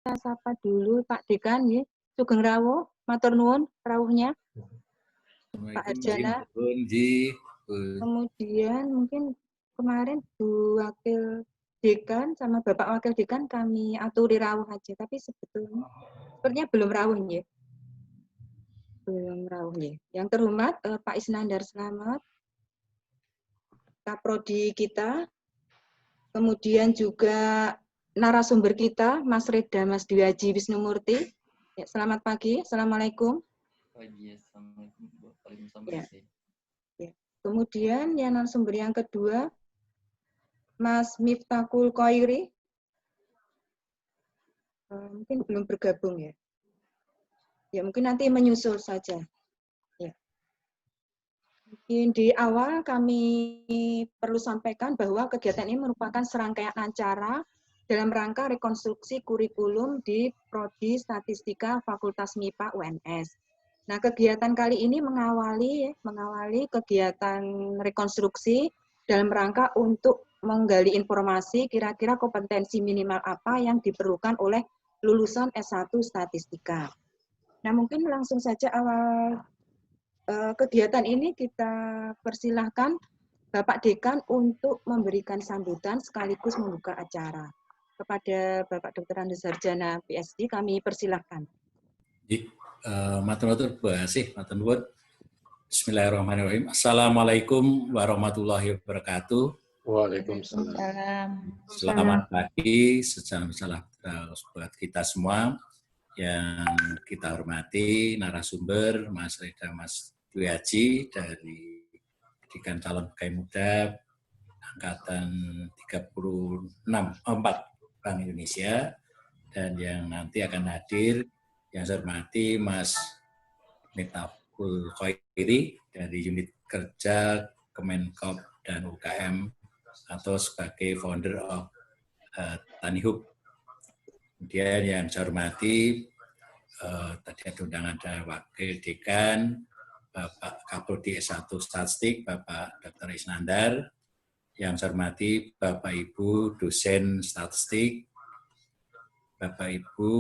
kita sapa dulu Pak Dekan ya. Sugeng rawuh, matur nuwun rawuhnya. Pak Arjana. Kemudian mungkin kemarin Bu Wakil Dekan sama Bapak Wakil Dekan kami aturi rawuh aja, tapi sepertinya belum rawuh ya. Belum rawuh ya. Yang terhormat Pak Isnandar Slamet, Kaprodi kita, kemudian juga narasumber kita Mas Reda Mas Dwi Haji Wisnumurti. Ya, selamat pagi, Assalamualaikum. Ya. Ya. Kemudian yang narasumber yang kedua Mas Miftahul Khoiri. Mungkin belum bergabung ya. Ya, mungkin nanti menyusul saja. Ya. Mungkin di awal kami perlu sampaikan bahwa kegiatan ini merupakan serangkaian acara dalam rangka rekonstruksi kurikulum di Prodi Statistika Fakultas MIPA UNS. Nah, kegiatan kali ini mengawali kegiatan rekonstruksi dalam rangka untuk menggali informasi kira-kira kompetensi minimal apa yang diperlukan oleh lulusan S1 Statistika. Nah, mungkin langsung saja awal kegiatan ini kita persilahkan Bapak Dekan untuk memberikan sambutan sekaligus membuka acara. Kepada Bapak Dr. Andes Sarjana PhD kami persilahkan. Matur kasih, matur nuwun. Bismillahirrahmanirrahim. Assalamualaikum warahmatullahi wabarakatuh. Waalaikumsalam. Selamat pagi, salam buat kita semua yang kita hormati, narasumber Mas Reda Mas Dwi Haji dari Pendidikan Calon Pegawai Muda Angkatan 4 Bank Indonesia, dan yang nanti akan hadir yang saya hormati Mas Miftahul Khoiri dari Unit Kerja Kemenkop dan UKM atau sebagai founder of Tanihub. Kemudian yang saya hormati tadi ada undangan dari Wakil Dekan, Bapak Kaprodi S1 Statistik, Bapak Dr. Isnandar. Yang saya hormati Bapak Ibu dosen statistik, Bapak Ibu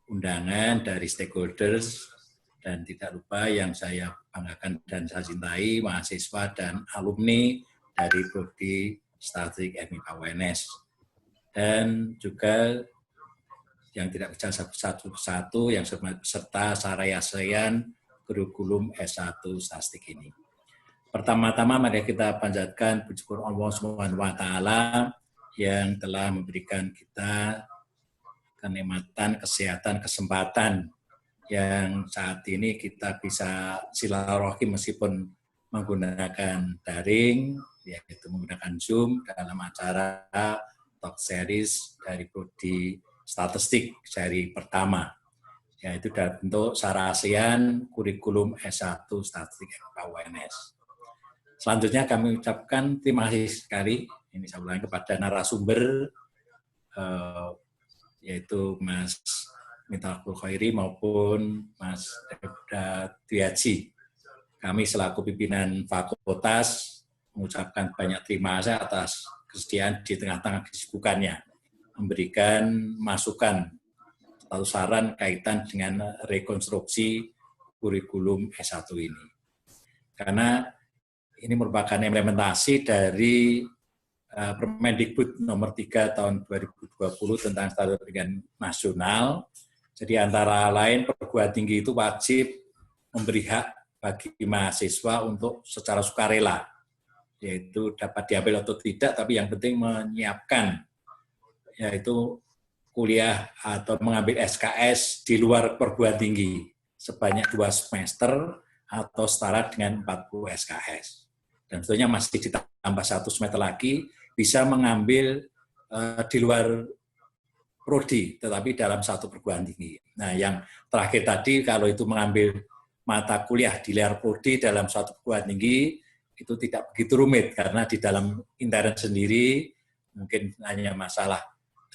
undangan dari stakeholders, dan tidak lupa yang saya banggakan dan saya cintai, mahasiswa dan alumni dari Prodi Statistik MIPA UNS. Dan juga yang tidak bisa satu-satu yang serta sarayasayan kurikulum S1 Statistik ini. Pertama-tama mari kita panjatkan puji syukur Allah Subhanahu wa taala yang telah memberikan kita kenikmatan, kesehatan, kesempatan yang saat ini kita bisa silaturahim meskipun menggunakan daring, yaitu menggunakan Zoom dalam acara talk series dari Prodi Statistik seri pertama, yaitu dalam bentuk sarasian kurikulum S1 Statistik MIPA UNS. Selanjutnya kami ucapkan terima kasih sekali, ini saya ulangi, kepada narasumber yaitu Mas Miftahul Khoiri maupun Mas Reda Dwi Haji. Kami selaku pimpinan fakultas mengucapkan banyak terima kasih atas kesediaan di tengah-tengah kesibukannya memberikan masukan atau saran kaitan dengan rekonstruksi kurikulum S1 ini. Karena ini merupakan implementasi dari Permendikbud nomor 3 tahun 2020 tentang standar pendidikan nasional. Jadi antara lain perguruan tinggi itu wajib memberi hak bagi mahasiswa untuk secara sukarela, yaitu dapat diambil atau tidak, tapi yang penting menyiapkan, yaitu kuliah atau mengambil SKS di luar perguruan tinggi sebanyak 2 semester atau setara dengan 40 SKS. Dan tentunya masih ditambah 1 semester lagi bisa mengambil di luar prodi, tetapi dalam satu perguruan tinggi. Nah, yang terakhir tadi kalau itu mengambil mata kuliah di luar prodi dalam satu perguruan tinggi itu tidak begitu rumit karena di dalam intern sendiri mungkin hanya masalah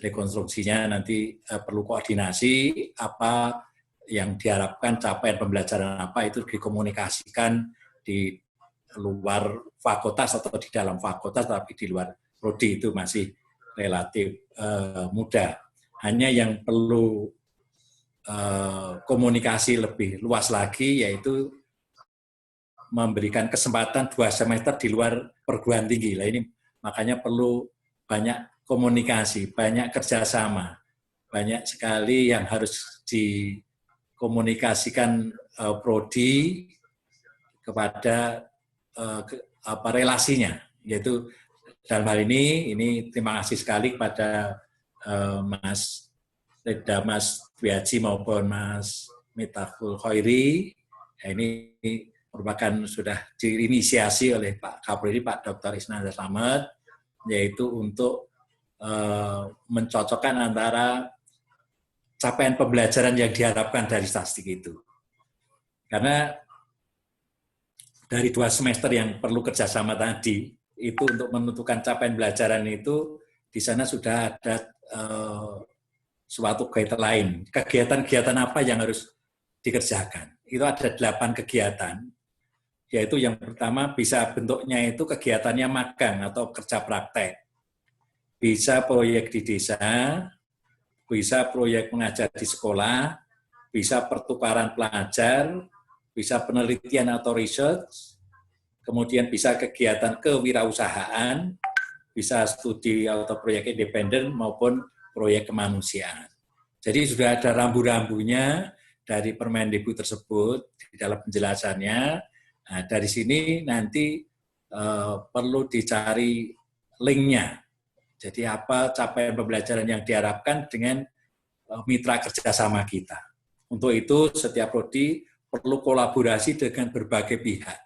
rekonstruksinya nanti perlu koordinasi apa yang diharapkan capaian pembelajaran apa itu dikomunikasikan di luar fakultas atau di dalam fakultas, tapi di luar prodi itu masih relatif mudah. Hanya yang perlu komunikasi lebih luas lagi, yaitu memberikan kesempatan 2 semester di luar perguruan tinggi. Nah, ini makanya perlu banyak komunikasi, banyak kerjasama, banyak sekali yang harus dikomunikasikan prodi kepada relasinya, yaitu dalam hal ini terima kasih sekali kepada Mas Reda, Mas Wiaji maupun Mas Miftahul Khairi. Ini merupakan sudah diinisiasi oleh Pak Kapolri, Pak Dr. Isnanda Slamet, yaitu untuk mencocokkan antara capaian pembelajaran yang diharapkan dari statistik itu. Karena dari 2 semester yang perlu kerjasama tadi, itu untuk menentukan capaian pembelajaran itu, di sana sudah ada suatu guideline, kegiatan-kegiatan apa yang harus dikerjakan. Itu ada 8 kegiatan, yaitu yang pertama bisa bentuknya itu kegiatannya magang atau kerja praktek. Bisa proyek di desa, bisa proyek mengajar di sekolah, bisa pertukaran pelajar, bisa penelitian atau research, kemudian bisa kegiatan kewirausahaan, bisa studi atau proyek independen maupun proyek kemanusiaan. Jadi sudah ada rambu-rambunya dari Permendikbud tersebut di dalam penjelasannya. Nah, dari sini nanti perlu dicari linknya. Jadi apa capaian pembelajaran yang diharapkan dengan mitra kerjasama kita. Untuk itu setiap prodi perlu kolaborasi dengan berbagai pihak.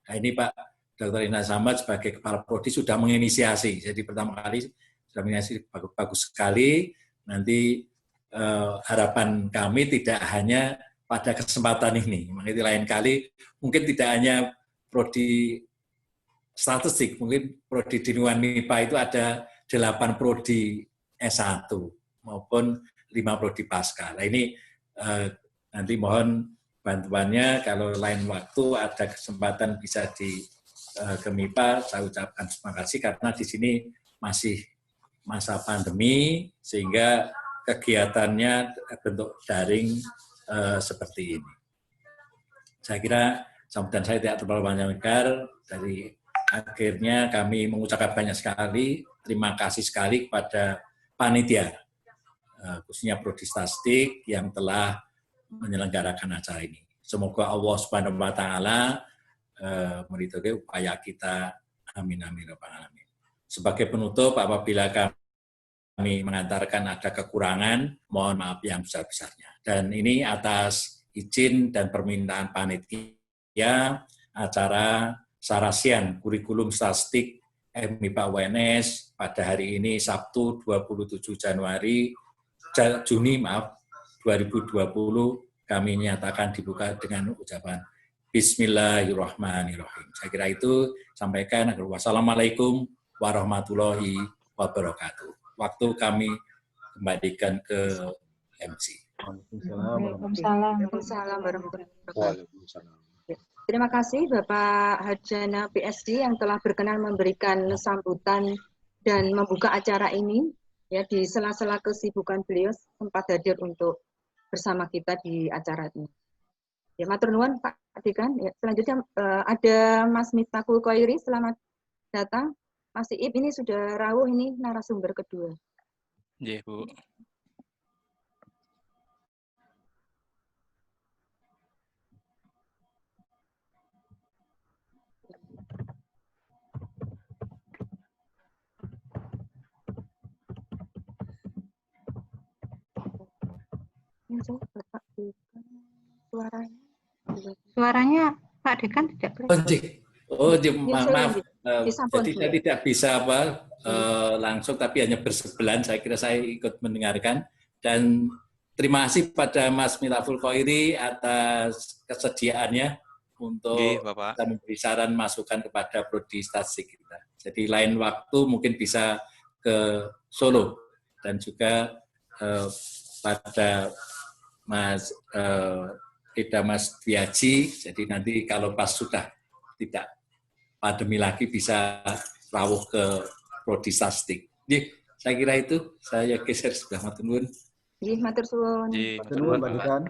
Nah, ini Pak Dr. Isnanda Slamet sebagai Kepala Prodi sudah menginisiasi. Jadi pertama kali sudah menginisiasi, bagus sekali. Nanti harapan kami tidak hanya pada kesempatan ini. Makanya lain kali mungkin tidak hanya prodi statistik, mungkin prodi Dinuan MIPA itu ada 8 prodi S1 maupun 5 prodi pasca. Nah, ini nanti mohon bantuannya kalau lain waktu ada kesempatan bisa ke MIPA, saya ucapkan terima kasih karena di sini masih masa pandemi sehingga kegiatannya bentuk daring seperti ini. Saya kira sambutan saya tidak terlalu banyak lebar. Dari akhirnya kami mengucapkan banyak sekali terima kasih sekali kepada panitia, khususnya Prodi Statistik yang telah menyelenggarakan acara ini. Semoga Allah Subhanahu wa taala meridhoi upaya kita. Amin amin rabbal alamin. Sebagai penutup, apabila kami mengantarkan ada kekurangan, mohon maaf yang besar-besarnya. Dan ini atas izin dan permintaan panitia acara Sarasian Kurikulum Statistik MIPA UNS pada hari ini Sabtu 27 Juni 2020 kami nyatakan dibuka dengan ucapan Bismillahirrahmanirrahim. Saya kira itu sampaikan. Wassalamualaikum warahmatullahi wabarakatuh. Waktu kami kembalikan ke MC. Waalaikumsalam warahmatullahi wabarakatuh. Terima kasih Bapak Harjana PSD yang telah berkenan memberikan sambutan dan membuka acara ini. Ya, di sela-sela kesibukan beliau sempat hadir untuk bersama kita di acara ini. Ya, matur nuwun Pak Dekan. Ya, selanjutnya ada Mas Miftahul Khairi, selamat datang. Mas Iib ini sudah rawuh ini narasumber kedua. Iya, Bu. Suaranya Pak Dekan tidak kelihatan. Maaf. Jadi saya tidak bisa langsung, tapi hanya bersebelan. Saya kira saya ikut mendengarkan. Dan terima kasih pada Mas Miftahul Khairi atas kesediaannya untuk kita memberi saran masukan kepada Prodi Statistik kita. Jadi lain waktu mungkin bisa ke Solo dan juga pada Mas Wiaji. Jadi nanti kalau pas sudah tidak pandemi lagi bisa rawuh ke Prodi Statistik. Saya kira itu, saya geser sebelah matur nuwun. Nggih, matur suwun. Matur nuwun, Pak Dekan.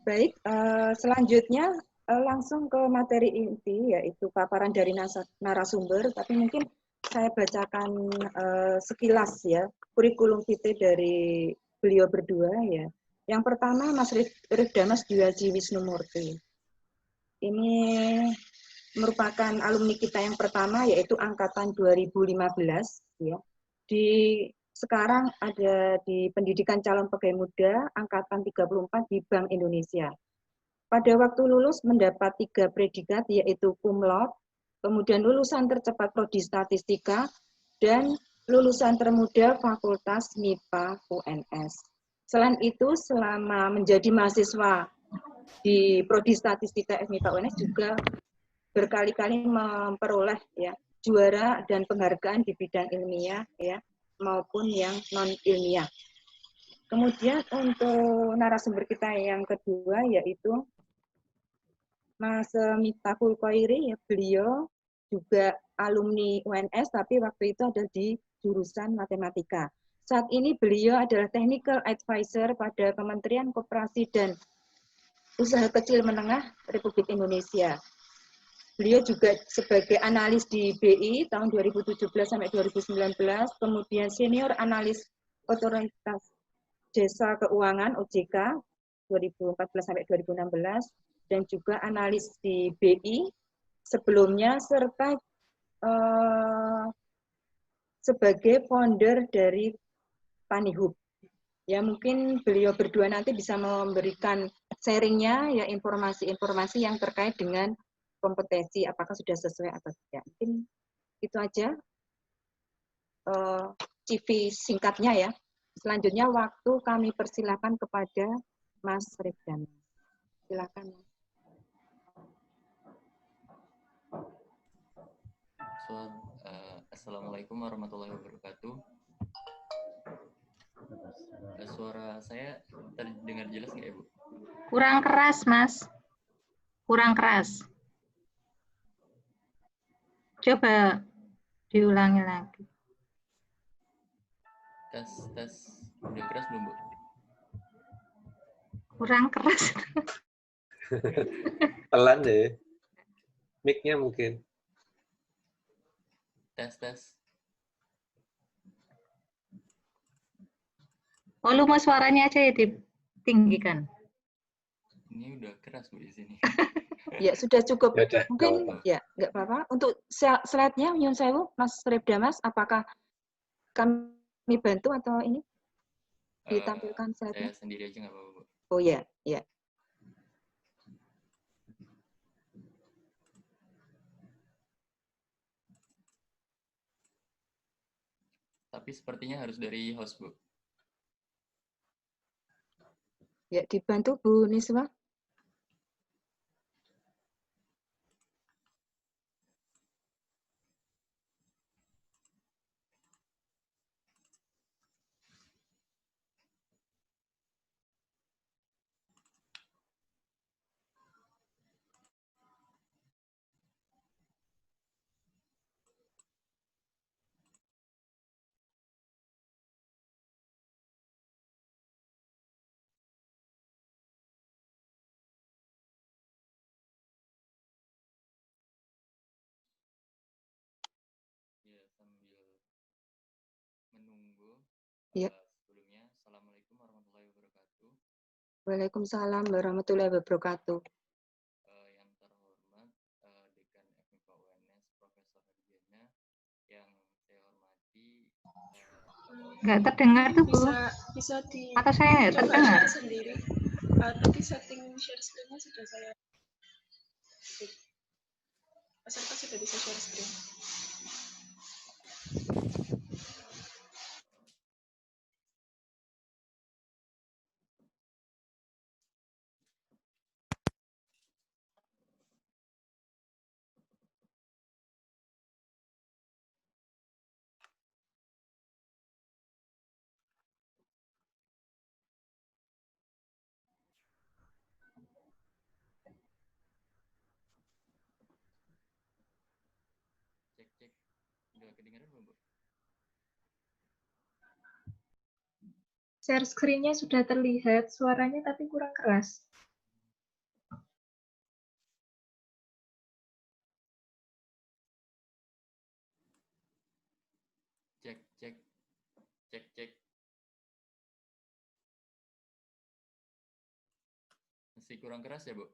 Baik, selanjutnya langsung ke materi inti, yaitu paparan dari narasumber, tapi mungkin saya bacakan sekilas ya, kurikulum vitae dari beliau berdua ya. Yang pertama, Mas Rifdamas Dwiaji Wisnumurti. Ini merupakan alumni kita yang pertama, yaitu angkatan 2015 ya. Sekarang ada di pendidikan calon pegawai muda angkatan 34 di Bank Indonesia. Pada waktu lulus mendapat 3 predikat, yaitu cum laude, kemudian lulusan tercepat prodi statistika, dan lulusan termuda Fakultas MIPA UNS. Selain itu, selama menjadi mahasiswa di prodi statistika FMIPA UNS juga berkali-kali memperoleh ya juara dan penghargaan di bidang ilmiah ya maupun yang non ilmiah. Kemudian untuk narasumber kita yang kedua yaitu Mas Miftahul Khoiri, ya, beliau juga alumni UNS tapi waktu itu ada di jurusan matematika. Saat ini beliau adalah technical advisor pada Kementerian Koperasi dan Usaha Kecil Menengah Republik Indonesia. Beliau juga sebagai analis di BI tahun 2017 sampai 2019, kemudian senior analis Otoritas Jasa Keuangan OJK 2014 sampai 2016, dan juga analis di BI sebelumnya, serta sebagai founder dari Panihub. Ya, mungkin beliau berdua nanti bisa memberikan sharingnya ya informasi-informasi yang terkait dengan kompetensi apakah sudah sesuai atau tidak. Mungkin itu aja CV singkatnya ya. Selanjutnya waktu kami persilakan kepada Mas Rifdan. Silakan. Assalamualaikum warahmatullahi wabarakatuh. Suara saya terdengar jelas nggak, Ibu? Kurang keras, Mas. Kurang keras. Coba diulangi lagi. Tes. Udah keras belum, Bu? Kurang keras. Pelan deh. Mic-nya mungkin. Tes. Volume suaranya aja ya ditinggikan. Ini udah keras, Bu, di sini. Ya, sudah cukup. Ya, Mungkin ya, nggak apa-apa. Untuk slide-nya, Nyun Sewu, Mas Rifdamas, apakah kami bantu atau ini ditampilkan slide-nya? Saya sendiri aja nggak apa-apa, Bu. Oh ya, ya. Tapi sepertinya harus dari host, Bu. Ya, dibantu Bu Niswa. Ya, sambil menunggu. Ya. Sebelumnya, Assalamualaikum warahmatullahi wabarakatuh. Waalaikumsalam warahmatullahi wabarakatuh. Yang terhormat Dekan FMIPA UNS Profesor Hardiana, yang saya hormati. Nggak terdengar tuh, Bu. Bisa di Atau saya nggak terdengar? sendiri. Tadi setting share screen-nya sudah saya peserta sudah bisa share screen. kedengaran belum, Bu? Share screen-nya sudah terlihat, suaranya tapi kurang keras. Cek, cek, cek, cek. Masih kurang keras ya, Bu?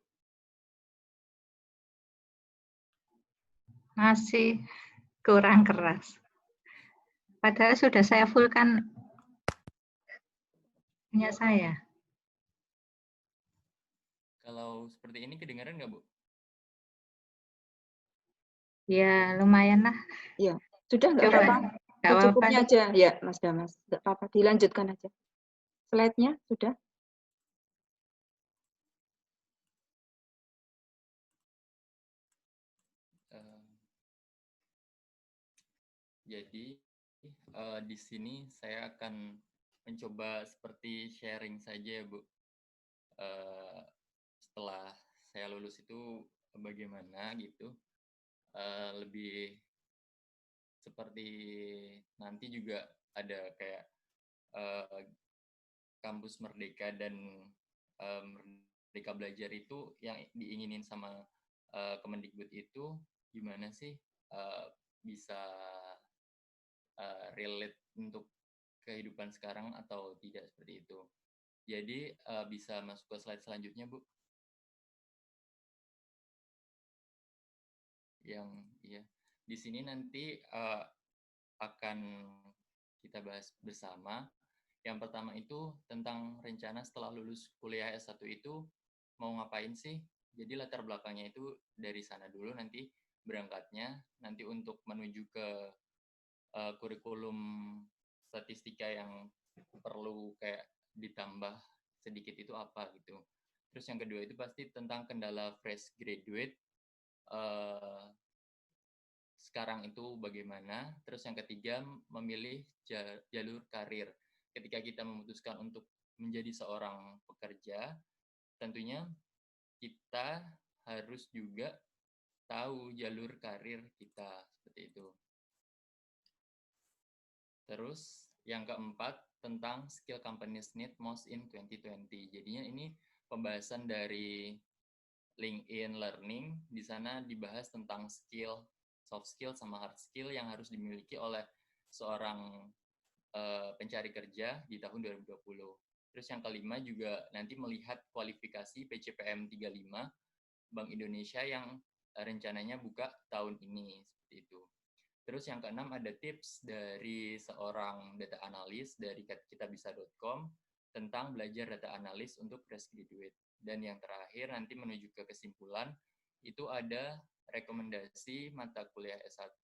Masih kurang keras. Padahal sudah saya fullkan punya saya. Kalau seperti ini kedengaran nggak, Bu? Ya, lumayan lah. Ya, sudah nggak Coba. apa-apa. Nggak apa-apa. Secukupnya aja, ya Mas Damas. Nggak apa-apa, dilanjutkan aja. Slide-nya sudah. Jadi di sini saya akan mencoba seperti sharing saja ya, Bu. Setelah saya lulus itu bagaimana gitu. Lebih seperti nanti juga ada kayak kampus Merdeka dan Merdeka Belajar itu yang diinginin sama Kemendikbud itu gimana sih bisa relate untuk kehidupan sekarang atau tidak seperti itu. Jadi bisa masuk ke slide selanjutnya, Bu. Yang iya, di sini nanti akan kita bahas bersama. Yang pertama itu tentang rencana setelah lulus kuliah S1 itu mau ngapain sih? Jadi latar belakangnya itu dari sana dulu, nanti berangkatnya, nanti untuk menuju ke kurikulum statistika yang perlu kayak ditambah sedikit itu apa gitu. Terus yang kedua itu pasti tentang kendala fresh graduate sekarang itu bagaimana. Terus yang ketiga memilih jalur karir. Ketika kita memutuskan untuk menjadi seorang pekerja, tentunya kita harus juga tahu jalur karir kita seperti itu. Terus yang keempat tentang skill companies need most in 2020. Jadinya ini pembahasan dari LinkedIn Learning. Di sana dibahas tentang skill, soft skill sama hard skill yang harus dimiliki oleh seorang pencari kerja di tahun 2020. Terus yang kelima juga nanti melihat kualifikasi PCPM 35 Bank Indonesia yang rencananya buka tahun ini seperti itu. Terus yang keenam ada tips dari seorang data analis dari kitabisa.com tentang belajar data analis untuk fresh graduate. Dan yang terakhir nanti menuju ke kesimpulan itu ada rekomendasi mata kuliah S1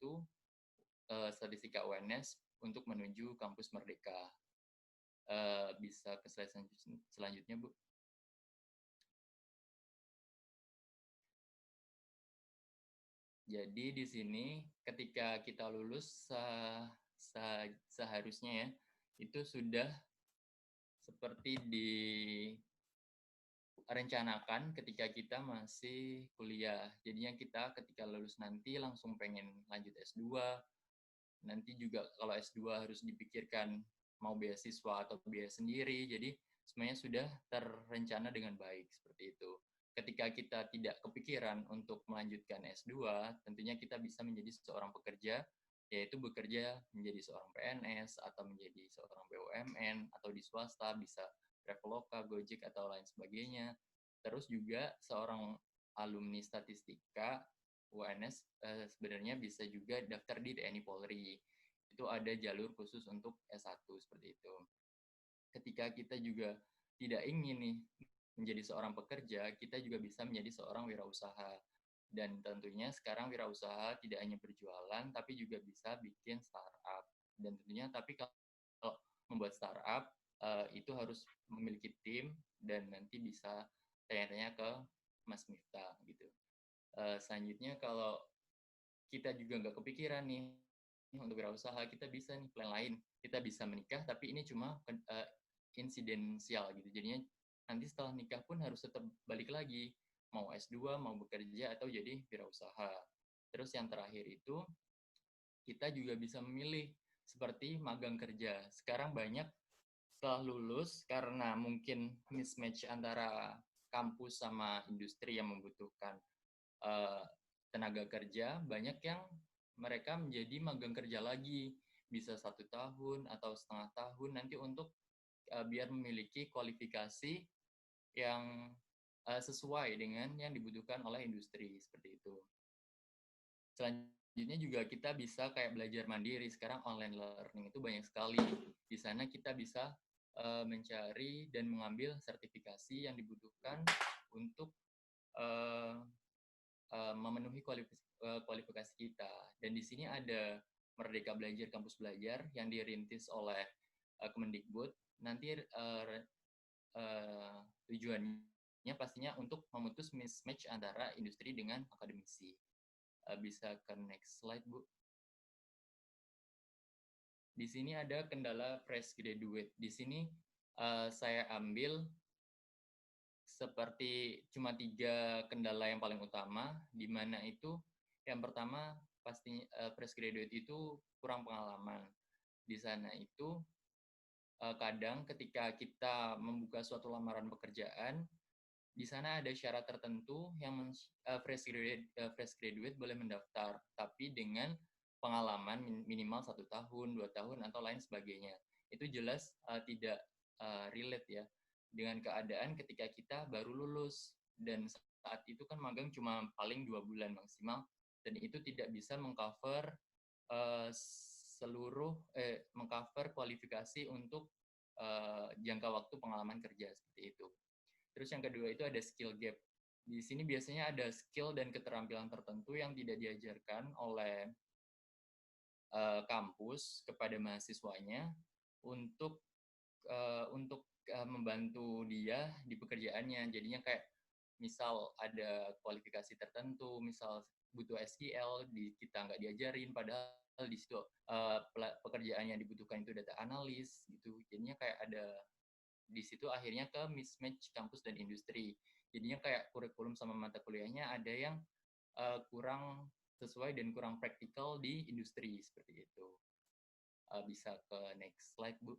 Statistika UNS untuk menuju kampus Merdeka. Bisa ke slide selanjutnya, Bu. Jadi di sini ketika kita lulus seharusnya ya itu sudah seperti direncanakan ketika kita masih kuliah. Jadinya kita ketika lulus nanti langsung pengen lanjut S2. Nanti juga kalau S2 harus dipikirkan mau beasiswa atau biaya sendiri. Jadi semuanya sudah terencana dengan baik seperti itu. Ketika kita tidak kepikiran untuk melanjutkan S2, tentunya kita bisa menjadi seorang pekerja, yaitu bekerja menjadi seorang PNS atau menjadi seorang BUMN atau di swasta bisa Traveloka, Gojek atau lain sebagainya. Terus juga seorang alumni statistika UNS sebenarnya bisa juga daftar di TNI Polri. Itu ada jalur khusus untuk S1 seperti itu. Ketika kita juga tidak ingin nih menjadi seorang pekerja, kita juga bisa menjadi seorang wirausaha. Dan tentunya sekarang wirausaha tidak hanya berjualan, tapi juga bisa bikin startup. Dan tentunya tapi kalau membuat startup, itu harus memiliki tim dan nanti bisa tanya-tanya ke Mas Miftah gitu. Selanjutnya kalau kita juga nggak kepikiran nih untuk wirausaha, kita bisa nih plan lain. Kita bisa menikah, tapi ini cuma insidensial gitu. Jadinya nanti setelah nikah pun harus tetap balik lagi, mau S2, mau bekerja, atau jadi wirausaha. Terus yang terakhir itu kita juga bisa memilih seperti magang kerja. Sekarang banyak setelah lulus karena mungkin mismatch antara kampus sama industri yang membutuhkan tenaga kerja, banyak yang mereka menjadi magang kerja lagi, bisa 1 tahun atau setengah tahun nanti untuk biar memiliki kualifikasi yang sesuai dengan yang dibutuhkan oleh industri, seperti itu. Selanjutnya juga kita bisa kayak belajar mandiri. Sekarang online learning itu banyak sekali. Di sana kita bisa mencari dan mengambil sertifikasi yang dibutuhkan untuk memenuhi kualifikasi kita. Dan di sini ada Merdeka Belajar Kampus Belajar yang dirintis oleh Kemendikbud. Nanti tujuannya pastinya untuk memutus mismatch antara industri dengan akademisi. Bisa ke next slide, Bu. Di sini ada kendala fresh graduate. Di sini saya ambil seperti cuma 3 kendala yang paling utama, di mana itu yang pertama pasti fresh graduate itu kurang pengalaman. Di sana itu kadang ketika kita membuka suatu lamaran pekerjaan, di sana ada syarat tertentu yang fresh graduate boleh mendaftar, tapi dengan pengalaman minimal 1 tahun, 2 tahun, atau lain sebagainya. Itu jelas tidak relate ya dengan keadaan ketika kita baru lulus, dan saat itu kan magang cuma paling 2 bulan maksimal, dan itu tidak bisa mengcover mengcover kualifikasi untuk jangka waktu pengalaman kerja, seperti itu. Terus yang kedua itu ada skill gap. Di sini biasanya ada skill dan keterampilan tertentu yang tidak diajarkan oleh kampus kepada mahasiswanya untuk membantu dia di pekerjaannya. Jadinya kayak misal ada kualifikasi tertentu, misal butuh SQL, kita nggak diajarin, padahal di situ pekerjaan yang dibutuhkan itu data analis gitu. Jadinya kayak ada di situ akhirnya ke mismatch kampus dan industri. Jadinya kayak kurikulum sama mata kuliahnya ada yang kurang sesuai dan kurang praktikal di industri, seperti itu. Bisa ke next slide, Bu.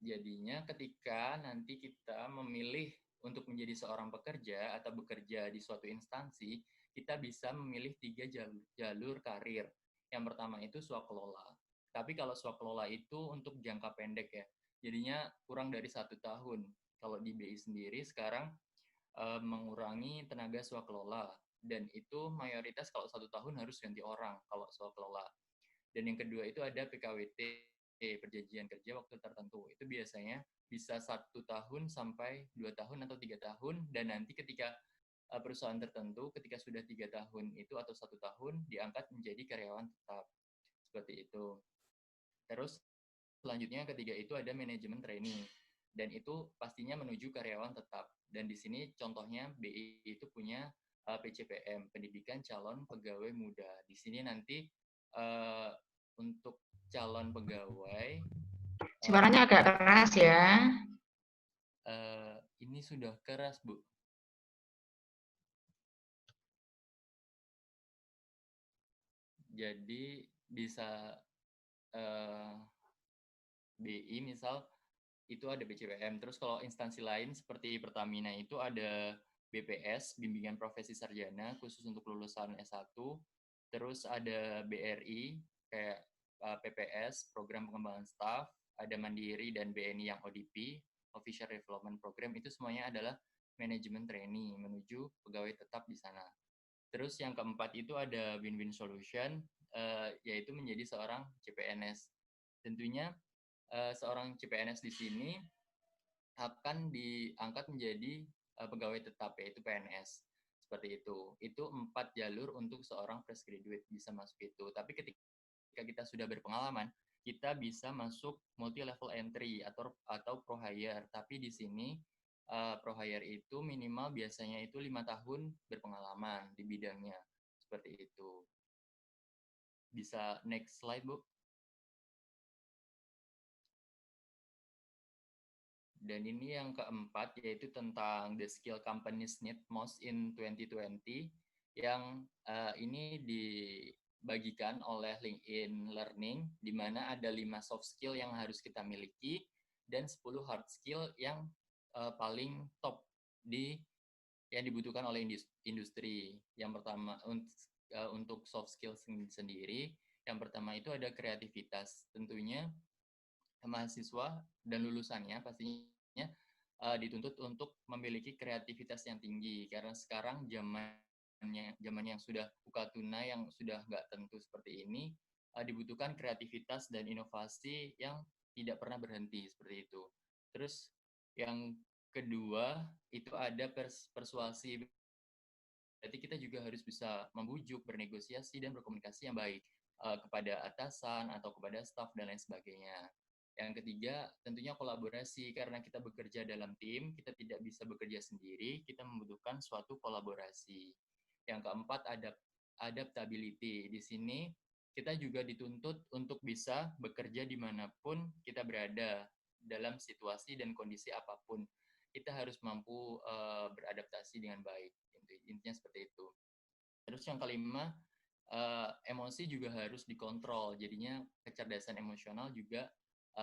Jadinya ketika nanti kita memilih untuk menjadi seorang pekerja atau bekerja di suatu instansi, kita bisa memilih 3 jalur karir. Yang pertama itu swakelola. Tapi kalau swakelola itu untuk jangka pendek ya, jadinya kurang dari 1 tahun. Kalau di BI sendiri sekarang mengurangi tenaga swakelola, dan itu mayoritas kalau 1 tahun harus ganti orang kalau swakelola. Dan yang kedua itu ada PKWT, perjanjian kerja waktu tertentu. Itu biasanya bisa 1 tahun sampai 2 tahun atau 3 tahun, dan nanti ketika perusahaan tertentu ketika sudah 3 tahun itu atau 1 tahun diangkat menjadi karyawan tetap, seperti itu. Terus selanjutnya ketiga itu ada manajemen training, dan itu pastinya menuju karyawan tetap. Dan di sini contohnya BI itu punya PCPM, Pendidikan Calon Pegawai Muda. Di sini nanti untuk calon pegawai. Suaranya agak keras ya. Ini sudah keras, Bu. Jadi bisa BI misal itu ada BCPM. Terus kalau instansi lain seperti Pertamina itu ada BPS, Bimbingan Profesi Sarjana, khusus untuk lulusan S1. Terus ada BRI, kayak PPS, Program Pengembangan Staf, ada Mandiri dan BNI yang ODP, Official Development Program, itu semuanya adalah manajemen training menuju pegawai tetap di sana. Terus yang keempat itu ada Win-Win Solution, yaitu menjadi seorang CPNS. Tentunya seorang CPNS di sini akan diangkat menjadi pegawai tetap, yaitu PNS. Seperti itu. Itu 4 jalur untuk seorang fresh graduate bisa masuk itu. Tapi ketika kita sudah berpengalaman, kita bisa masuk multi level entry atau pro hire. Tapi di sini pro hire itu minimal biasanya itu 5 tahun berpengalaman di bidangnya. Seperti itu. Bisa next slide, Bu. Dan ini yang keempat, yaitu tentang the skill companies need most in 2020. yang ini dibagikan oleh LinkedIn Learning, di mana ada 5 soft skill yang harus kita miliki dan 10 hard skill yang paling top yang dibutuhkan oleh industri. Yang pertama untuk soft skill sendiri, yang pertama itu ada kreativitas. Tentunya mahasiswa dan lulusannya pastinya dituntut untuk memiliki kreativitas yang tinggi, karena sekarang zaman yang sudah buka tuna, yang sudah nggak tentu seperti ini, dibutuhkan kreativitas dan inovasi yang tidak pernah berhenti seperti itu. Terus yang kedua itu ada persuasi. Berarti kita juga harus bisa membujuk, bernegosiasi, dan berkomunikasi yang baik kepada atasan atau kepada staf dan lain sebagainya. Yang ketiga, tentunya kolaborasi. Karena kita bekerja dalam tim, kita tidak bisa bekerja sendiri, kita membutuhkan suatu kolaborasi. Yang keempat, adaptability. Di sini kita juga dituntut untuk bisa bekerja dimanapun kita berada, dalam situasi dan kondisi apapun. Kita harus mampu beradaptasi dengan baik. Intinya seperti itu. Terus yang kelima, emosi juga harus dikontrol. Jadinya kecerdasan emosional juga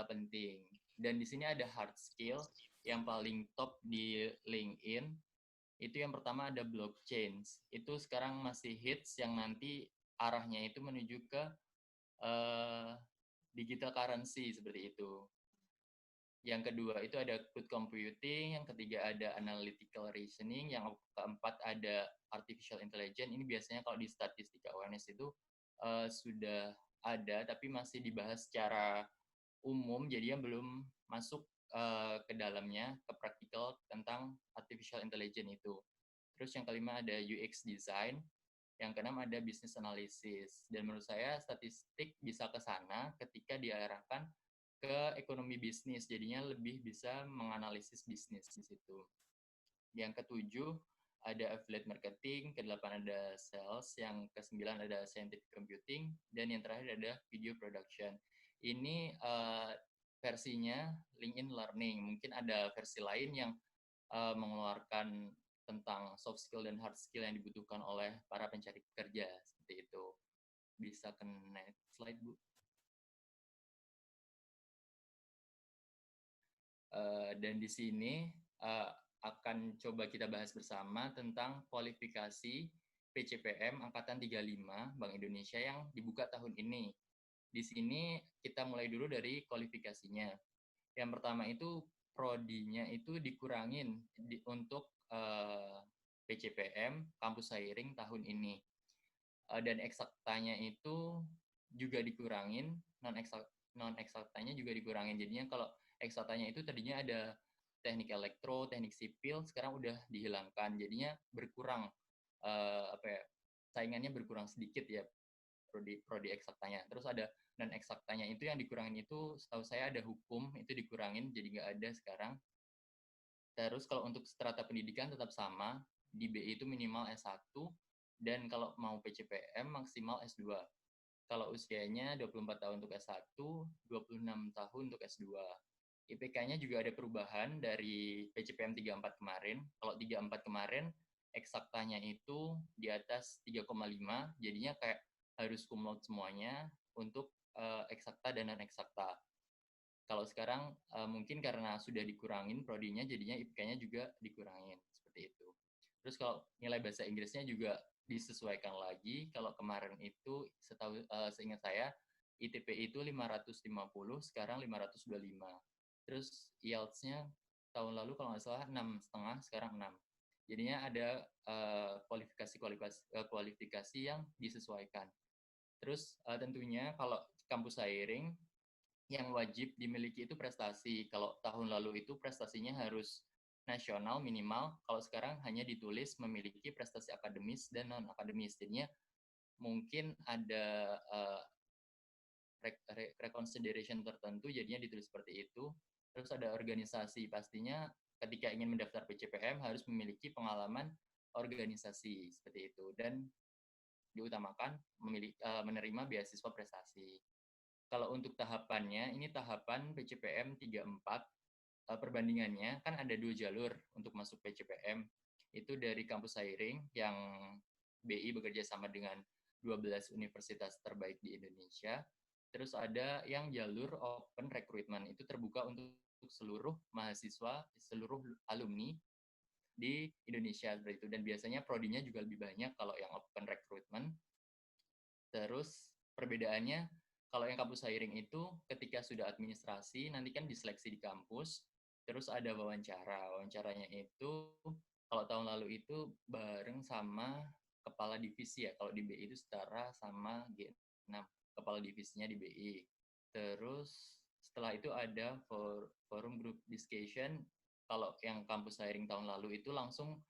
penting. Dan di sini ada hard skill yang paling top di LinkedIn. Itu yang pertama ada blockchain. Itu sekarang masih hits, yang nanti arahnya itu menuju ke digital currency seperti itu. Yang kedua itu ada cloud computing, yang ketiga ada analytical reasoning, yang keempat ada artificial intelligence. Ini biasanya kalau di statistika awareness itu sudah ada, tapi masih dibahas secara umum, jadinya belum masuk ke dalamnya, ke praktikal tentang artificial intelligence itu. Terus yang kelima ada UX design, yang keenam ada business analysis. Dan menurut saya statistik bisa ke sana ketika diarahkan ke ekonomi bisnis, jadinya lebih bisa menganalisis bisnis di situ. Yang ketujuh ada affiliate marketing, ke-8 ada sales, yang ke-9 ada scientific computing, dan yang terakhir ada video production. Ini versinya LinkedIn Learning. Mungkin ada versi lain yang mengeluarkan tentang soft skill dan hard skill yang dibutuhkan oleh para pencari pekerja, seperti itu. Bisa ke next slide, Bu. Dan di sini akan coba kita bahas bersama tentang kualifikasi PCPM Angkatan 35 Bank Indonesia yang dibuka tahun ini. Di sini kita mulai dulu dari kualifikasinya. Yang pertama itu prodinya itu dikurangin untuk PCPM Kampus Sairing tahun ini. Dan eksaktanya itu juga dikurangin, non-eksaktanya juga dikurangin. Jadinya kalau eksaktanya itu tadinya ada teknik elektro, teknik sipil, sekarang udah dihilangkan. Jadinya berkurang, saingannya berkurang sedikit ya, prodi eksaktanya. Terus ada non eksaktanya itu yang dikurangin itu, setahu saya ada hukum, itu dikurangin, jadi nggak ada sekarang. Terus kalau untuk strata pendidikan tetap sama, di BI itu minimal S1, dan kalau mau PCPM maksimal S2. Kalau usianya 24 tahun untuk S1, 26 tahun untuk S2. IPK-nya juga ada perubahan dari PCPM 34 kemarin. Kalau 34 kemarin, eksaktanya itu di atas 3,5, jadinya kayak harus cum laude semuanya untuk eksakta dan non-eksakta. Kalau sekarang mungkin karena sudah dikurangin prodinya, jadinya IPK-nya juga dikurangin, seperti itu. Terus kalau nilai bahasa Inggrisnya juga disesuaikan lagi. Kalau kemarin itu seingat saya ITP itu 550, sekarang 525. Terus IELTS-nya tahun lalu kalau nggak salah 6,5, sekarang 6. Jadinya ada kualifikasi yang disesuaikan. Terus tentunya kalau kampus Sairing yang wajib dimiliki itu prestasi. Kalau tahun lalu itu prestasinya harus nasional minimal, kalau sekarang hanya ditulis memiliki prestasi akademis dan non-akademis. Jadinya mungkin ada reconsideration tertentu, jadinya ditulis seperti itu. Terus ada organisasi, pastinya ketika ingin mendaftar PCPM harus memiliki pengalaman organisasi, seperti itu. Dan diutamakan menerima beasiswa prestasi. Kalau untuk tahapannya, ini tahapan PCPM 34, perbandingannya kan ada 2 jalur untuk masuk PCPM. Itu dari kampus Sairing yang BI bekerja sama dengan 12 universitas terbaik di Indonesia. Terus ada yang jalur open recruitment, itu terbuka untuk seluruh mahasiswa, seluruh alumni di Indonesia seperti itu. Dan biasanya prodinya juga lebih banyak kalau yang open recruitment. Terus perbedaannya, kalau yang kampus hiring itu ketika sudah administrasi, nanti kan diseleksi di kampus, terus ada wawancara. Wawancaranya itu, kalau tahun lalu itu bareng sama kepala divisi ya, kalau di BI itu setara sama G6, kepala divisinya di BI. Terus setelah itu ada forum group discussion, kalau yang kampus hiring tahun lalu itu langsung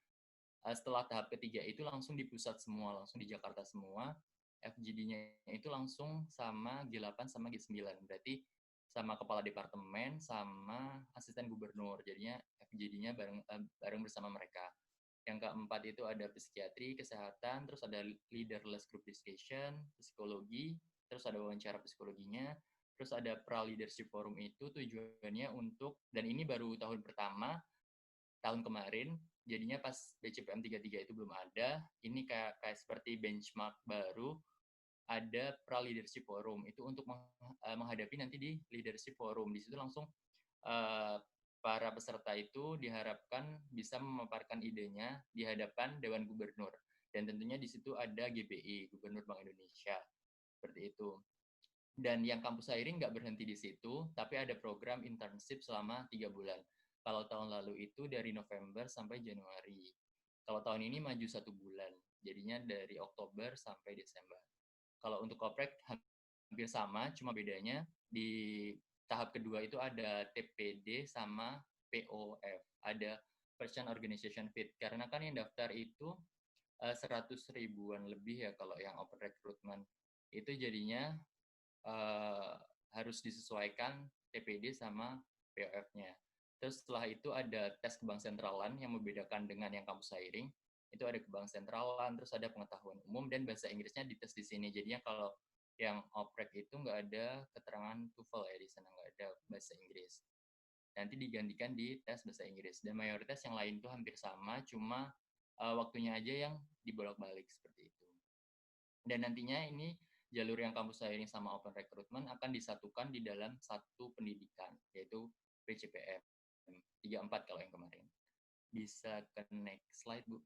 setelah tahap ketiga itu langsung di pusat semua, langsung di Jakarta semua. FGD-nya itu langsung sama G8 sama G9, berarti sama kepala departemen sama asisten gubernur, jadinya FGD-nya bareng bersama mereka. Yang keempat itu ada psikiatri, kesehatan, terus ada leaderless group discussion, psikologi, terus ada wawancara psikologinya, terus ada pra-leadership forum itu tujuannya untuk, dan ini baru tahun pertama, tahun kemarin, jadinya pas BCPM 33 itu belum ada, ini kayak seperti benchmark baru, ada pra-leadership forum, itu untuk menghadapi nanti di leadership forum, di situ langsung para peserta itu diharapkan bisa memaparkan idenya di hadapan Dewan Gubernur, dan tentunya di situ ada GBI, Gubernur Bank Indonesia, seperti itu. Dan yang kampus hiring nggak berhenti di situ, tapi ada program internship selama 3 bulan. Kalau tahun lalu itu dari November sampai Januari. Kalau tahun ini maju 1 bulan, jadinya dari Oktober sampai Desember. Kalau untuk oprek hampir sama, cuma bedanya di tahap kedua itu ada TPD sama POF, ada Person Organization Fit. Karena kan yang daftar itu 100 ribuan lebih ya kalau yang open recruitment. Itu jadinya harus disesuaikan TPD sama POF-nya. Terus setelah itu ada tes kebang sentralan yang membedakan dengan yang kampus hiring. Itu ada kebang sentralan, terus ada pengetahuan umum, dan bahasa Inggrisnya dites di sini. Jadinya kalau yang oprek itu nggak ada keterangan TOEFL ya, di sana nggak ada bahasa Inggris. Nanti digantikan di tes bahasa Inggris. Dan mayoritas yang lain itu hampir sama, cuma waktunya aja yang dibolak-balik seperti itu. Dan nantinya ini jalur yang kampus hiring sama open recruitment akan disatukan di dalam satu pendidikan, yaitu PCPM 34 kalau yang kemarin. Bisa ke next slide, Bu.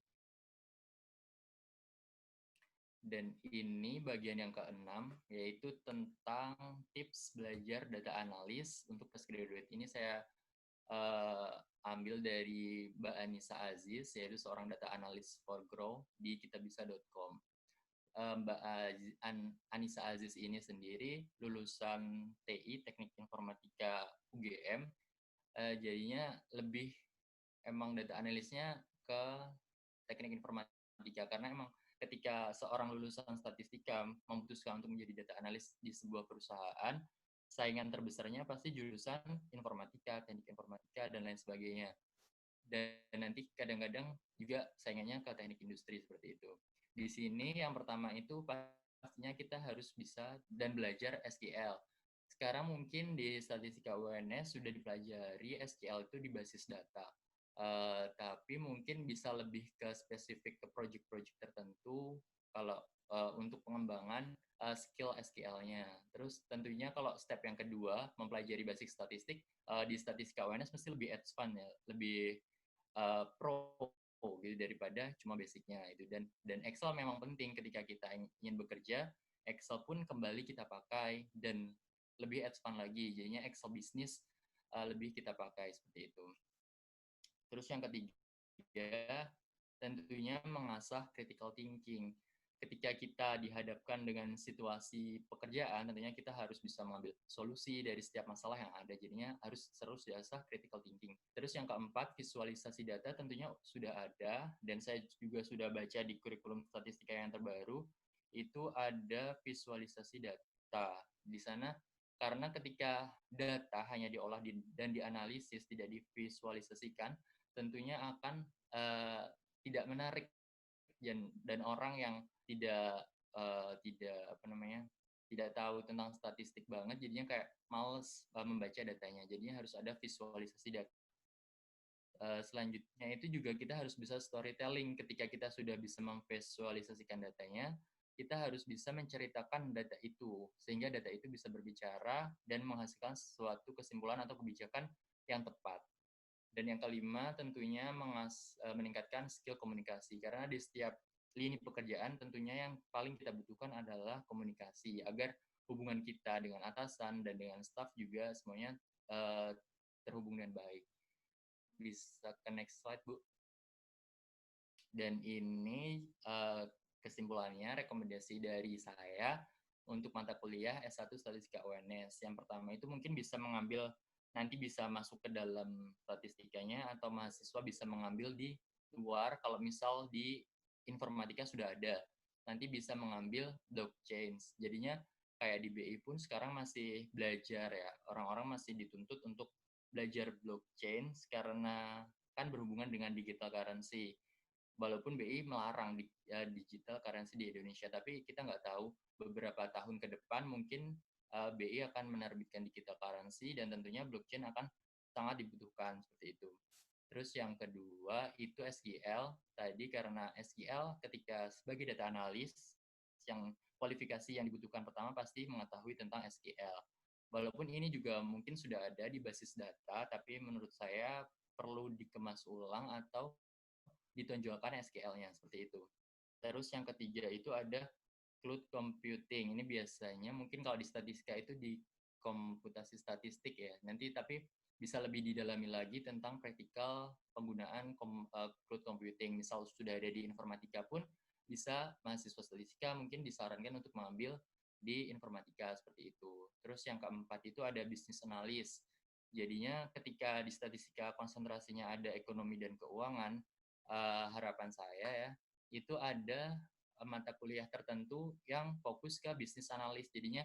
Dan ini bagian yang ke-6, yaitu tentang tips belajar data analis. Untuk postgraduate ini saya ambil dari Mbak Anissa Aziz, yaitu seorang data analis for Grow di kitabisa.com. Mbak Anissa Aziz ini sendiri lulusan TI, Teknik Informatika UGM, jadinya lebih emang data analisnya ke teknik informatika, karena emang ketika seorang lulusan statistika memutuskan untuk menjadi data analis di sebuah perusahaan, saingan terbesarnya pasti jurusan informatika, teknik informatika, dan lain sebagainya. Dan nanti kadang-kadang juga saingannya ke teknik industri seperti itu. Di sini yang pertama itu pastinya kita harus bisa dan belajar SQL. Sekarang mungkin di statistika UNS sudah dipelajari SQL itu di basis data. Tapi mungkin bisa lebih ke spesifik ke project-project tertentu kalau untuk pengembangan skill SQL-nya. Terus tentunya kalau step yang kedua mempelajari basic statistik, di statistika UNS mesti lebih advance ya, lebih pro gitu daripada cuma basicnya itu. Dan Excel memang penting ketika kita ingin bekerja, Excel pun kembali kita pakai dan lebih advance lagi, jadinya Excel bisnis lebih kita pakai seperti itu. Terus yang ketiga, tentunya mengasah critical thinking. Ketika kita dihadapkan dengan situasi pekerjaan, tentunya kita harus bisa mengambil solusi dari setiap masalah yang ada. Jadinya harus terus diasah critical thinking. Terus yang keempat, visualisasi data tentunya sudah ada, dan saya juga sudah baca di kurikulum statistika yang terbaru, itu ada visualisasi data. Di sana, karena ketika data hanya diolah dan dianalisis, tidak divisualisasikan, tentunya akan tidak menarik, dan orang yang tidak tahu tentang statistik banget, jadinya kayak males membaca datanya. Jadinya harus ada visualisasi data. Selanjutnya itu juga kita harus bisa storytelling. Ketika kita sudah bisa memvisualisasikan datanya, kita harus bisa menceritakan data itu, sehingga data itu bisa berbicara dan menghasilkan suatu kesimpulan atau kebijakan yang tepat. Dan yang kelima tentunya meningkatkan skill komunikasi, karena di setiap lini pekerjaan tentunya yang paling kita butuhkan adalah komunikasi, agar hubungan kita dengan atasan dan dengan staff juga semuanya terhubung dengan baik. Bisa ke next slide, Bu. Dan ini kesimpulannya, rekomendasi dari saya untuk mata kuliah S1 Statistika UNS. Yang pertama itu mungkin bisa mengambil, nanti bisa masuk ke dalam statistikanya, atau mahasiswa bisa mengambil di luar. Kalau misal di informatika sudah ada, nanti bisa mengambil blockchain. Jadinya kayak di BI pun sekarang masih belajar ya, orang-orang masih dituntut untuk belajar blockchain karena kan berhubungan dengan digital currency. Walaupun BI melarang digital currency di Indonesia, tapi kita nggak tahu beberapa tahun ke depan mungkin BI akan menerbitkan digital currency dan tentunya blockchain akan sangat dibutuhkan seperti itu. Terus yang kedua itu SQL tadi, karena SQL ketika sebagai data analis, yang kualifikasi yang dibutuhkan pertama pasti mengetahui tentang SQL. Walaupun ini juga mungkin sudah ada di basis data, tapi menurut saya perlu dikemas ulang atau ditonjolkan SQL-nya seperti itu. Terus yang ketiga itu ada cloud computing. Ini biasanya mungkin kalau di statistika itu di komputasi statistik ya. Nanti tapi bisa lebih didalami lagi tentang praktikal penggunaan cloud computing. Misal sudah ada di informatika pun bisa mahasiswa statistika mungkin disarankan untuk mengambil di informatika seperti itu. Terus yang keempat itu ada business analyst. Jadinya ketika di statistika konsentrasinya ada ekonomi dan keuangan, harapan saya ya, itu ada mata kuliah tertentu yang fokus ke bisnis analis. Jadinya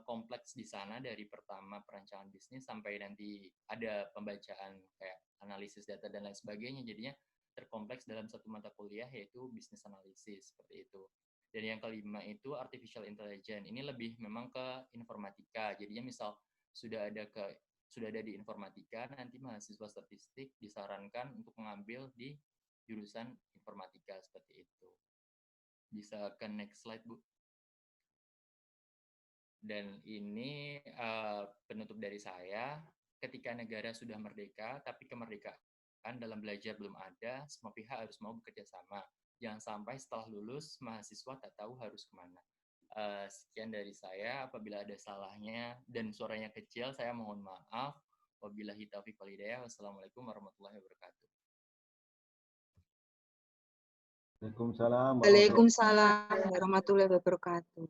kompleks di sana, dari pertama perancangan bisnis sampai nanti ada pembacaan kayak analisis data dan lain sebagainya. Jadinya terkompleks dalam satu mata kuliah, yaitu bisnis analisis seperti itu. Dan yang kelima itu artificial intelligence. Ini lebih memang ke informatika. Jadinya misal sudah ada di informatika, nanti mahasiswa statistik disarankan untuk mengambil di jurusan informatika seperti itu. Bisa ke next slide, Bu. Dan ini penutup dari saya. Ketika negara sudah merdeka, tapi kemerdekaan dalam belajar belum ada, semua pihak harus mau bekerja sama. Jangan sampai setelah lulus, mahasiswa tak tahu harus kemana. Sekian dari saya. Apabila ada salahnya dan suaranya kecil, saya mohon maaf. Wabillahi taufiq wal hidayah. Wassalamualaikum warahmatullahi wabarakatuh. Waalaikumsalam warahmatullahi wabarakatuh.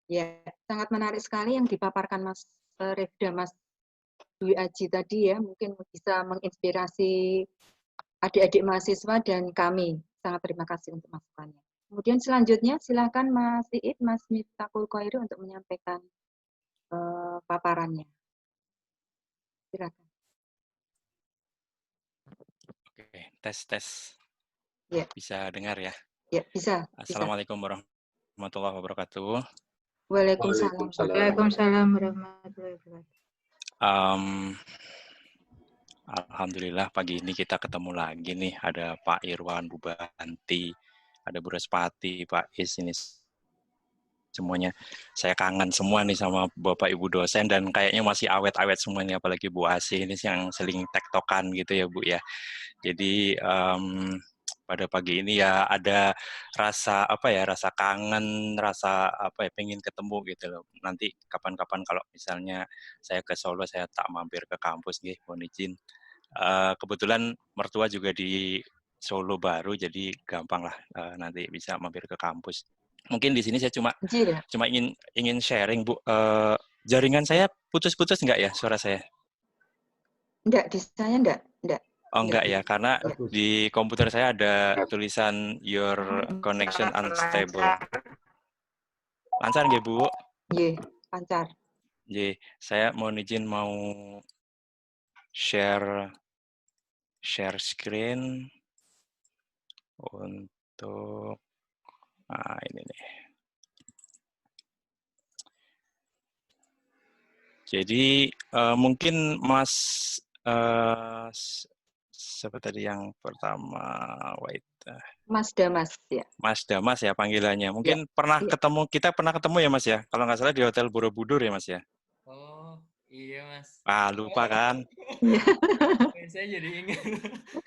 Ya, sangat menarik sekali yang dipaparkan Mas Refda, Mas Dwi Aji tadi ya. Mungkin bisa menginspirasi adik-adik mahasiswa dan kami. Sangat terima kasih untuk masukannya. Kemudian selanjutnya silakan Mas Iit, Mas Miftahul Khairi untuk menyampaikan paparannya. Silakan. Oke, tes. Ya. Bisa dengar ya? Ya, bisa. Assalamualaikum warahmatullahi wabarakatuh. Waalaikumsalam. Waalaikumsalam warahmatullahi wabarakatuh. Alhamdulillah pagi ini kita ketemu lagi nih. Ada Pak Irwan, Bu Banti, ada Bu Respati, Pak Is, ini semuanya. Saya kangen semua nih sama Bapak Ibu dosen, dan kayaknya masih awet-awet semuanya, apalagi Bu Asih ini yang seling tektokan gitu ya Bu ya. Jadi pada pagi ini ya ada rasa rasa kangen, rasa pengen ketemu gitu loh. Nanti kapan-kapan kalau misalnya saya ke Solo, saya tak mampir ke kampus nggih, mohon izin. Kebetulan mertua juga di Solo baru, jadi gampang lah nanti bisa mampir ke kampus. Mungkin di sini saya cuma ingin sharing Bu. Jaringan saya putus-putus enggak ya suara saya? Enggak, di saya enggak. Oh enggak ya, karena di komputer saya ada tulisan your connection unstable. Lancar nggih Bu? Iya, lancar. Iya, saya mohon izin mau share screen untuk ini nih. Jadi mungkin Mas siapa tadi yang pertama? Wait. Mas Damas ya. Mas Damas ya panggilannya. Ya, Mungkin pernah iya. ketemu, kita pernah ketemu ya Mas ya? Kalau nggak salah di Hotel Borobudur ya Mas ya? Oh, iya Mas. Ah, lupa kan? Iya. Saya jadi ingat.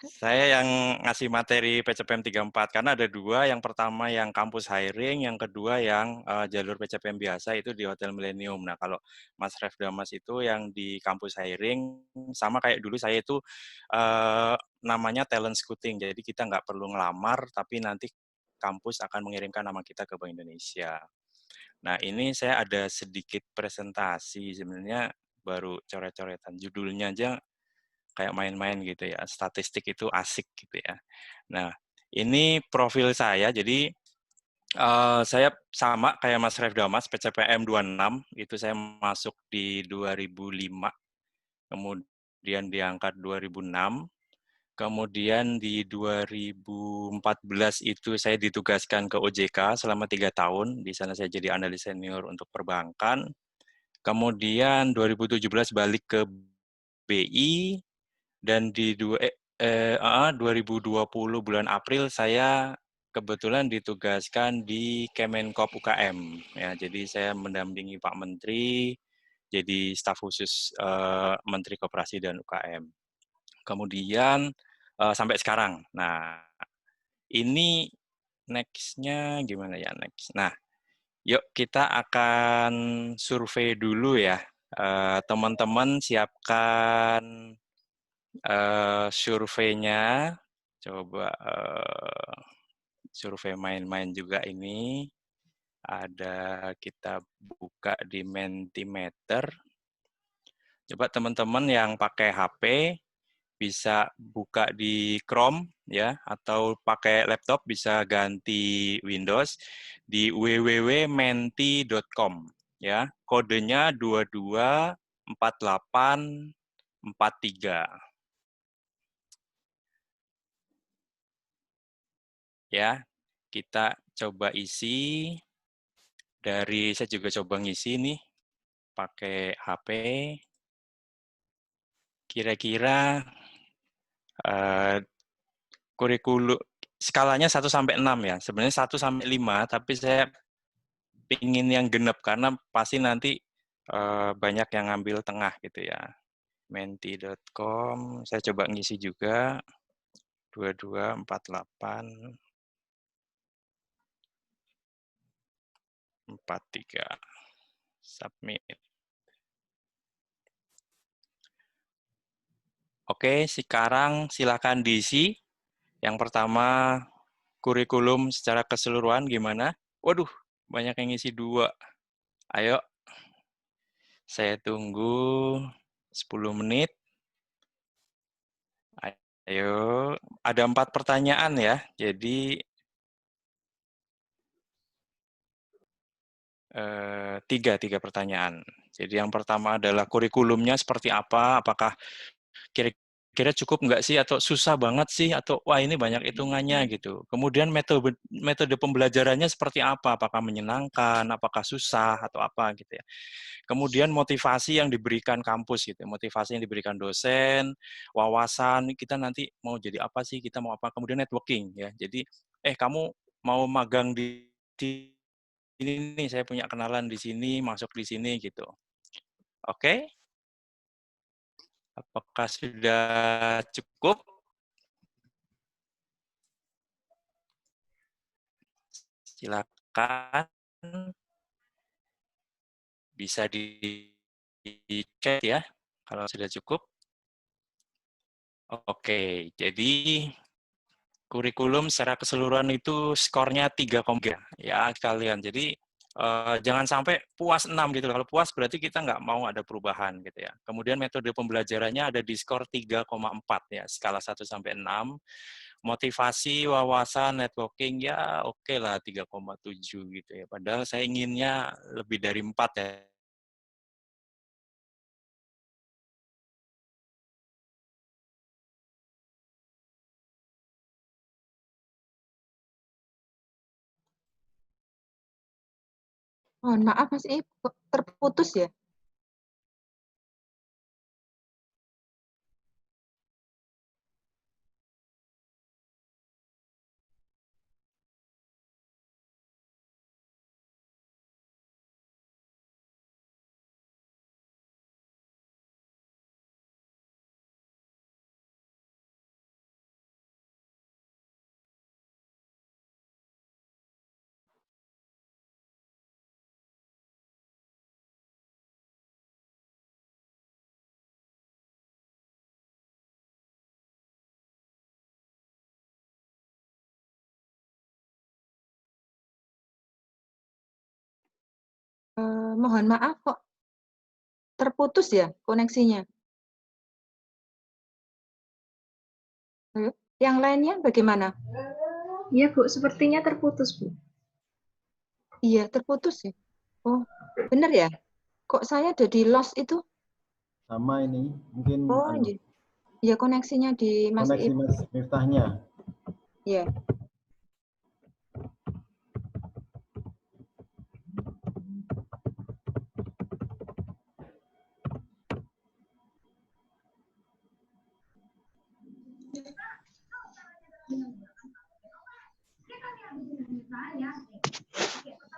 Saya yang ngasih materi PCPM 34, karena ada dua, yang pertama yang kampus hiring, yang kedua yang jalur PCPM biasa itu di Hotel Millennium. Nah, kalau Mas Ref Damas itu yang di kampus hiring, sama kayak dulu saya itu namanya talent scouting, jadi kita nggak perlu ngelamar, tapi nanti kampus akan mengirimkan nama kita ke Bank Indonesia. Nah, ini saya ada sedikit presentasi, sebenarnya baru coret-coretan. Judulnya aja kayak main-main gitu ya, statistik itu asik gitu ya. Nah, ini profil saya, jadi saya sama kayak Mas Ref Damas, PCPM 26, itu saya masuk di 2005, kemudian diangkat 2006, kemudian di 2014 itu saya ditugaskan ke OJK selama 3 tahun, di sana saya jadi analis senior untuk perbankan, kemudian 2017 balik ke BI, dan di 2020 bulan April saya kebetulan ditugaskan di Kemenkop UKM. Ya, jadi saya mendampingi Pak Menteri, jadi staf khusus Menteri Koperasi dan UKM. Kemudian sampai sekarang. Nah, ini next-nya gimana ya next? Nah, yuk kita akan survei dulu ya. Teman-teman siapkan surveinya, coba survei main-main juga ini. Ada kita buka di Mentimeter. Coba teman-teman yang pakai HP bisa buka di Chrome ya, atau pakai laptop bisa ganti Windows di www.menti.com ya. Kodenya 224843. Ya, kita coba isi. Saya juga coba ngisi nih, pakai HP. Kira-kira kurikulum, skalanya 1 sampai 6 ya. Sebenarnya 1 sampai 5, tapi saya ingin yang genep, karena pasti nanti banyak yang ngambil tengah gitu ya. Menti.com, saya coba ngisi juga. 224843. Submit. Oke, sekarang silakan diisi. Yang pertama, kurikulum secara keseluruhan gimana? Waduh, banyak yang ngisi 2. Ayo, saya tunggu 10 menit. Ayo, ada 4 pertanyaan ya. Jadi, 3 pertanyaan. Jadi yang pertama adalah kurikulumnya seperti apa? Apakah kira-kira cukup nggak sih, atau susah banget sih, atau wah ini banyak hitungannya gitu. Kemudian metode pembelajarannya seperti apa? Apakah menyenangkan, apakah susah, atau apa gitu ya. Kemudian motivasi yang diberikan kampus gitu, motivasi yang diberikan dosen, wawasan kita nanti mau jadi apa sih, kita mau apa. Kemudian networking ya. Jadi kamu mau magang di ini nih, saya punya kenalan di sini, masuk di sini gitu. Oke? Apakah sudah cukup? Silakan. Bisa di-chat ya, kalau sudah cukup. Oke, jadi kurikulum secara keseluruhan itu skornya 3,3 ya kalian. Jadi jangan sampai puas 6 gitu. Kalau puas berarti kita nggak mau ada perubahan gitu ya. Kemudian metode pembelajarannya ada di skor 3,4 ya, skala 1 sampai 6. Motivasi, wawasan, networking ya oke lah 3,7 gitu ya. Padahal saya inginnya lebih dari 4 ya. Mohon maaf Mas I, terputus ya. Mohon maaf kok terputus ya koneksinya. Yang lainnya bagaimana? Iya, Bu. Sepertinya terputus, Bu. Iya, terputus ya. Oh, benar ya? Kok saya jadi lost itu? Sama ini, mungkin Oh, iya. Ya koneksinya di Mas koneksi Mas Miftahnya. Iya.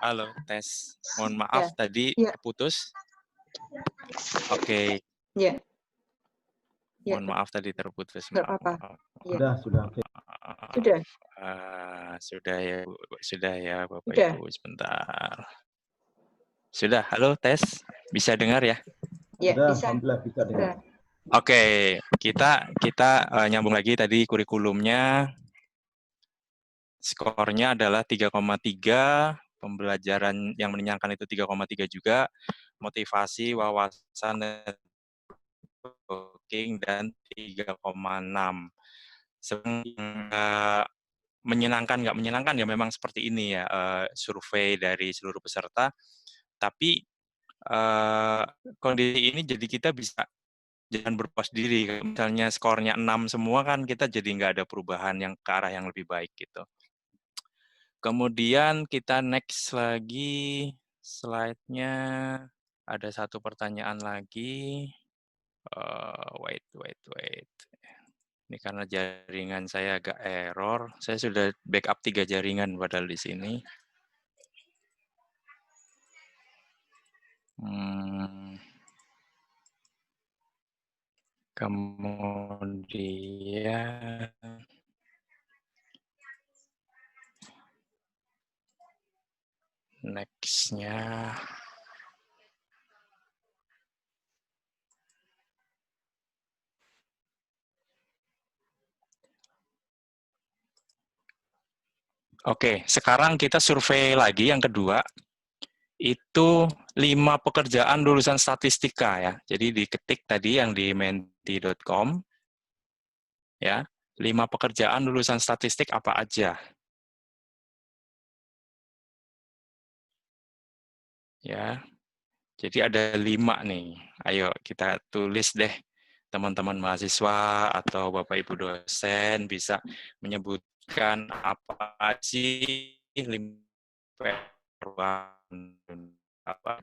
Halo, tes. Mohon maaf Ya. tadi Ya. terputus. Oke, Ya. Ya, mohon maaf tadi terputus. nggak Maaf, apa-apa. maaf. Ya. Sudah, oke. Sudah. Sudah ya, Bu. Sudah ya, Bapak Sudah. Ibu. Sebentar. Sudah, halo, tes. Bisa dengar ya? Ya, Sudah, bisa. alhamdulillah bisa dengar. Oke, kita nyambung lagi tadi kurikulumnya. Skornya adalah 3,3, pembelajaran yang menyenangkan itu 3,3 juga, motivasi, wawasan, networking, dan 3,6. Menyenangkan, nggak menyenangkan ya memang seperti ini ya, survei dari seluruh peserta, tapi kondisi ini jadi kita bisa jangan berpuas diri. Kalau misalnya skornya 6 semua kan kita jadi nggak ada perubahan yang ke arah yang lebih baik gitu. Kemudian kita next lagi, slide-nya ada satu pertanyaan lagi. Wait. Ini karena jaringan saya agak error. Saya sudah backup 3 jaringan padahal di sini. Kemudian next-nya Oke, sekarang kita survei lagi yang kedua. Itu 5 pekerjaan lulusan statistika ya. Jadi diketik tadi yang di menti.com ya. 5 pekerjaan lulusan statistik apa aja? Ya. Jadi ada 5 nih. Ayo kita tulis deh, teman-teman mahasiswa atau Bapak Ibu dosen bisa menyebutkan apa sih 5 apa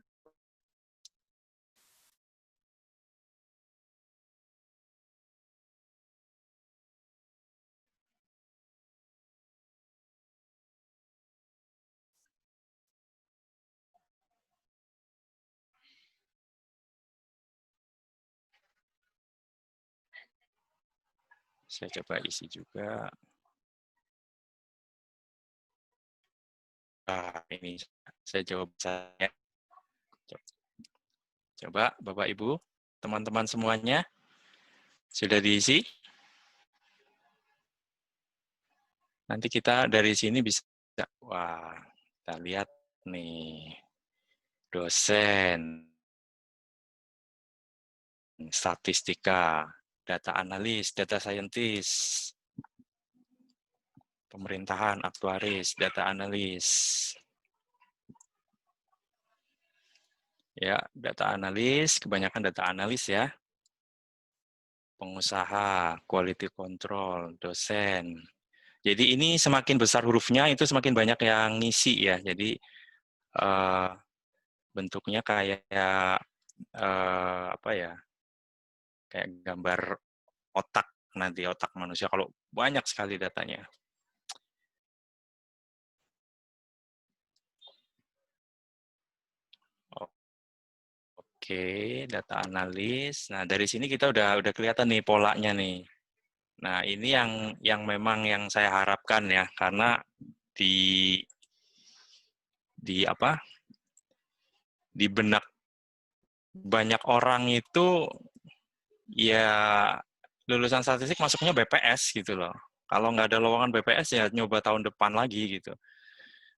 saya coba isi juga. Ini saya jawab saya. Coba Bapak Ibu, teman-teman semuanya sudah diisi? Nanti kita dari sini bisa, wah, kita lihat nih, dosen, statistika, data analis, data scientist, pemerintahan, aktuaris, data analis. Ya, data analis, kebanyakan data analis ya. Pengusaha, quality control, dosen. Jadi ini semakin besar hurufnya, itu semakin banyak yang ngisi ya. Jadi bentuknya kayak apa ya? Kayak gambar otak nanti, otak manusia kalau banyak sekali datanya. Oke, data analis. Nah, dari sini kita udah kelihatan nih polanya nih. Nah, ini yang memang yang saya harapkan ya, karena di apa? Di benak banyak orang itu ya lulusan statistik masuknya BPS gitu loh. Kalau nggak ada lowongan BPS ya nyoba tahun depan lagi gitu.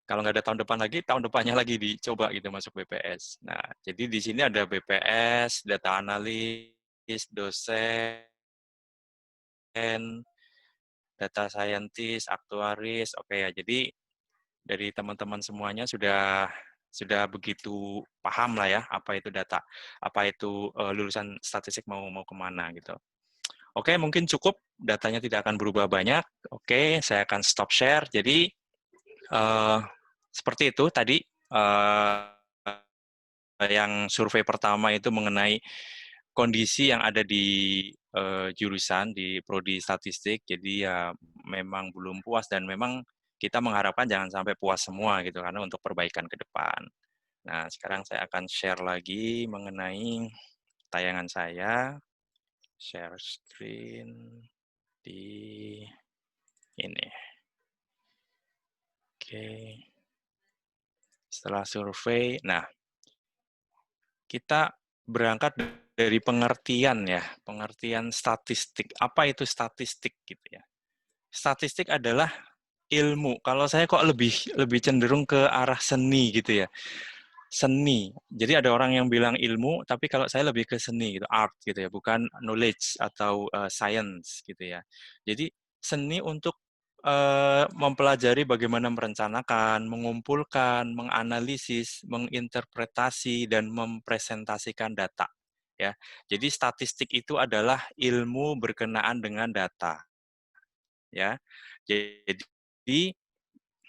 Kalau nggak ada tahun depan lagi, tahun depannya lagi dicoba gitu masuk BPS. Nah, jadi di sini ada BPS, data analis, dosen, data scientist, aktuaris. Oke ya. Jadi dari teman-teman semuanya sudah begitu paham lah ya apa itu data, apa itu lulusan statistik mau kemana gitu. Oke, mungkin cukup, datanya tidak akan berubah banyak. Oke, saya akan stop share. Jadi seperti itu tadi yang survei pertama itu mengenai kondisi yang ada di jurusan di prodi statistik. Jadi ya memang belum puas dan memang kita mengharapkan jangan sampai puas semua gitu karena untuk perbaikan ke depan. Nah, sekarang saya akan share lagi mengenai tayangan saya. Share screen di ini. Oke. Setelah survei, nah kita berangkat dari pengertian ya, pengertian statistik. Apa itu statistik gitu ya? Statistik adalah ilmu. Kalau saya kok lebih cenderung ke arah seni gitu ya. Seni. Jadi ada orang yang bilang ilmu, tapi kalau saya lebih ke seni gitu, art gitu ya, bukan knowledge atau science gitu ya. Jadi seni untuk mempelajari bagaimana merencanakan, mengumpulkan, menganalisis, menginterpretasi dan mempresentasikan data ya. Jadi statistik itu adalah ilmu berkenaan dengan data ya. Jadi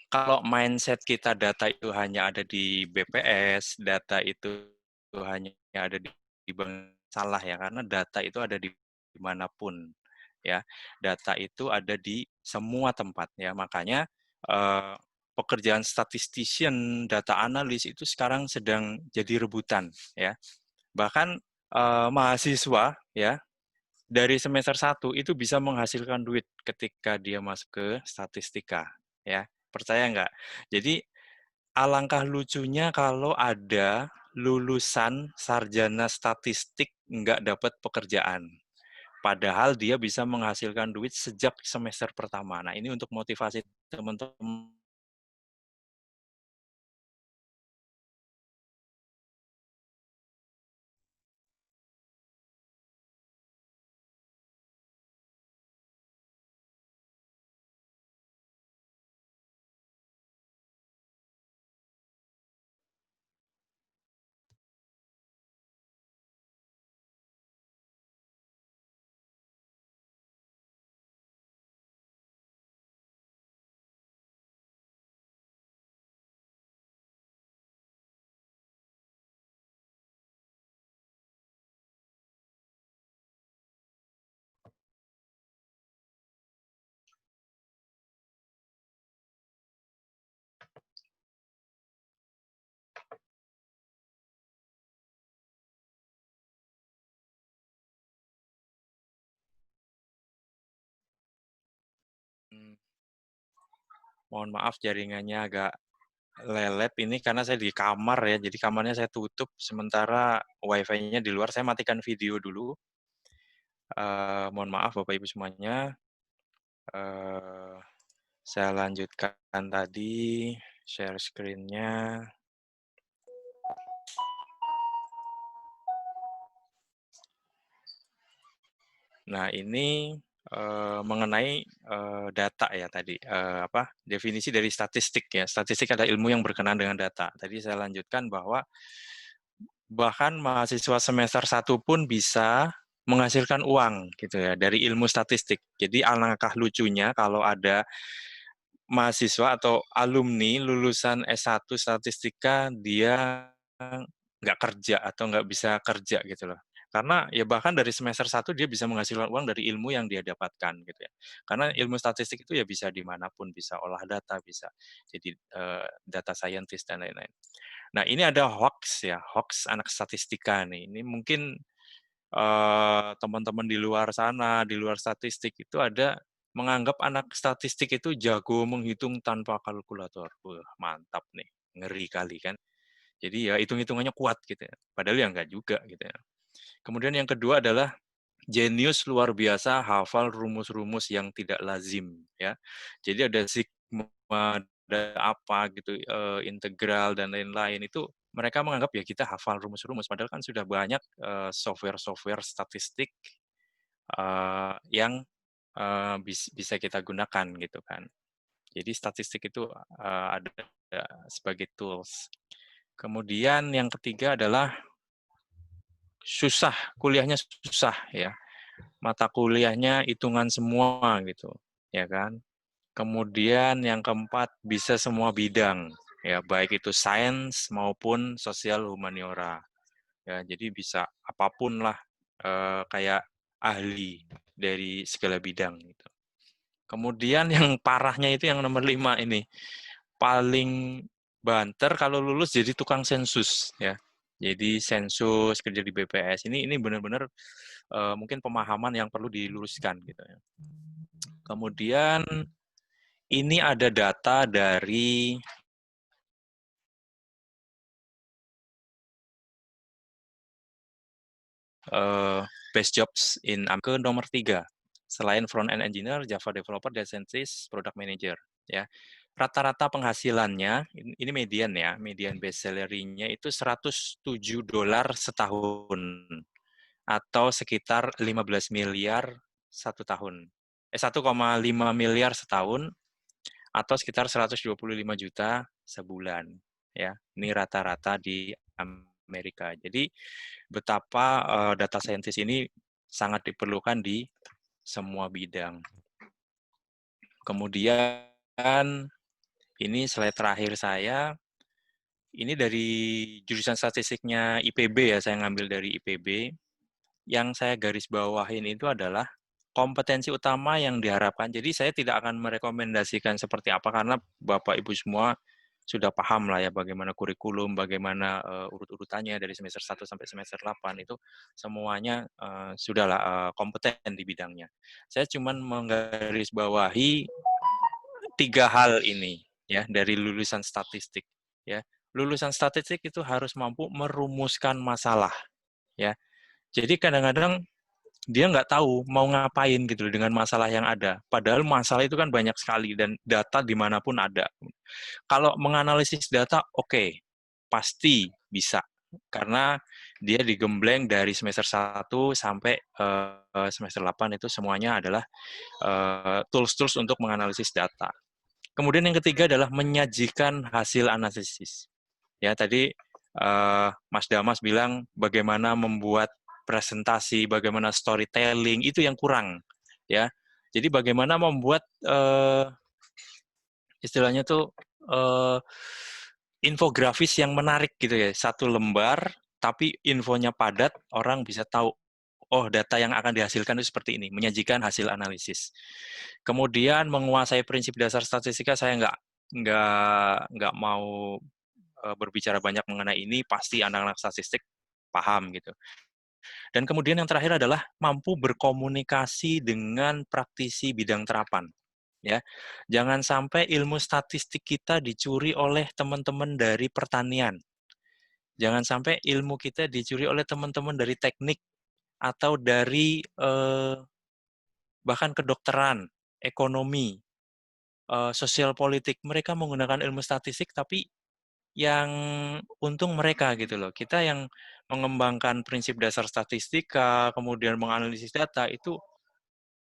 kalau mindset kita data itu hanya ada di BPS, data itu hanya ada di bank, salah ya, karena data itu ada di dimanapun ya. Data itu ada di semua tempat ya. Makanya pekerjaan statistician, data analis itu sekarang sedang jadi rebutan ya. Bahkan mahasiswa ya dari semester 1 itu bisa menghasilkan duit ketika dia masuk ke statistika ya. Percaya nggak? Jadi alangkah lucunya kalau ada lulusan sarjana statistik nggak dapat pekerjaan. Padahal dia bisa menghasilkan duit sejak semester pertama. Nah, ini untuk motivasi teman-teman. Mohon maaf jaringannya agak lelet ini karena saya di kamar ya, jadi kamarnya saya tutup sementara wifi-nya di luar. Saya matikan video dulu. Mohon maaf Bapak Ibu semuanya. Saya lanjutkan tadi share screen-nya. Nah ini mengenai data ya tadi, definisi dari statistik ya. Statistik adalah ilmu yang berkenaan dengan data. Tadi saya lanjutkan bahwa bahkan mahasiswa semester 1 pun bisa menghasilkan uang gitu ya dari ilmu statistik. Jadi alangkah lucunya kalau ada mahasiswa atau alumni lulusan S1 statistika dia nggak kerja atau nggak bisa kerja gitu loh. Karena ya bahkan dari semester 1 dia bisa menghasilkan uang dari ilmu yang dia dapatkan gitu ya. Karena ilmu statistik itu ya bisa dimanapun, bisa olah data, bisa jadi data scientist dan lain-lain. Nah ini ada hoax ya, hoax anak statistika nih. Ini mungkin teman-teman di luar sana, di luar statistik itu ada menganggap anak statistik itu jago menghitung tanpa kalkulator. Wah, mantap nih, ngeri kali kan. Jadi ya hitung-hitungannya kuat gitu ya. Padahal ya enggak juga gitu ya. Kemudian yang kedua adalah jenius luar biasa hafal rumus-rumus yang tidak lazim ya. Jadi ada sigma apa gitu, integral dan lain-lain, itu mereka menganggap ya kita hafal rumus-rumus, padahal kan sudah banyak software-software statistik yang bisa kita gunakan gitu kan. Jadi statistik itu ada sebagai tools. Kemudian yang ketiga adalah susah, kuliahnya susah ya. Mata kuliahnya hitungan semua gitu, ya kan. Kemudian yang keempat bisa semua bidang, ya baik itu sains maupun sosial humaniora. Ya, jadi bisa apapun lah, kayak ahli dari segala bidang gitu. Kemudian yang parahnya itu yang nomor 5 ini, paling banter kalau lulus jadi tukang sensus ya. Jadi sensus, kerja di BPS ini benar-benar mungkin pemahaman yang perlu diluruskan gitu ya. Kemudian ini ada data dari best jobs in ke nomor 3. Selain front-end engineer, Java developer, data scientist, product manager ya. Rata-rata penghasilannya ini median ya, median base salary-nya itu $107 setahun atau sekitar 15 miliar satu tahun. 1,5 miliar setahun atau sekitar 125 juta sebulan ya. Ini rata-rata di Amerika. Jadi betapa data scientist ini sangat diperlukan di semua bidang. Kemudian ini slide terakhir saya. Ini dari jurusan statistiknya IPB ya, saya ngambil dari IPB. Yang saya garis bawahin itu adalah kompetensi utama yang diharapkan. Jadi saya tidak akan merekomendasikan seperti apa, karena Bapak Ibu semua sudah paham lah ya bagaimana kurikulum, bagaimana urut-urutannya dari semester 1 sampai semester 8 itu semuanya sudahlah kompeten di bidangnya. Saya cuma menggarisbawahi 3 hal ini ya dari lulusan statistik ya. Lulusan statistik itu harus mampu merumuskan masalah ya. Jadi kadang-kadang dia nggak tahu mau ngapain gitu dengan masalah yang ada. Padahal masalah itu kan banyak sekali dan data dimanapun ada. Kalau menganalisis data, oke, pasti bisa. Karena dia digembleng dari semester 1 sampai semester 8 itu semuanya adalah tools-tools untuk menganalisis data. Kemudian yang ketiga adalah menyajikan hasil analisis. Ya, tadi Mas Damas bilang bagaimana membuat presentasi, bagaimana storytelling, itu yang kurang. Ya, jadi bagaimana membuat istilahnya tuh infografis yang menarik gitu ya, satu lembar tapi infonya padat, orang bisa tahu oh data yang akan dihasilkan itu seperti ini, menyajikan hasil analisis. Kemudian menguasai prinsip dasar statistika, saya nggak mau berbicara banyak mengenai ini, pasti anak-anak statistik paham gitu. Dan kemudian yang terakhir adalah mampu berkomunikasi dengan praktisi bidang terapan. Ya, jangan sampai ilmu statistik kita dicuri oleh teman-teman dari pertanian. Jangan sampai ilmu kita dicuri oleh teman-teman dari teknik atau dari bahkan kedokteran, ekonomi, sosial politik. Mereka menggunakan ilmu statistik, tapi yang untung mereka gitu loh. Kita yang mengembangkan prinsip dasar statistika, kemudian menganalisis data, itu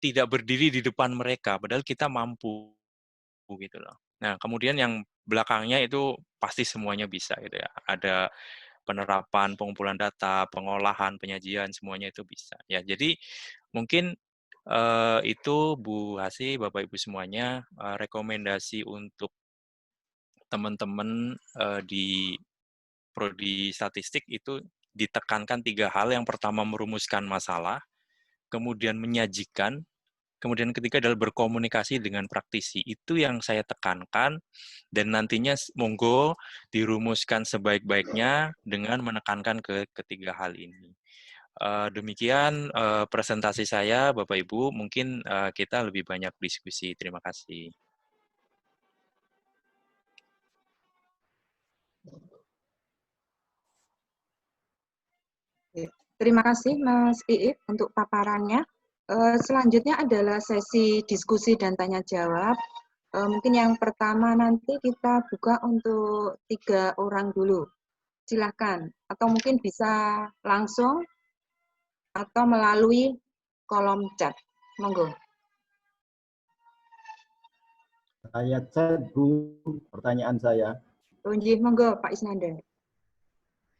tidak berdiri di depan mereka, padahal kita mampu gitu loh. Nah, kemudian yang belakangnya itu pasti semuanya bisa gitu ya. Ada penerapan, pengumpulan data, pengolahan, penyajian, semuanya itu bisa. Ya, jadi mungkin itu Bu Hasi, Bapak Ibu semuanya, rekomendasi untuk teman-teman di prodi statistik itu ditekankan 3 hal. Yang pertama merumuskan masalah, kemudian menyajikan, kemudian ketiga adalah berkomunikasi dengan praktisi. Itu yang saya tekankan, dan nantinya monggo dirumuskan sebaik-baiknya dengan menekankan ke ketiga hal ini. Demikian presentasi saya, Bapak Ibu. Mungkin kita lebih banyak diskusi. Terima kasih. Terima kasih Mas Iip untuk paparannya. Selanjutnya adalah sesi diskusi dan tanya jawab. Mungkin yang pertama nanti kita buka untuk 3 orang dulu. Silahkan. Atau mungkin bisa langsung atau melalui kolom chat. Monggo. Saya chat, Bu, pertanyaan saya. Oh, nggih, monggo Pak Isnanda.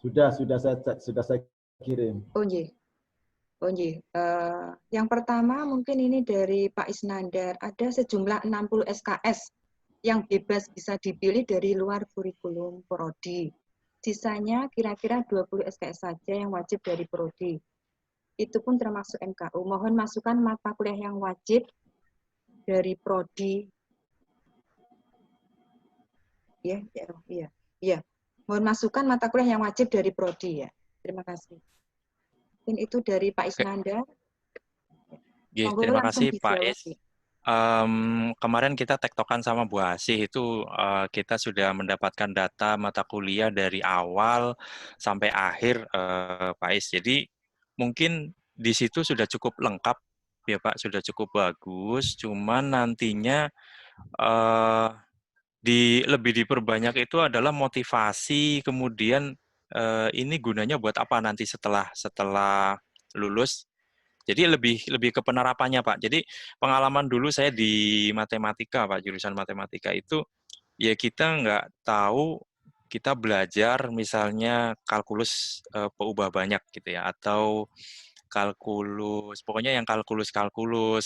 Sudah saya chat, sudah saya kirim. Oh, nggih. Oh, nggih. Yang pertama mungkin ini dari Pak Isnandar. Ada sejumlah 60 SKS yang bebas bisa dipilih dari luar kurikulum prodi. Sisanya kira-kira 20 SKS saja yang wajib dari prodi. Itu pun termasuk MKU. Mohon masukan mata kuliah yang wajib dari prodi. Iya. Mohon masukan mata kuliah yang wajib dari prodi ya. Terima kasih. Mungkin itu dari Pak Isnanda. Monggo Terima langsung kasih Pak dijawab. Is. Kemarin kita tektokan sama Bu Asih itu kita sudah mendapatkan data mata kuliah dari awal sampai akhir Pak Is. Jadi mungkin di situ sudah cukup lengkap ya Pak, sudah cukup bagus. Cuman nantinya lebih diperbanyak itu adalah motivasi, kemudian ini gunanya buat apa nanti setelah lulus. Jadi lebih ke penerapannya Pak. Jadi pengalaman dulu saya di matematika Pak, jurusan matematika itu ya kita nggak tahu, kita belajar misalnya kalkulus peubah banyak gitu ya, atau kalkulus, pokoknya yang kalkulus,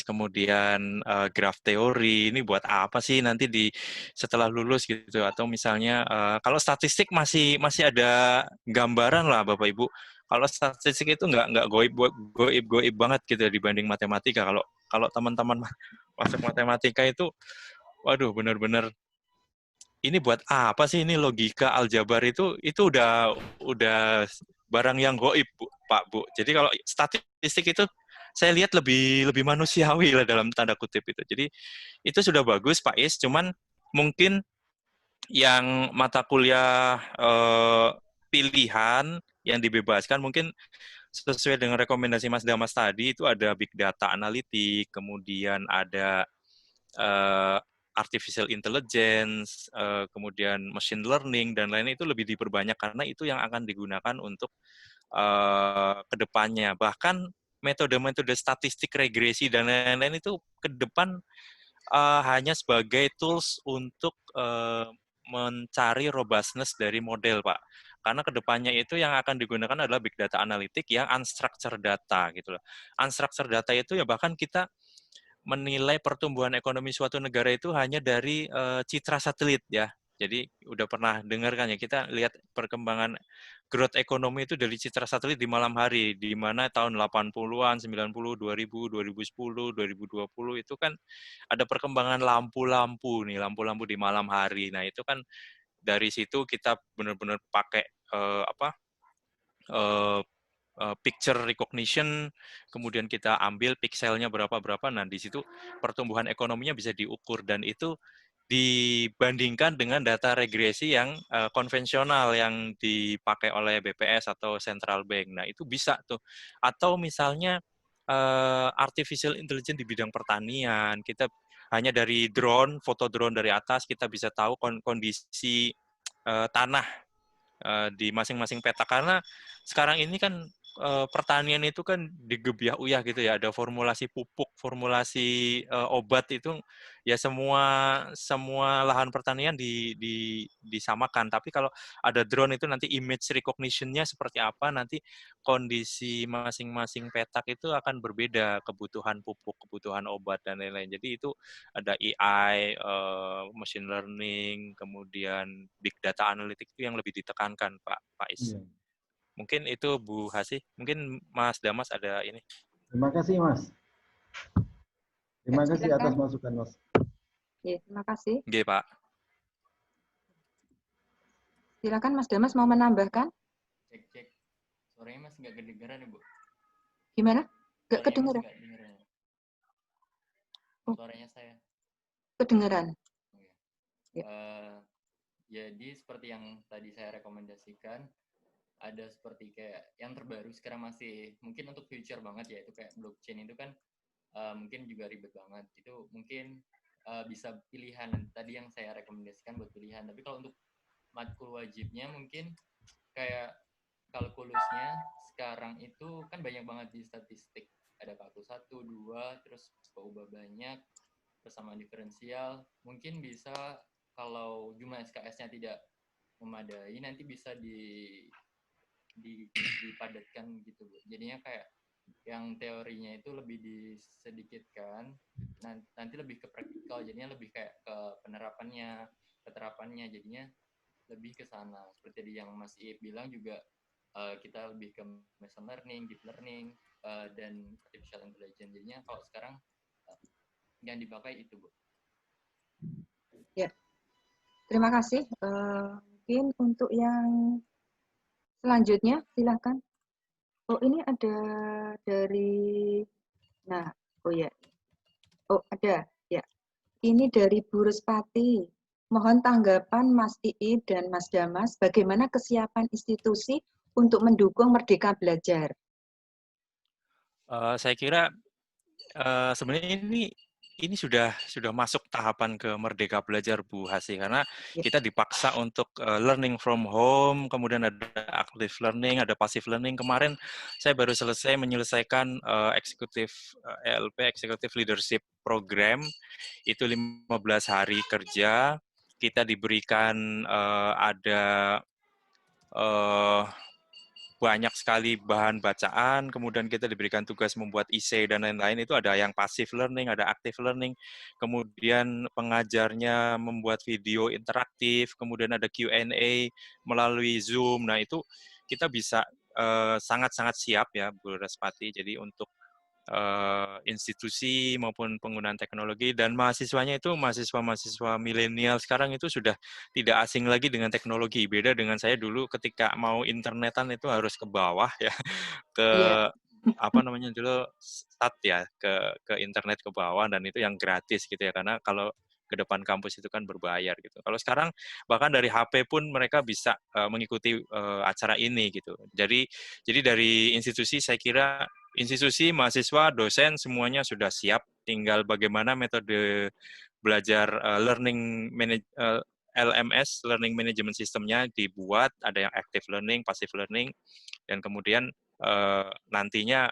kemudian graf teori, ini buat apa sih nanti setelah lulus gitu, atau misalnya kalau statistik masih ada gambaran lah Bapak Ibu. Kalau statistik itu nggak goib banget gitu ya dibanding matematika. Kalau teman-teman masuk matematika itu, waduh benar-benar ini buat apa sih, ini logika aljabar itu udah barang yang goib Pak Bu. Jadi kalau statistik itu saya lihat lebih manusiawi lah dalam tanda kutip itu. Jadi itu sudah bagus Pak Is, cuman mungkin yang mata kuliah pilihan yang dibebaskan mungkin sesuai dengan rekomendasi Mas Damas tadi, itu ada big data analitik, kemudian ada artificial intelligence, kemudian machine learning, dan lain-lain itu lebih diperbanyak karena itu yang akan digunakan untuk kedepannya. Bahkan metode-metode statistik regresi dan lain-lain itu ke depan hanya sebagai tools untuk mencari robustness dari model, Pak. Karena kedepannya itu yang akan digunakan adalah big data analitik yang unstructured data gitu loh. Unstructured data itu ya bahkan kita menilai pertumbuhan ekonomi suatu negara itu hanya dari citra satelit ya. Jadi udah pernah dengar kan ya, kita lihat perkembangan growth ekonomi itu dari citra satelit di malam hari, di mana tahun 80-an, 90, 2000, 2010, 2020 itu kan ada perkembangan lampu-lampu nih, lampu-lampu di malam hari. Nah, itu kan dari situ kita benar-benar pakai picture recognition, kemudian kita ambil pikselnya berapa-berapa, nah di situ pertumbuhan ekonominya bisa diukur, dan itu dibandingkan dengan data regresi yang konvensional yang dipakai oleh BPS atau Central Bank. Nah, itu bisa tuh. Atau misalnya artificial intelligence di bidang pertanian, kita hanya dari drone, foto drone dari atas, kita bisa tahu kondisi tanah di masing-masing peta, karena sekarang ini kan pertanian itu kan digebiah-uyah gitu ya, ada formulasi pupuk, formulasi obat, itu ya semua lahan pertanian disamakan. Tapi kalau ada drone itu nanti image recognition-nya seperti apa, nanti kondisi masing-masing petak itu akan berbeda, kebutuhan pupuk, kebutuhan obat, dan lain-lain. Jadi itu ada AI, machine learning, kemudian big data analytics itu yang lebih ditekankan Pak Is. Iya. Mungkin itu Bu Hasih. Mungkin Mas Damas ada ini. Terima kasih Mas. Terima kasih atas Silakan. masukan Mas. Ya, terima kasih. Oke Pak. Silakan Mas Damas mau menambahkan. Cek. Suaranya masih nggak kedengeran ya, Bu? Gimana? Nggak Suaranya kedengeran. masih nggak kedengeran. Oh. Suaranya saya. Kedengeran. Ya. Jadi seperti yang tadi saya rekomendasikan, ada seperti kayak yang terbaru sekarang masih mungkin untuk future banget ya, itu kayak blockchain itu kan mungkin juga ribet banget. Itu mungkin bisa pilihan. Tadi yang saya rekomendasikan buat pilihan. Tapi kalau untuk matkul wajibnya mungkin kayak kalkulusnya sekarang itu kan banyak banget di statistik. Ada kalkulus 1, 2, terus ubah banyak, bersama diferensial. Mungkin bisa kalau jumlah SKS-nya tidak memadai, nanti bisa dipadatkan gitu, Bu. Jadinya kayak yang teorinya itu lebih disedikitkan, nanti lebih ke praktikal, jadinya lebih kayak ke keterapannya, jadinya lebih ke sana. Seperti yang Mas Iip bilang juga, kita lebih ke machine learning, deep learning, dan artificial intelligence. Jadinya kalau sekarang yang dipakai itu, Bu. Ya, terima kasih. Mungkin untuk yang selanjutnya, silakan. Oh, ini ada dari, nah, oh ya, oh ada, ya. Ini dari Bu Ruspati. Mohon tanggapan Mas Iip dan Mas Damas, bagaimana kesiapan institusi untuk mendukung Merdeka Belajar? Saya kira sebenarnya ini sudah masuk tahapan ke Merdeka Belajar, Bu Hasi, karena kita dipaksa untuk learning from home, kemudian ada active learning, ada passive learning. Kemarin saya baru menyelesaikan ELP, Executive Leadership Program, itu 15 hari kerja. Kita diberikan ada banyak sekali bahan bacaan, kemudian kita diberikan tugas membuat essay dan lain-lain. Itu ada yang passive learning, ada active learning, kemudian pengajarnya membuat video interaktif, kemudian ada Q&A melalui Zoom. Nah, itu kita bisa sangat-sangat siap ya, Bu Ruspati. Jadi untuk institusi maupun penggunaan teknologi, dan mahasiswanya itu mahasiswa milenial sekarang itu sudah tidak asing lagi dengan teknologi. Beda dengan saya dulu ketika mau internetan itu harus ke bawah ya, ke dulu start ya, ke internet ke bawah, dan itu yang gratis gitu ya, karena kalau ke depan kampus itu kan berbayar gitu. Kalau sekarang bahkan dari HP pun mereka bisa mengikuti acara ini gitu. Jadi dari institusi, saya kira institusi, mahasiswa, dosen semuanya sudah siap. Tinggal bagaimana metode belajar LMS, Learning Management System-nya dibuat, ada yang active learning, passive learning, dan kemudian nantinya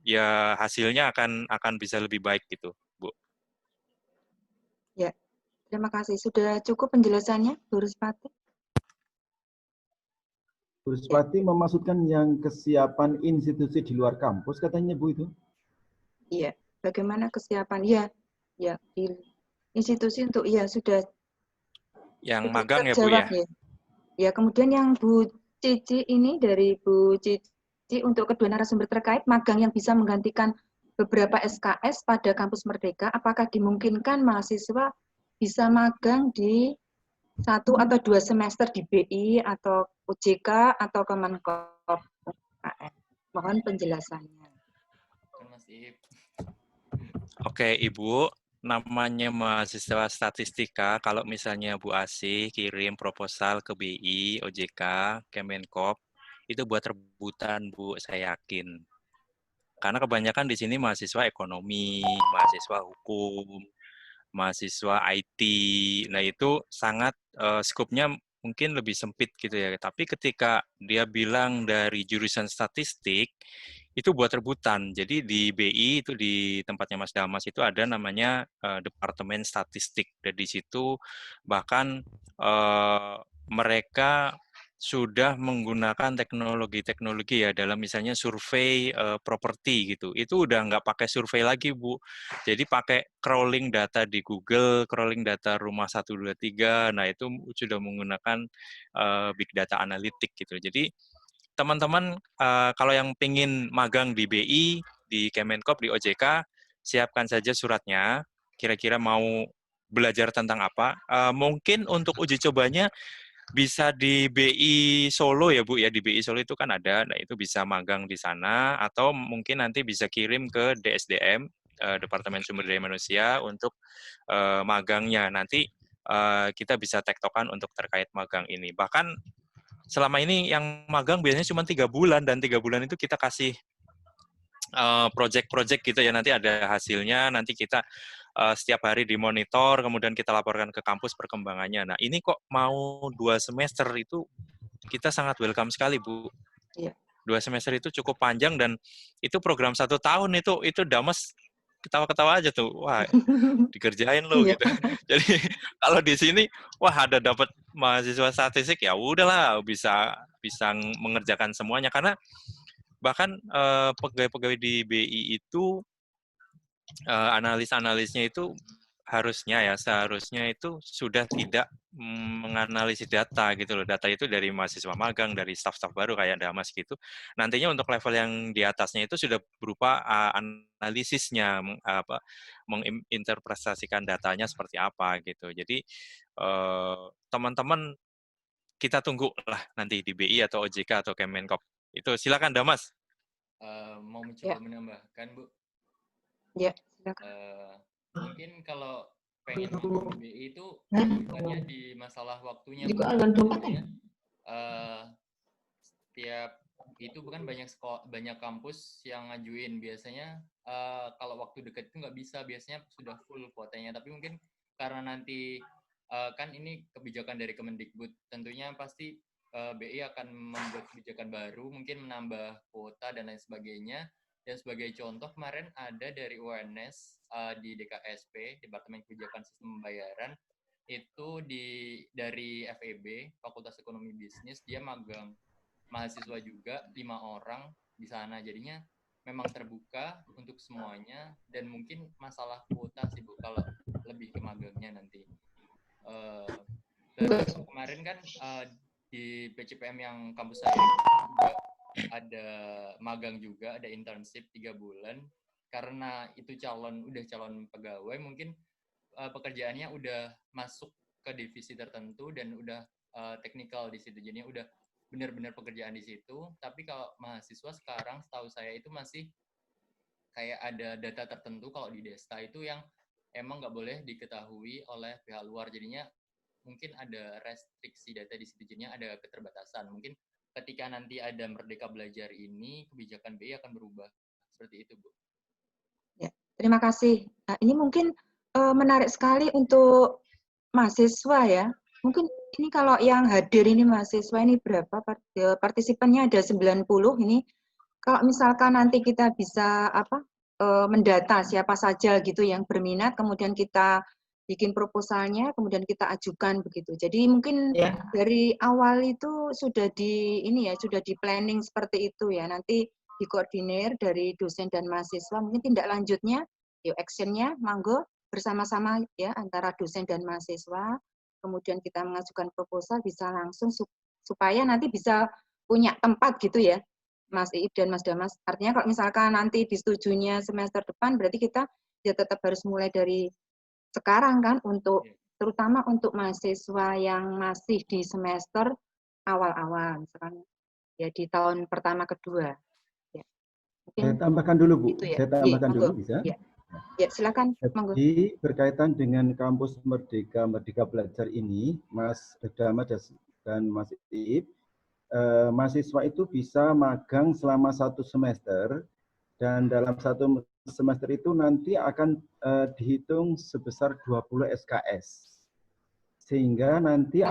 ya hasilnya akan bisa lebih baik gitu, Bu. Ya, terima kasih. Sudah cukup penjelasannya, Bu Ruspati? Bu Ruspati memaksudkan yang kesiapan institusi di luar kampus, katanya Bu itu? Iya, bagaimana kesiapan? Ya, di institusi untuk, ya sudah. Yang magang ya, Bu ya? Ya, kemudian yang Bu Cici ini, dari Bu Cici, untuk kedua narasumber terkait, magang yang bisa menggantikan beberapa SKS pada kampus Merdeka, apakah dimungkinkan mahasiswa bisa magang di 1 atau 2 semester di BI atau OJK atau Kemenkop? Mohon penjelasannya. Oke, Ibu, namanya mahasiswa statistika, kalau misalnya Bu Asih kirim proposal ke BI, OJK, Kemenkop, itu buat rebutan, Bu, saya yakin. Karena kebanyakan di sini mahasiswa ekonomi, mahasiswa hukum, mahasiswa IT. Nah, itu sangat skopnya mungkin lebih sempit gitu ya. Tapi ketika dia bilang dari jurusan statistik, itu buat rebutan. Jadi di BI itu, di tempatnya Mas Damas itu ada namanya Departemen Statistik. Dan di situ bahkan mereka sudah menggunakan teknologi ya dalam misalnya survei properti gitu. Itu udah nggak pakai survei lagi, Bu. Jadi pakai crawling data di Google, crawling data rumah 123. Nah, itu sudah menggunakan big data analitik gitu. Jadi teman-teman kalau yang pingin magang di BI, di Kemenkop, di OJK, siapkan saja suratnya. Kira-kira mau belajar tentang apa? Mungkin untuk uji cobanya bisa di BI Solo ya, Bu ya. Di BI Solo itu kan ada, nah itu bisa magang di sana, atau mungkin nanti bisa kirim ke DSDM, Departemen Sumber Daya Manusia, untuk magangnya. Nanti kita bisa tektokan untuk terkait magang ini. Bahkan selama ini yang magang biasanya cuma 3 bulan, dan 3 bulan itu kita kasih project-project gitu ya, nanti ada hasilnya, nanti kita setiap hari dimonitor, kemudian kita laporkan ke kampus perkembangannya. Nah, ini kok mau 2 semester itu kita sangat welcome sekali, Bu. Iya. 2 semester itu cukup panjang dan itu program 1 tahun itu Damas ketawa-ketawa aja tuh. Wah, dikerjain lo Iya. gitu. Jadi kalau di sini wah ada dapat mahasiswa statistik ya udahlah bisa mengerjakan semuanya karena bahkan pegawai-pegawai di BI itu analis-analisnya itu seharusnya itu sudah tidak menganalisis data gitu loh. Data itu dari mahasiswa magang, dari staf-staf baru kayak Damas gitu. Nantinya untuk level yang di atasnya itu sudah berupa analisisnya, menginterpretasikan datanya seperti apa gitu. Jadi teman-teman kita tunggu lah nanti di BI atau OJK atau Kemenkop. Itu silakan Damas. Mau mencoba menambahkan, Bu? Ya, silakan. Mungkin kalau pengen masuk BI itu bukannya di masalah waktunya, Bu. Setiap itu bukan banyak kampus yang ngajuin. Biasanya kalau waktu dekat itu nggak bisa, biasanya sudah full kuotanya. Tapi mungkin karena nanti kan ini kebijakan dari Kemendikbud, tentunya pasti BI akan membuat kebijakan baru, mungkin menambah kuota dan lain sebagainya. Dan sebagai contoh kemarin ada dari UNS di DKSP, Departemen Kebijakan Sistem Pembayaran, itu dari FEB, Fakultas Ekonomi Bisnis, dia magang mahasiswa juga 5 orang di sana. Jadinya memang terbuka untuk semuanya dan mungkin masalah kuota sih Bu kalau lebih ke magangnya nanti. Dan kemarin kan di PCPM yang kampus saya juga ada magang juga, ada internship 3 bulan. Karena itu udah calon pegawai, mungkin pekerjaannya udah masuk ke divisi tertentu dan udah teknikal di situ. Jadinya udah benar-benar pekerjaan di situ. Tapi kalau mahasiswa sekarang setahu saya itu masih kayak ada data tertentu kalau di Desta itu yang emang nggak boleh diketahui oleh pihak luar. Jadinya mungkin ada restriksi data di situ, jadinya ada keterbatasan. Mungkin ketika nanti ada Merdeka Belajar ini, kebijakan BI akan berubah. Seperti itu, Bu. Ya, terima kasih. Nah, ini mungkin menarik sekali untuk mahasiswa ya. Mungkin ini kalau yang hadir ini mahasiswa ini berapa? Partisipannya ada 90 ini. Kalau misalkan nanti kita bisa mendata siapa saja gitu yang berminat, kemudian kita bikin proposalnya, kemudian kita ajukan begitu. Jadi mungkin dari awal itu sudah sudah di planning seperti itu ya. Nanti dikoordinir dari dosen dan mahasiswa. Mungkin tindak lanjutnya, actionnya, monggo bersama-sama ya antara dosen dan mahasiswa. Kemudian kita mengajukan proposal bisa langsung supaya nanti bisa punya tempat gitu ya, Mas Iib dan Mas Damas. Artinya kalau misalkan nanti disetujunya semester depan, berarti kita ya tetap harus mulai dari sekarang kan, terutama untuk mahasiswa yang masih di semester awal-awal, misalkan ya di tahun pertama kedua. Ya. Mungkin saya tambahkan dulu Bu, gitu ya. saya tambahkan dulu bisa? Ya silakan. Jadi berkaitan dengan kampus Merdeka Belajar ini, Mas Damas dan Mas Iib, mahasiswa itu bisa magang selama 1 semester dan dalam 1 semester itu nanti akan dihitung sebesar 20 SKS. Sehingga nanti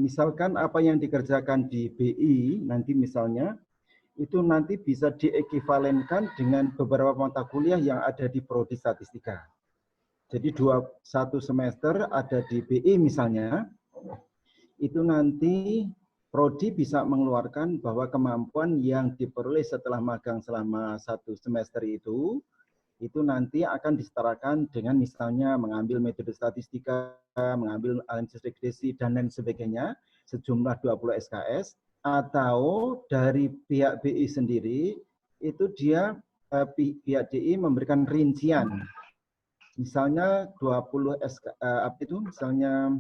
misalkan apa yang dikerjakan di BI nanti misalnya itu nanti bisa diekivalenkan dengan beberapa mata kuliah yang ada di prodi statistika. Jadi 1 semester ada di BI misalnya, itu nanti prodi bisa mengeluarkan bahwa kemampuan yang diperoleh setelah magang selama 1 semester itu nanti akan disetarakan dengan misalnya mengambil metode statistika, mengambil analisis regresi, dan lain sebagainya, sejumlah 20 SKS, atau dari pihak BI sendiri, itu pihak DI memberikan rincian. Misalnya 20 misalnya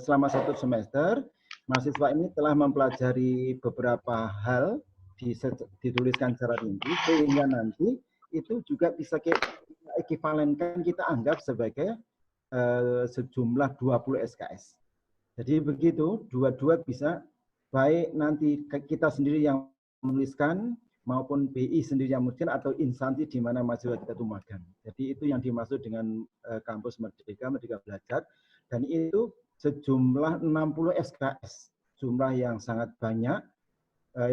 selama 1 semester, mahasiswa ini telah mempelajari beberapa hal, dituliskan secara rinci, sehingga nanti itu juga bisa kita ekivalenkan, kita anggap sebagai sejumlah 20 SKS. Jadi begitu, dua-dua bisa, baik nanti kita sendiri yang menuliskan, maupun BI sendiri yang mungkin atau instansi di mana mahasiswa kita itu magang. Jadi itu yang dimaksud dengan kampus Merdeka, Merdeka Belajar, dan itu sejumlah 60 SKS, jumlah yang sangat banyak,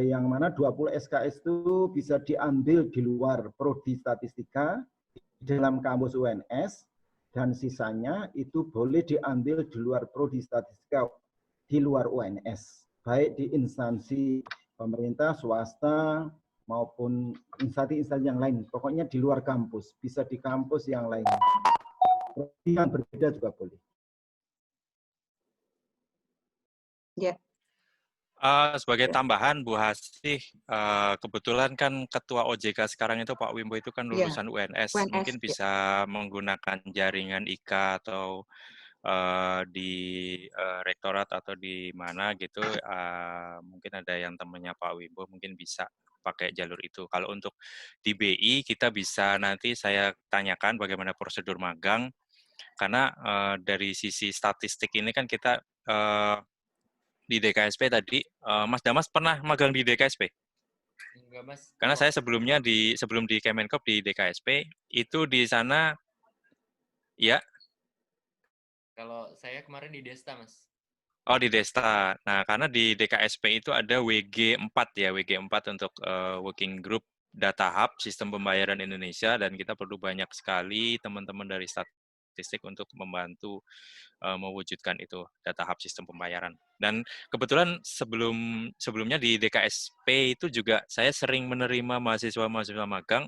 yang mana 20 SKS itu bisa diambil di luar prodi statistika, di dalam kampus UNS, dan sisanya itu boleh diambil di luar prodi statistika, di luar UNS, baik di instansi pemerintah, swasta, maupun instansi-instansi yang lain. Pokoknya di luar kampus, bisa di kampus yang lain. Prodi yang berbeda juga boleh. Ya. Sebagai tambahan, Bu Hasih, kebetulan kan Ketua OJK sekarang itu Pak Wimbo itu kan lulusan UNS. UNS, Mungkin bisa menggunakan jaringan IKA atau di rektorat atau di mana gitu. Mungkin ada yang temannya Pak Wimbo, mungkin bisa pakai jalur itu. Kalau untuk di BI, kita bisa nanti saya tanyakan bagaimana prosedur magang. Karena dari sisi statistik ini kan kita di DKSP tadi, Mas Damas pernah magang di DKSP? Enggak, Mas. Karena saya sebelum di Kemenkop di DKSP, itu di sana, ya. Kalau saya kemarin di Desta, Mas. Oh, di Desta. Nah, karena di DKSP itu ada WG4 ya, WG4 untuk Working Group Data Hub Sistem Pembayaran Indonesia, dan kita perlu banyak sekali teman-teman dari statistik untuk membantu mewujudkan itu data hub sistem pembayaran. Dan kebetulan sebelumnya di DKSP itu juga saya sering menerima mahasiswa-mahasiswa magang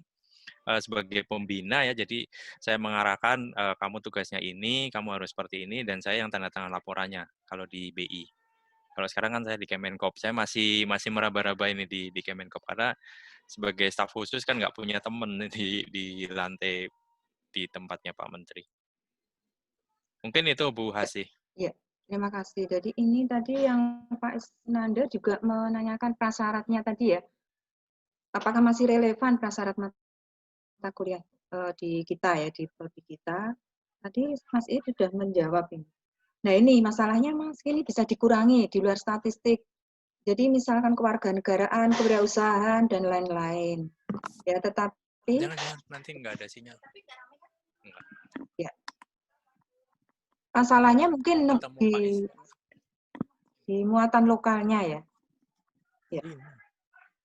sebagai pembina ya. Jadi saya mengarahkan kamu tugasnya ini, kamu harus seperti ini, dan saya yang tanda tangan laporannya kalau di BI. Kalau sekarang kan saya di Kemenkop, saya masih meraba-raba ini di Kemenkop karena sebagai staf khusus kan nggak punya teman di lantai di tempatnya Pak Menteri. Mungkin itu Bu Hasih. Ya, terima kasih. Jadi ini tadi yang Pak Isnander juga menanyakan prasyaratnya tadi ya. Apakah masih relevan prasyarat mata kuliah di kita ya, di prodi kita? Tadi Mas I sudah menjawab ini. Nah ini masalahnya Mas, ini bisa dikurangi di luar statistik. Jadi misalkan kewarganegaraan, kewirausahaan, dan lain-lain. Ya, tetapi... Jangan, nanti nggak ada sinyal. Enggak. Ya. Masalahnya mungkin di muatan lokalnya ya. Ya.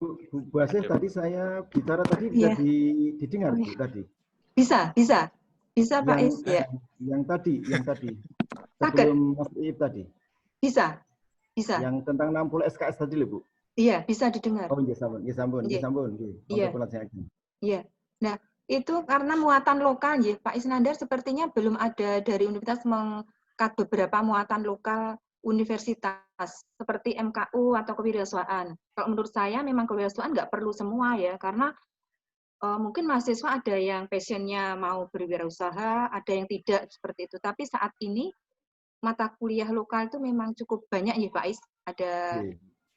Bu Hasih, tadi saya bicara tadi bisa didengar Bu tadi? Bisa Pak Is. Ya. Yang tadi. Sebelum Mas Iip tadi. Bisa. Yang tentang 60 SKS tadi loh Bu. Iya, bisa didengar. Oh, ya sambung. Iya. Nah, itu karena muatan lokal ya, Pak Isnander sepertinya belum ada dari universitas mengkat beberapa muatan lokal universitas seperti MKU atau kewirausahaan. Kalau menurut saya memang kewirausahaan nggak perlu semua ya, karena mungkin mahasiswa ada yang passionnya mau berwirausaha, ada yang tidak seperti itu. Tapi saat ini mata kuliah lokal itu memang cukup banyak ya Pak Is. Ada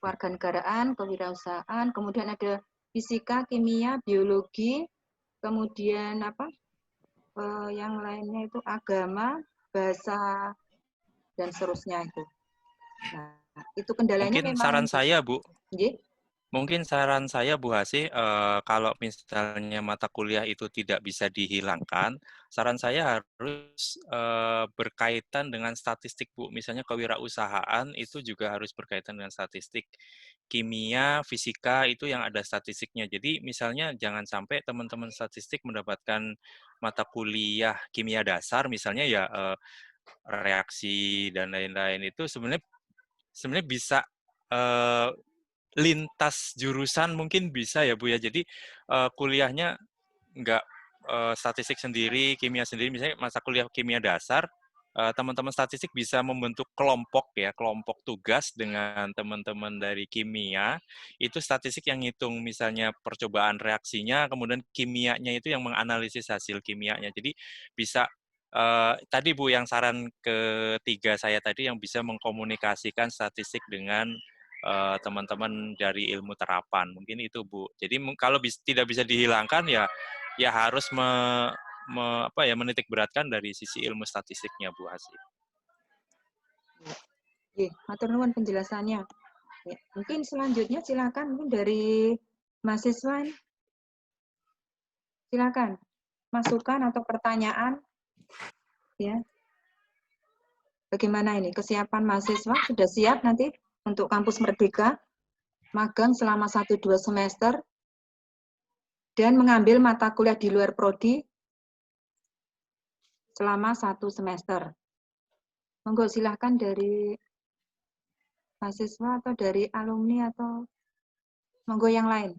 kewarganegaraan, kewirausahaan, kemudian ada fisika, kimia, biologi, kemudian yang lainnya itu agama, bahasa, dan seterusnya itu. Nah, itu kendalanya mungkin memang... saran saya, Bu. Yeah. Mungkin saran saya, Bu Hasih, kalau misalnya mata kuliah itu tidak bisa dihilangkan, saran saya harus berkaitan dengan statistik, Bu. Misalnya kewirausahaan itu juga harus berkaitan dengan statistik. Kimia, fisika itu yang ada statistiknya. Jadi misalnya jangan sampai teman-teman statistik mendapatkan mata kuliah kimia dasar, misalnya ya reaksi dan lain-lain itu sebenarnya bisa lintas jurusan mungkin bisa ya Bu ya. Jadi kuliahnya nggak statistik sendiri, kimia sendiri. Misalnya masa kuliah kimia dasar, teman-teman statistik bisa membentuk kelompok ya, kelompok tugas dengan teman-teman dari kimia. Itu statistik yang ngitung misalnya percobaan reaksinya, kemudian kimianya itu yang menganalisis hasil kimianya. Jadi bisa tadi Bu yang saran ketiga saya tadi yang bisa mengkomunikasikan statistik dengan teman-teman dari ilmu terapan. Mungkin itu Bu. Jadi kalau tidak bisa dihilangkan ya harus menitik beratkan dari sisi ilmu statistiknya Bu Hasih. Matur nuwun penjelasannya. Ya, mungkin selanjutnya silakan mungkin dari Mahasiswa, silakan masukan atau pertanyaan, ya. Bagaimana ini kesiapan mahasiswa? Sudah siap nanti untuk kampus Merdeka, magang selama 1-2 semester, dan mengambil mata kuliah di luar prodi selama 1 semester. Monggo silahkan dari mahasiswa atau dari alumni atau monggo yang lain.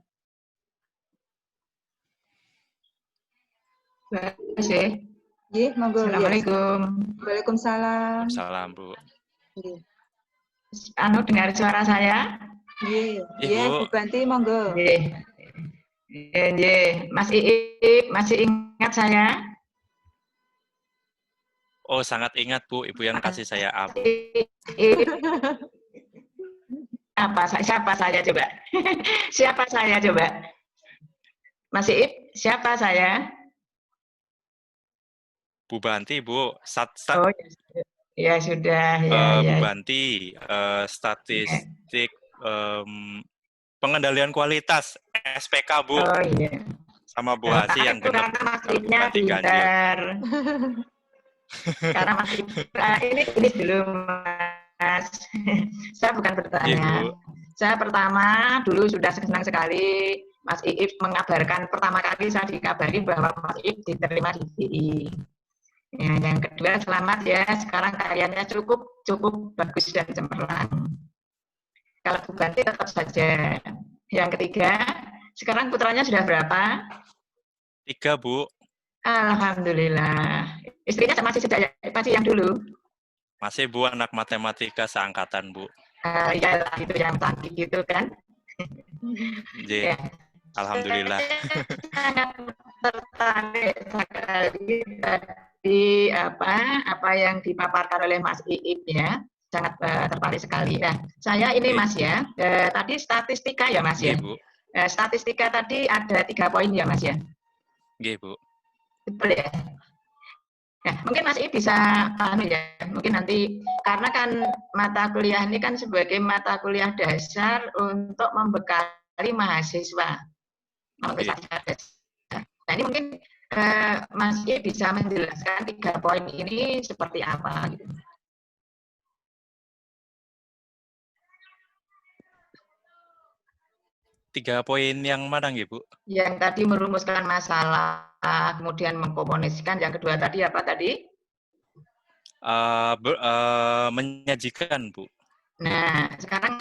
Bagus ya. Nggih, monggo. Assalamualaikum. Waalaikumsalam. Salam, Bu. Nggih. Anu dengar suara saya? Nggih, Iya, Bu. Bu Banti monggo. Nggih. Nggih, Mas Iip masih ingat saya? Oh, sangat ingat, Bu. Ibu yang kasih saya A, Bu. Siapa saya coba? Siapa saya coba? Mas Iip, siapa saya? Bu Banti, Bu. Oh, ya sudah. Bu Banti, statistik pengendalian kualitas SPK, Bu. Oh iya. Sama Bu Hasi yang genep. Kalau Bu Banti ganjil. Karena Mas ini dulu, Mas. Saya bukan bertanya. Saya pertama dulu sudah senang sekali Mas Iip mengabarkan, pertama kali saya dikabari bahwa Mas Iip diterima di BI. Ya, yang kedua selamat ya, sekarang karyanya cukup bagus dan cemerlang. Kalau Bu Banti tetap saja. Yang ketiga, sekarang putranya sudah berapa? 3, Bu. Alhamdulillah. Istrinya masih yang dulu? Masih, Bu, anak matematika seangkatan, Bu. Iyalah, itu yang cantik gitu kan. Ya. Alhamdulillah. Sangat tertarik sekali tadi apa yang dipaparkan oleh Mas Iip ya, sangat tertarik sekali. Nah, saya ini Mas ya, tadi statistika ya Mas ya. Bu. Statistika tadi ada 3 poin ya Mas ya. Nggih, Bu. Betul ya. Nah, mungkin Mas Iip bisa mungkin nanti karena kan mata kuliah ini kan sebagai mata kuliah dasar untuk membekali mahasiswa. Nah, ini mungkin Mas Iip bisa menjelaskan 3 poin ini seperti apa gitu. Tiga poin yang mana, Bu? Yang tadi merumuskan masalah, kemudian mengkomunikasikan. Yang kedua tadi apa tadi? Menyajikan, Bu. Nah, sekarang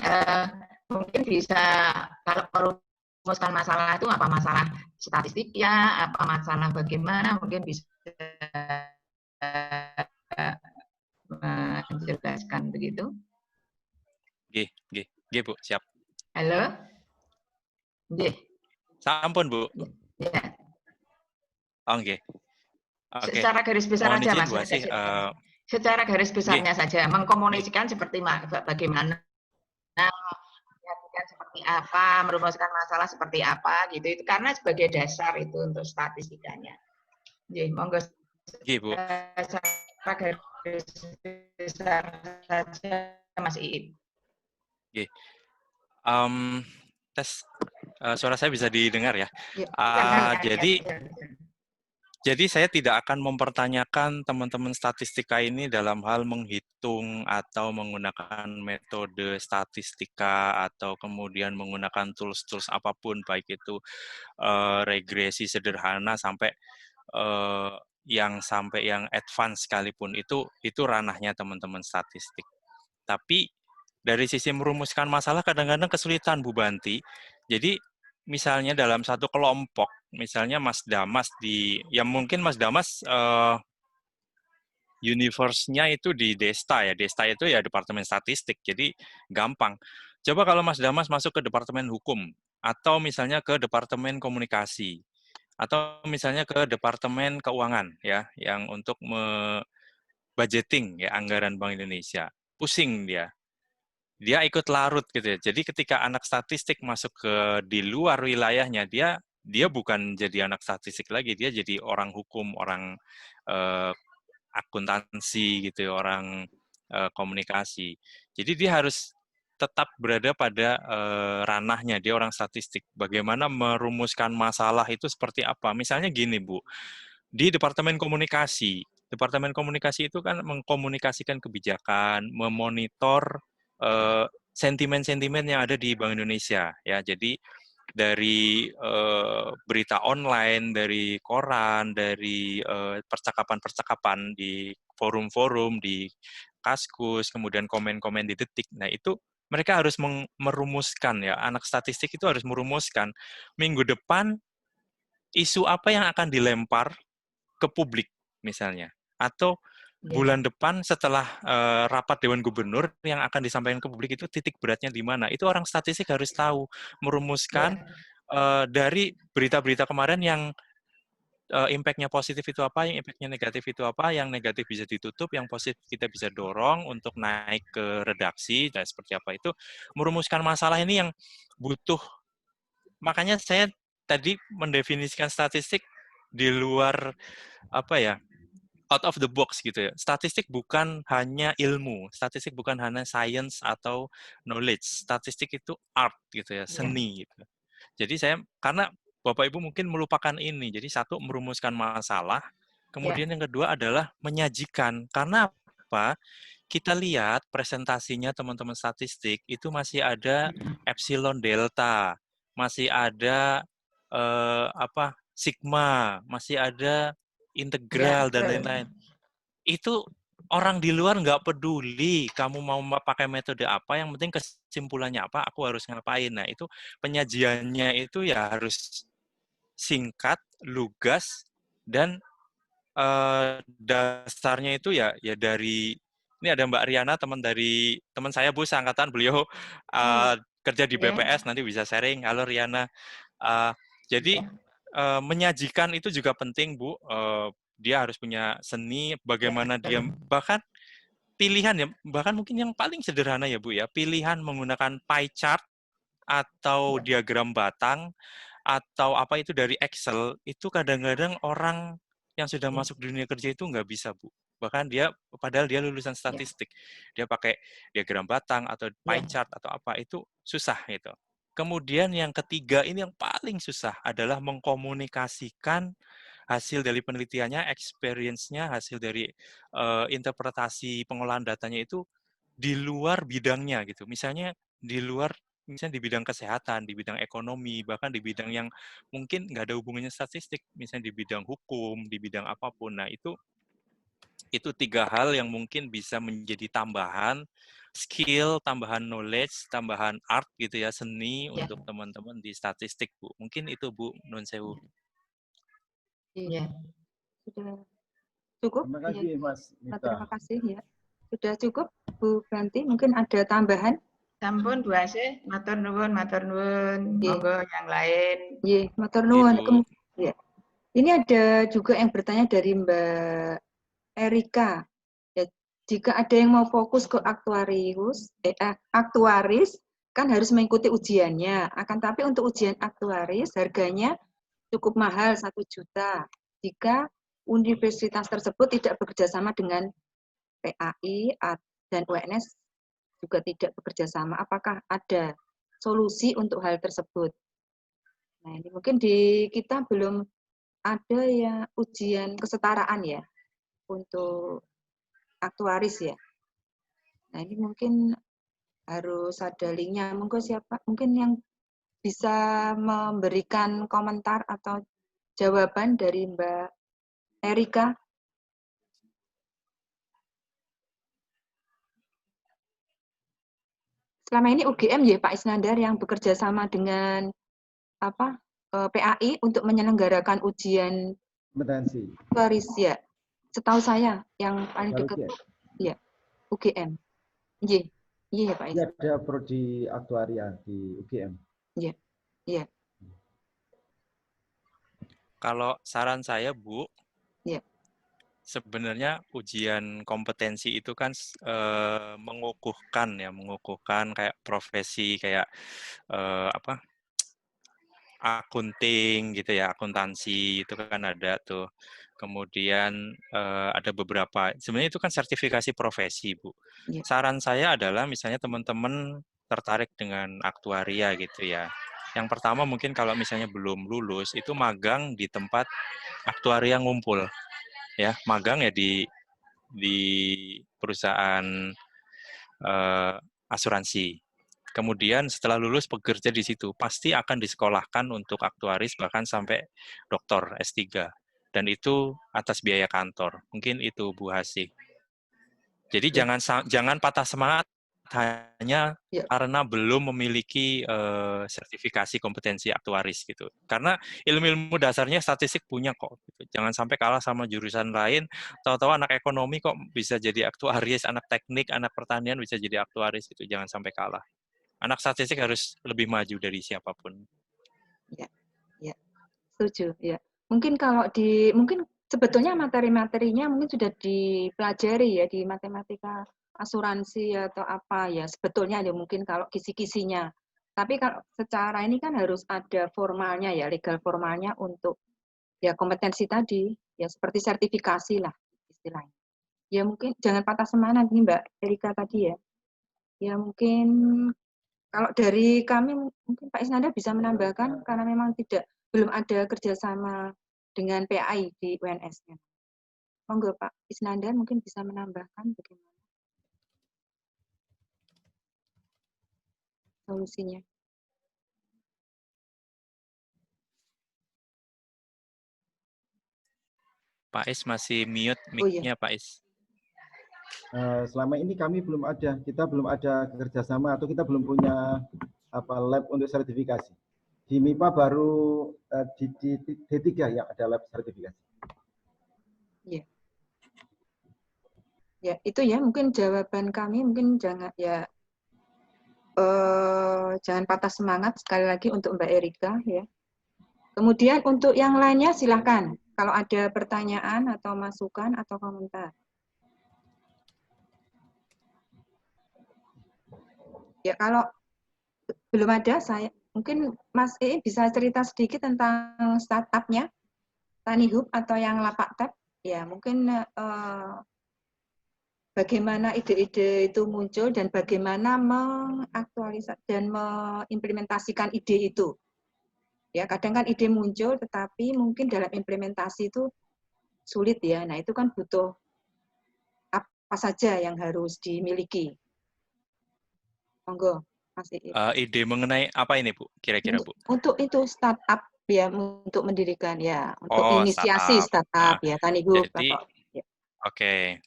mungkin bisa kalau merumuskan masalah itu apa masalah statistiknya, apa masalah bagaimana, mungkin bisa menjelaskan begitu. Nggih, Bu, siap. Halo? Nggih. Sampun, Bu. Ya. Oh, nggih. Oke. Secara garis besar aja, Mas. Secara garis besarnya saja, mengkomunikasikan seperti bagaimana, seperti apa, merumuskan masalah seperti apa, gitu. Itu karena sebagai dasar itu untuk statistikanya. Jadi, monggo. Bu. Secara garis besar saja, Mas Iip. Tes suara saya bisa didengar ya. Jadi saya tidak akan mempertanyakan teman-teman statistika ini dalam hal menghitung atau menggunakan metode statistika atau kemudian menggunakan tools-tools apapun, baik itu regresi sederhana sampai yang advance sekalipun, itu ranahnya teman-teman statistik. Tapi dari sisi merumuskan masalah kadang-kadang kesulitan, Bu Banti. Jadi misalnya dalam satu kelompok, misalnya Mas Damas mungkin Mas Damas universe-nya itu di Desta ya. Desta itu ya Departemen Statistik, jadi gampang. Coba kalau Mas Damas masuk ke Departemen Hukum, atau misalnya ke Departemen Komunikasi, atau misalnya ke Departemen Keuangan ya, yang untuk budgeting ya, anggaran Bank Indonesia. Pusing dia. Dia ikut larut gitu ya. Jadi ketika anak statistik masuk di luar wilayahnya, dia bukan jadi anak statistik lagi, dia jadi orang hukum, orang akuntansi gitu, orang komunikasi. Jadi dia harus tetap berada pada ranahnya, dia orang statistik. Bagaimana merumuskan masalah itu seperti apa? Misalnya gini, Bu, di Departemen Komunikasi itu kan mengkomunikasikan kebijakan, memonitor sentimen-sentimen yang ada di Bank Indonesia, ya. Jadi dari berita online, dari koran, dari percakapan-percakapan di forum-forum, di Kaskus, kemudian komen-komen di Detik. Nah, itu mereka harus merumuskan, ya, anak statistik itu harus merumuskan minggu depan isu apa yang akan dilempar ke publik misalnya, atau bulan depan setelah rapat Dewan Gubernur yang akan disampaikan ke publik itu titik beratnya di mana. Itu orang statistik harus tahu, merumuskan dari berita-berita kemarin yang impact-nya positif itu apa, yang impact-nya negatif itu apa, yang negatif bisa ditutup, yang positif kita bisa dorong untuk naik ke redaksi, dan seperti apa itu. Merumuskan masalah ini yang butuh, makanya saya tadi mendefinisikan statistik di luar, apa ya, out of the box gitu ya. Statistik bukan hanya ilmu, statistik bukan hanya science atau knowledge, statistik itu art gitu ya, seni gitu. Jadi saya, karena Bapak Ibu mungkin melupakan ini, jadi satu merumuskan masalah, kemudian yang kedua adalah menyajikan. Karena apa? Kita lihat presentasinya teman-teman statistik itu masih ada epsilon delta, masih ada sigma, masih ada integral dan lain-lain. Itu orang di luar nggak peduli kamu mau pakai metode apa, yang penting kesimpulannya apa, aku harus ngapain. Nah, itu penyajiannya itu ya harus singkat, lugas, dan dasarnya itu ya dari, ini ada Mbak Riana, teman saya Bu seangkatan, beliau kerja di BPS, nanti bisa sharing. Halo Riana. Jadi menyajikan itu juga penting, Bu. Dia harus punya seni, bagaimana dia, bahkan pilihan ya, bahkan mungkin yang paling sederhana ya Bu ya, pilihan menggunakan pie chart atau diagram batang atau apa itu dari Excel, itu kadang-kadang orang yang sudah masuk dunia kerja itu nggak bisa, Bu. Bahkan padahal dia lulusan statistik, dia pakai diagram batang atau pie chart atau apa, itu susah gitu. Kemudian yang ketiga, ini yang paling susah, adalah mengkomunikasikan hasil dari penelitiannya, experience-nya, hasil dari interpretasi pengolahan datanya itu di luar bidangnya gitu. Misalnya di bidang kesehatan, di bidang ekonomi, bahkan di bidang yang mungkin nggak ada hubungannya statistik, misalnya di bidang hukum, di bidang apapun. Nah, itu 3 hal yang mungkin bisa menjadi tambahan skill, tambahan knowledge, tambahan art gitu ya, seni untuk teman-teman di statistik, Bu. Mungkin itu, Bu, Nun Sewu. Iya. Sudah cukup? Terima kasih, Mas Mita. Terima kasih ya. Sudah cukup, Bu Banti? Mungkin ada tambahan? Sampun Bu Asih, matur nuwun, matur nuwun. Monggo yang lain. Iya, matur nuwun. Ya. Ini ada juga yang bertanya dari Mbak Erika. Ya, jika ada yang mau fokus ke aktuaris, kan harus mengikuti ujiannya. Akan tapi untuk ujian aktuaris harganya cukup mahal, 1 juta. Jika universitas tersebut tidak bekerja sama dengan PAI dan UNS juga tidak bekerja sama, apakah ada solusi untuk hal tersebut? Nah, ini mungkin di kita belum ada ya ujian kesetaraan ya untuk aktuaris ya. Nah, ini mungkin harus ada linknya. Mungkin yang bisa memberikan komentar atau jawaban dari Mbak Erika. Selama ini UGM ya Pak Isnandar yang bekerja sama dengan PAI untuk menyelenggarakan ujian kompetensi. Aktuaris ya. Setahu saya yang paling dekat ya UGM. Iya, iya Pak Isnandar. Ada prodi aktuaria di UGM. Iya, iya. Kalau saran saya, Bu, sebenarnya ujian kompetensi itu kan mengukuhkan kayak profesi kayak akunting gitu ya, akuntansi itu kan ada tuh. Kemudian ada beberapa, sebenarnya itu kan sertifikasi profesi, Bu. Saran saya adalah misalnya teman-teman tertarik dengan aktuaria gitu ya. Yang pertama mungkin kalau misalnya belum lulus itu magang di tempat aktuaria ngumpul ya, magang ya di perusahaan asuransi. Kemudian setelah lulus bekerja di situ, pasti akan disekolahkan untuk aktuaris bahkan sampai doktor S3. Dan itu atas biaya kantor. Mungkin itu Bu Hasih. Jadi jangan patah semangat hanya karena belum memiliki sertifikasi kompetensi aktuaris gitu. Karena ilmu-ilmu dasarnya statistik punya kok. Gitu. Jangan sampai kalah sama jurusan lain. Tahu-tahu anak ekonomi kok bisa jadi aktuaris, anak teknik, anak pertanian bisa jadi aktuaris itu. Jangan sampai kalah. Anak statistik harus lebih maju dari siapapun. Ya, ya, setuju. Ya, mungkin mungkin sebetulnya materi-materinya mungkin sudah dipelajari ya di matematika asuransi atau apa ya sebetulnya ya mungkin kalau kisi-kisinya. Tapi kalau secara ini kan harus ada formalnya ya, legal formalnya untuk ya kompetensi tadi ya seperti sertifikasi lah istilahnya. Ya mungkin jangan patah semangat nih Mbak Erika tadi ya. Ya mungkin kalau dari kami mungkin Pak Isnanda bisa menambahkan karena memang belum ada kerjasama dengan PAI di UNS-nya. Monggo Pak Isnanda mungkin bisa menambahkan bagaimana solusinya. Pak Is masih mute mic-nya Pak Is. Selama ini kita belum ada kerjasama atau kita belum punya lab untuk sertifikasi. Di MIPA baru di D3 yang ada lab sertifikasi. Iya. Ya, itu ya mungkin jawaban kami mungkin jangan jangan patah semangat sekali lagi untuk Mbak Erika ya. Kemudian untuk yang lainnya silahkan kalau ada pertanyaan atau masukan atau komentar. Ya kalau belum ada, mungkin Mas bisa cerita sedikit tentang startup-nya, Tani Hub atau yang Lapak Tab. Ya mungkin bagaimana ide-ide itu muncul dan bagaimana mengaktualisasi dan mengimplementasikan ide itu. Ya kadang kan ide muncul, tetapi mungkin dalam implementasi itu sulit ya. Nah itu kan butuh apa saja yang harus dimiliki. Monggo. Ide mengenai apa ini Bu? Kira-kira Bu? Untuk itu startup ya untuk mendirikan ya untuk inisiasi startup ya Tani Hub. Jadi oke.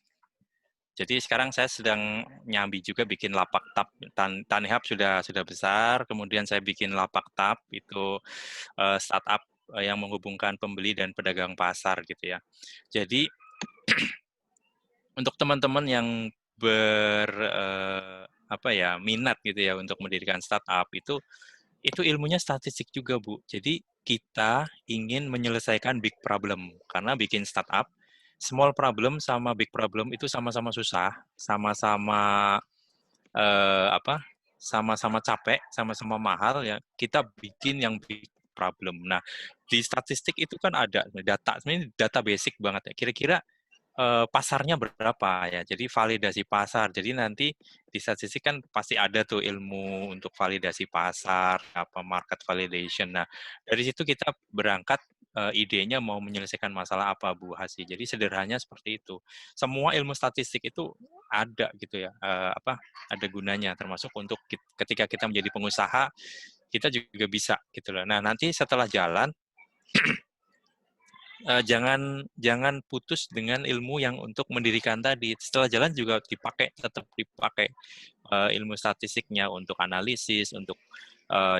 Jadi sekarang saya sedang nyambi juga bikin Lapak Tab. Tani Hub sudah besar, kemudian saya bikin Lapak Tab itu startup yang menghubungkan pembeli dan pedagang pasar gitu ya. Jadi untuk teman-teman yang minat gitu ya untuk mendirikan startup itu ilmunya statistik juga Bu. Jadi kita ingin menyelesaikan big problem karena bikin startup small problem sama big problem itu sama-sama susah, sama-sama sama-sama capek, sama-sama mahal ya. Kita bikin yang big problem. Nah, di statistik itu kan ada data, sebenarnya data basic banget ya. Kira-kira pasarnya berapa ya. Jadi validasi pasar. Jadi nanti di statistik kan pasti ada tuh ilmu untuk validasi pasar, market validation. Nah, dari situ kita berangkat idenya mau menyelesaikan masalah apa Bu Hasih. Jadi sederhananya seperti itu. Semua ilmu statistik itu ada gitu ya. Ada gunanya termasuk untuk ketika kita menjadi pengusaha kita juga bisa gitu loh. Nah, nanti setelah jalan jangan putus dengan ilmu yang untuk mendirikan tadi. Setelah jalan juga tetap dipakai ilmu statistiknya untuk analisis, untuk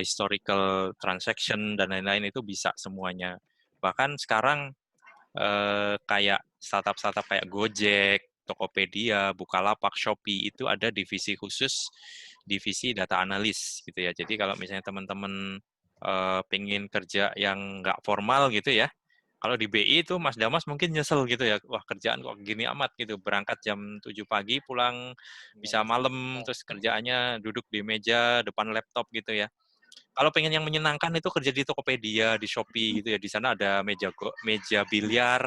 historical transaction dan lain-lain itu bisa semuanya. Bahkan sekarang kayak startup kayak Gojek, Tokopedia, Bukalapak, Shopee itu ada divisi khusus, divisi data analis gitu ya. Jadi kalau misalnya teman-teman pengen kerja yang nggak formal gitu ya, kalau di BI itu Mas Damas mungkin nyesel gitu ya, wah kerjaan kok gini amat gitu, berangkat jam 7 pagi, pulang bisa malam, terus kerjaannya duduk di meja depan laptop gitu ya. Kalau pengen yang menyenangkan itu kerja di Tokopedia, di Shopee gitu ya, di sana ada meja biliar,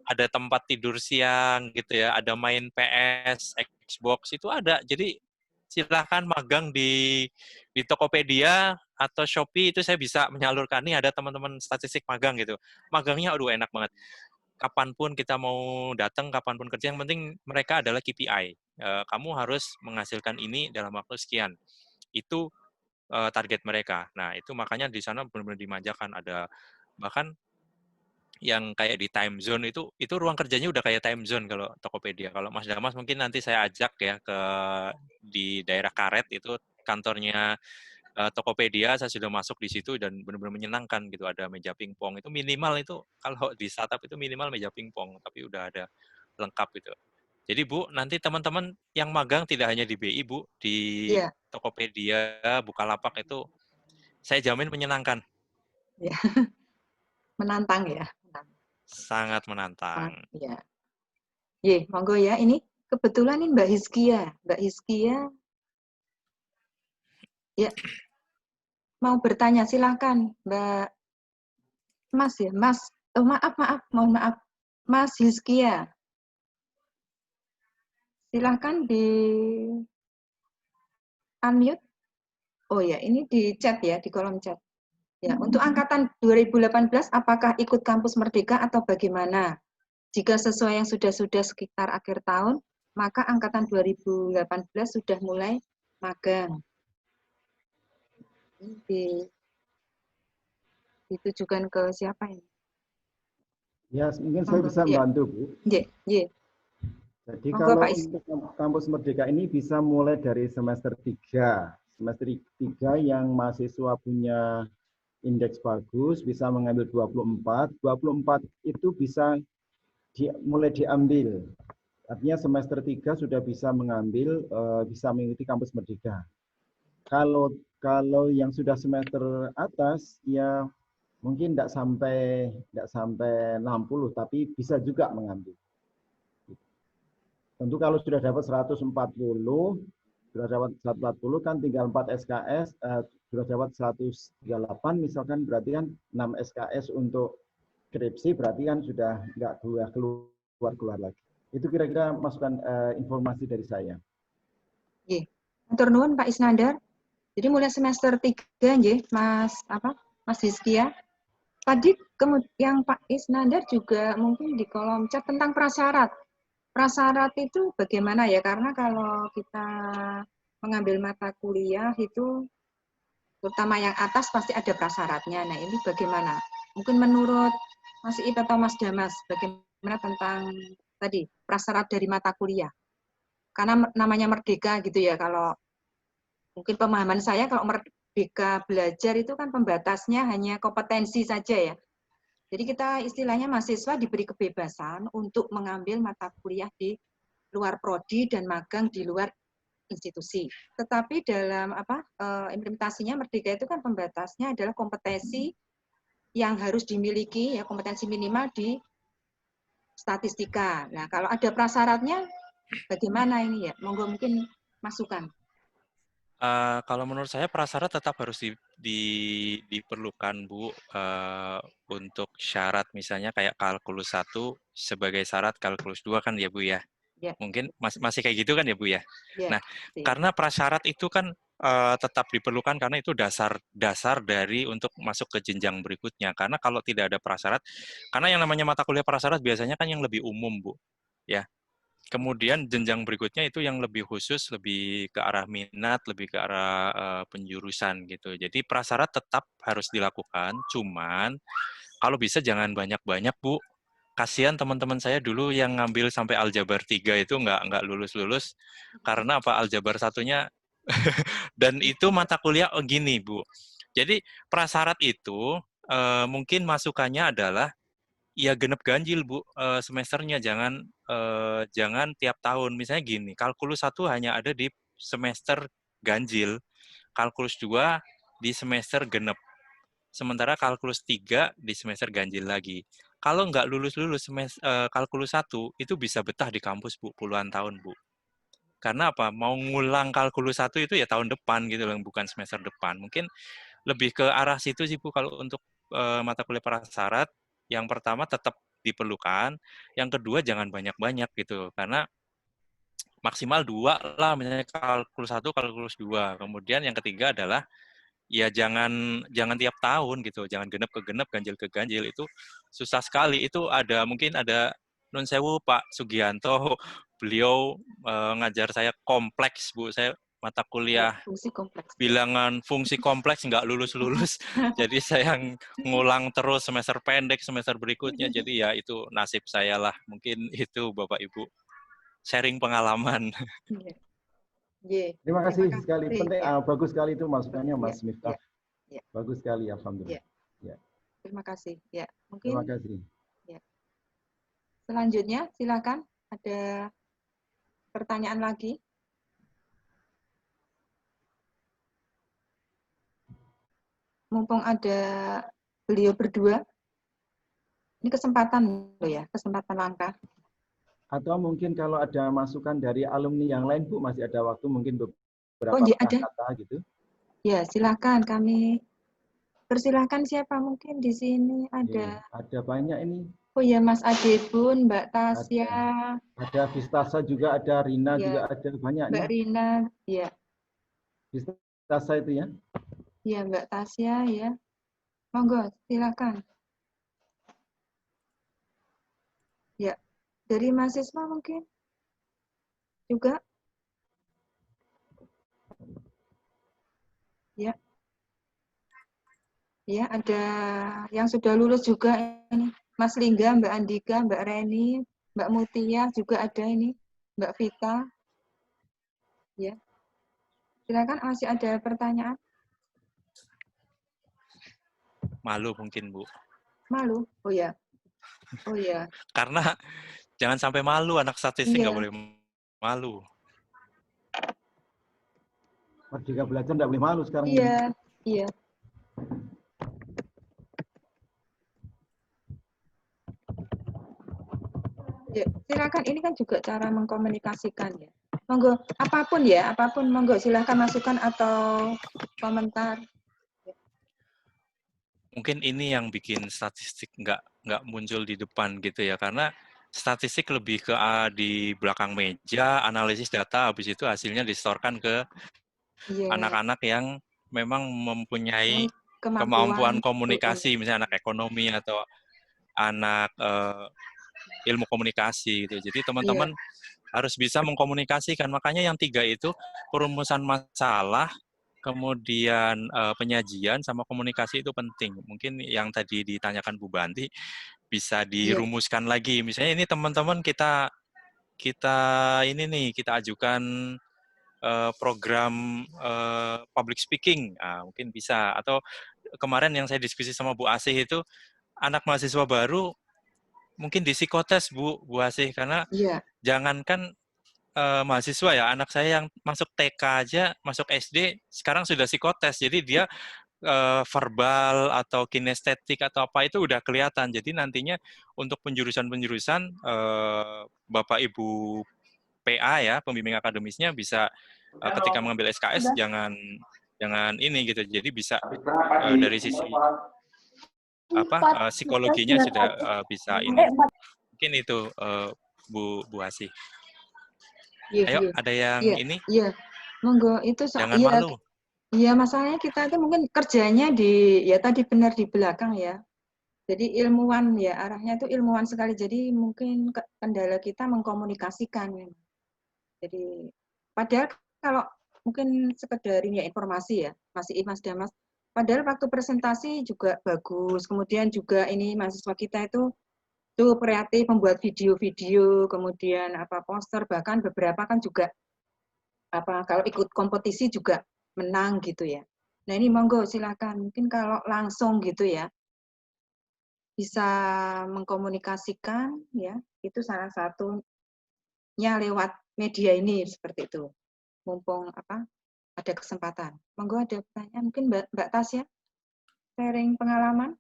ada tempat tidur siang gitu ya, ada main PS, Xbox itu ada. Jadi silahkan magang di Tokopedia atau Shopee, itu saya bisa menyalurkan. Nih ada teman-teman statistik magang gitu. Magangnya aduh enak banget. Kapanpun kita mau datang, kapanpun kerja, yang penting mereka adalah KPI. Kamu harus menghasilkan ini dalam waktu sekian. Itu target mereka. Nah, itu makanya di sana benar-benar dimanjakan. Ada bahkan yang kayak di time zone itu ruang kerjanya udah kayak time zone kalau Tokopedia. Kalau Mas Damas mungkin nanti saya ajak ya ke di daerah Karet, itu kantornya Tokopedia, saya sudah masuk di situ dan benar-benar menyenangkan gitu. Ada meja pingpong, itu minimal, itu kalau di startup itu minimal meja pingpong, tapi udah ada lengkap gitu. Jadi Bu, nanti teman-teman yang magang tidak hanya di BI Bu, di Iya. Tokopedia, Bukalapak itu saya jamin menyenangkan. Ya. Menantang ya. Sangat menantang. Ya. Ye, monggo ya. Ini kebetulan ini Mbak Hizkia. Mbak Hizkia. Ya. Mau bertanya, silakan Mbak Mas ya, Mas. Oh, maaf, mohon maaf. Mas Hizkia. Silakan di unmute. Oh ya, ini di chat ya, di kolom chat. Ya, untuk angkatan 2018 apakah ikut kampus Merdeka atau bagaimana? Jika sesuai yang sudah sekitar akhir tahun, maka angkatan 2018 sudah mulai magang. Ditujukan ke siapa ini? Ya, mungkin saya bisa membantu, Bu. Iya. Jadi Monggo, kalau Pak Is. untuk kampus Merdeka ini bisa mulai dari semester 3. Semester 3 yang mahasiswa punya indeks bagus bisa mengambil 24. 24 itu bisa mulai diambil. Artinya semester 3 sudah bisa mengambil, bisa mengikuti kampus Merdeka. Kalau yang sudah semester atas, ya mungkin tidak sampai 60, tapi bisa juga mengambil. Tentu kalau sudah dapat 140 kan tinggal 4 SKS, sudah dapat 138 misalkan, berarti kan 6 SKS untuk skripsi, berarti kan sudah nggak keluar lagi. Itu kira-kira masukan informasi dari saya. Nggih. Matur nuwun Pak Isnandar. Jadi mulai semester 3 nggih, Mas Hizkia. Tadi yang Pak Isnandar juga mungkin di kolom chat tentang prasyarat. Prasyarat itu bagaimana ya? Karena kalau kita mengambil mata kuliah itu, terutama yang atas pasti ada prasyaratnya. Nah ini bagaimana? Mungkin menurut Mas Iip atau Mas Damas, bagaimana tentang tadi prasyarat dari mata kuliah? Karena namanya merdeka gitu ya, kalau mungkin pemahaman saya kalau merdeka belajar itu kan pembatasnya hanya kompetensi saja ya. Jadi kita istilahnya mahasiswa diberi kebebasan untuk mengambil mata kuliah di luar prodi dan magang di luar institusi. Tetapi dalam implementasinya Merdeka itu kan pembatasnya adalah kompetensi yang harus dimiliki, ya kompetensi minimal di statistika. Nah kalau ada prasyaratnya bagaimana ini ya? Monggo mungkin masukan. Kalau menurut saya prasyarat tetap harus diperlukan Bu, untuk syarat misalnya kayak kalkulus 1 sebagai syarat kalkulus 2 kan ya Bu ya? Ya. Mungkin masih kayak gitu kan ya Bu ya? Ya. Nah, karena prasyarat itu kan tetap diperlukan karena itu dasar dari untuk masuk ke jenjang berikutnya. Karena kalau tidak ada prasyarat, karena yang namanya mata kuliah prasyarat biasanya kan yang lebih umum Bu, ya. Kemudian jenjang berikutnya itu yang lebih khusus, lebih ke arah minat, lebih ke arah penjurusan gitu. Jadi prasyarat tetap harus dilakukan, cuman kalau bisa jangan banyak-banyak Bu. Kasihan teman-teman saya dulu yang ngambil sampai aljabar 3 itu nggak lulus-lulus karena apa, aljabar satunya dan itu mata kuliah gini Bu. Jadi prasyarat itu mungkin masukannya adalah ya genep ganjil Bu, semesternya jangan tiap tahun. Misalnya gini, kalkulus 1 hanya ada di semester ganjil, kalkulus 2 di semester genep. Sementara kalkulus 3 di semester ganjil lagi. Kalau nggak lulus-lulus kalkulus 1 itu bisa betah di kampus Bu, puluhan tahun Bu. Karena apa? Mau ngulang kalkulus 1 itu ya tahun depan gitu loh, bukan semester depan. Mungkin lebih ke arah situ sih Bu kalau untuk mata kuliah prasyarat. Yang pertama tetap diperlukan, yang kedua jangan banyak-banyak gitu. Karena maksimal 2 lah, misalnya kalkulus 1, kalkulus 2. Kemudian yang ketiga adalah ya jangan tiap tahun gitu, jangan genep ke genep, ganjil ke ganjil, itu susah sekali. Itu mungkin ada nun sewu Pak Sugianto, beliau ngajar saya kompleks Bu, saya mata kuliah Fungsi kompleks. bilangan fungsi kompleks nggak lulus-lulus, jadi saya ngulang terus semester pendek, semester berikutnya, jadi ya itu nasib saya lah. Mungkin itu Bapak Ibu sharing pengalaman. Terima kasih sekali, penting, bagus sekali itu masukannya Mas Miftah. Ya. Bagus sekali, alhamdulillah. Ya. Terima kasih. Ya, mungkin. Terima kasih. Ya. Selanjutnya, silakan. Ada pertanyaan lagi? Mumpung ada beliau berdua, ini kesempatan loh ya, kesempatan langka. Atau mungkin kalau ada masukan dari alumni yang lain, Bu, masih ada waktu mungkin beberapa kata gitu. Ya, silakan. Kami persilahkan siapa mungkin di sini ada. Ada banyak ini. Oh ya, Mas Adebun, Mbak Tasya. Ada Vistasa juga, ada Rina juga, ada banyak. Mbak Rina, ya. Vistasa itu ya. Iya, Mbak Tasya ya. Monggo, silakan. Ya, dari mahasiswa mungkin juga. Ya. Ya, ada yang sudah lulus juga ini. Mas Lingga, Mbak Andika, Mbak Reni, Mbak Mutia juga ada ini. Mbak Vita. Ya. Silakan, masih ada pertanyaan? Malu mungkin Bu. Malu? Oh ya. Oh ya. Karena jangan sampai malu, anak statistik nggak boleh malu. Merdeka belajar nggak boleh malu sekarang. Iya, iya. Ya, silakan, ini kan juga cara mengkomunikasikan ya. Monggo, apapun ya, apapun, monggo silahkan masukan atau komentar. Mungkin ini yang bikin statistik nggak muncul di depan gitu ya, karena statistik lebih ke di belakang meja, analisis data, habis itu hasilnya distorkan ke anak-anak yang memang mempunyai kemampuan komunikasi, misalnya anak ekonomi atau anak ilmu komunikasi gitu. Jadi teman-teman harus bisa mengkomunikasikan. Makanya yang 3 itu perumusan masalah, kemudian penyajian sama komunikasi itu penting. Mungkin yang tadi ditanyakan Bu Banti bisa dirumuskan lagi. Misalnya ini teman-teman kita ini nih, kita ajukan program public speaking, mungkin bisa. Atau kemarin yang saya diskusi sama Bu Asih itu, anak mahasiswa baru mungkin di psikotes Bu Asih, karena jangankan mahasiswa ya, anak saya yang masuk TK aja, masuk SD, sekarang sudah psikotes. Jadi dia verbal atau kinestetik atau apa itu udah kelihatan. Jadi nantinya untuk penjurusan-penjurusan Bapak Ibu PA ya, pembimbing akademisnya bisa ketika mengambil SKS jangan ini gitu. Jadi bisa dari sisi psikologinya sudah bisa ini. Mungkin itu Bu Asih. Ayo, ada yang ini? Iya, monggo itu jangan malu. Iya, masalahnya kita itu mungkin kerjanya tadi benar di belakang ya. Jadi ilmuwan ya, arahnya itu ilmuwan sekali. Jadi mungkin kendala kita mengkomunikasikan. Jadi padahal kalau mungkin sekedar ya informasi ya, Mas Damas. Padahal waktu presentasi juga bagus. Kemudian juga ini mahasiswa kita itu kreatif membuat video-video, kemudian poster, bahkan beberapa kan juga kalau ikut kompetisi juga menang gitu ya. Nah ini monggo silakan, mungkin kalau langsung gitu ya bisa mengkomunikasikan ya, itu salah satunya lewat media ini seperti itu. Mumpung ada kesempatan. Monggo ada pertanyaan, mungkin Mbak Tasya sharing pengalaman.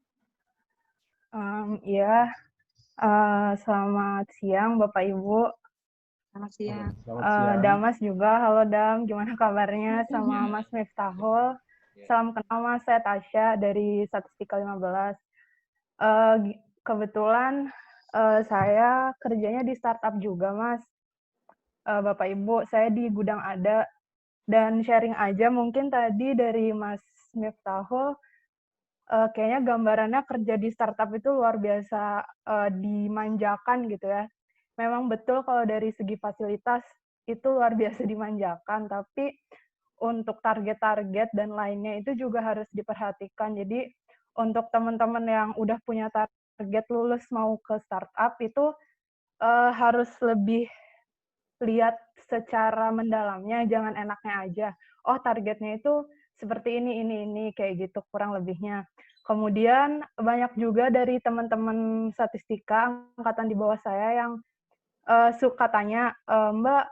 Iya. Selamat siang Bapak Ibu. Selamat siang. Damas juga, halo Dam, gimana kabarnya sama Mas Miftahul? Salam kenal Mas, saya Tasya dari Statistika 15. Kebetulan saya kerjanya di startup juga Mas. Bapak Ibu, saya di gudang ada, dan sharing aja mungkin tadi dari Mas Miftahul, kayaknya gambarannya kerja di startup itu luar biasa dimanjakan gitu ya. Memang betul kalau dari segi fasilitas itu luar biasa dimanjakan, tapi untuk target-target dan lainnya itu juga harus diperhatikan. Jadi untuk teman-teman yang udah punya target lulus mau ke startup itu harus lebih lihat secara mendalamnya, jangan enaknya aja. Oh, targetnya itu seperti ini, kayak gitu kurang lebihnya. Kemudian banyak juga dari teman-teman statistika angkatan di bawah saya yang suka tanya, Mbak,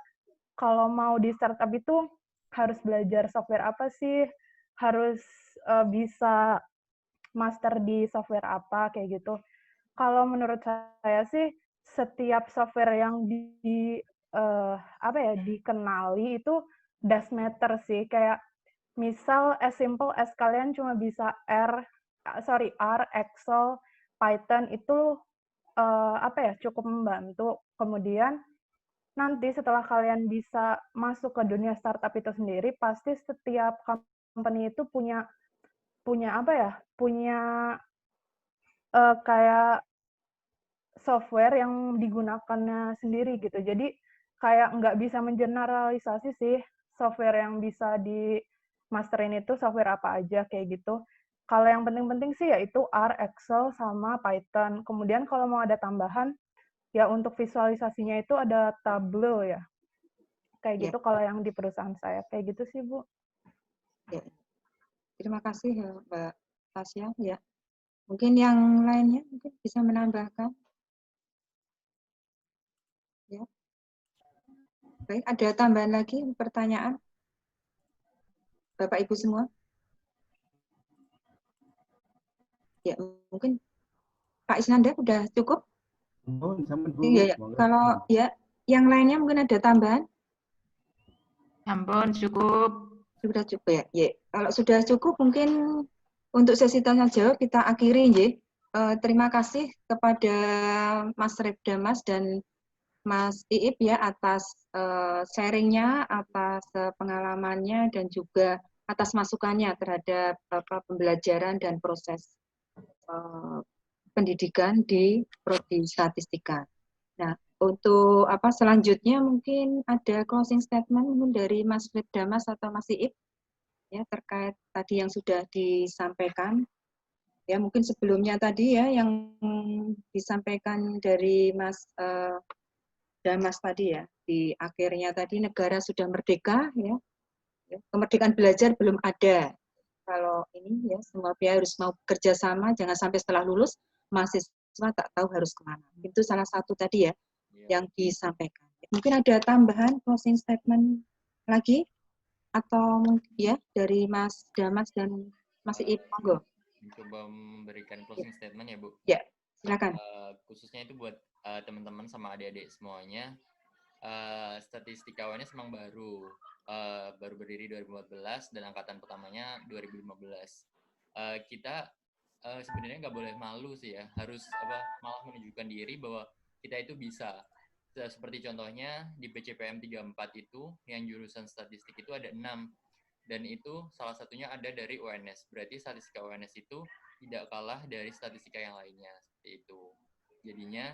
kalau mau di startup itu harus belajar software apa sih? Harus bisa master di software apa, kayak gitu. Kalau menurut saya sih, setiap software yang dikenali itu does matter sih. Kayak misal as simple as kalian cuma bisa R, Excel, Python itu cukup membantu. Kemudian nanti setelah kalian bisa masuk ke dunia startup itu sendiri, pasti setiap company itu punya kayak software yang digunakannya sendiri gitu. Jadi kayak nggak bisa mengeneralisasi sih software yang bisa di masterin itu software apa aja kayak gitu. Kalau yang penting-penting sih yaitu R, Excel, sama Python. Kemudian kalau mau ada tambahan, ya untuk visualisasinya itu ada Tableau ya. Kayak gitu kalau yang di perusahaan saya. Kayak gitu sih, Bu. Ya. Terima kasih ya, Mbak Tasya. Ya. Mungkin yang lainnya mungkin bisa menambahkan. Ya. Baik, ada tambahan lagi pertanyaan? Bapak Ibu semua? Ya, mungkin Pak Isnanda udah cukup? Iya, ya. Kalau ya yang lainnya mungkin ada tambahan? Ampun, cukup. Sudah cukup ya? Ya. Kalau sudah cukup mungkin untuk sesi tanya jawab kita akhiri ya. Terima kasih kepada Mas Repdamas dan Mas Iip ya atas sharingnya, atas pengalamannya dan juga atas masukannya terhadap pembelajaran dan proses pendidikan di Prodi Statistika. Nah, untuk selanjutnya mungkin ada closing statement mungkin dari Mas Repdamas atau Mas Iip ya terkait tadi yang sudah disampaikan. Ya mungkin sebelumnya tadi ya yang disampaikan dari Mas Damas tadi ya, di akhirnya tadi negara sudah merdeka ya, kemerdekaan belajar belum ada. Kalau ini ya semua pihak harus mau bekerja sama, jangan sampai setelah lulus mahasiswa tak tahu harus kemana. Itu salah satu tadi ya yang disampaikan. Mungkin ada tambahan closing statement lagi atau mungkin ya dari Mas Damas dan Mas Iip, monggo. Coba memberikan closing statement ya Bu. Ya, silakan. Khususnya itu buat teman-teman sama adik-adik semuanya. Statistika UNS memang baru berdiri 2014 dan angkatan pertamanya 2015. Kita sebenarnya nggak boleh malu sih ya, harus malah menunjukkan diri bahwa kita itu bisa. Seperti contohnya di PCPM 34 itu yang jurusan statistik itu ada 6. Dan itu salah satunya ada dari UNS. Berarti statistika UNS itu tidak kalah dari statistika yang lainnya. Seperti itu. Jadinya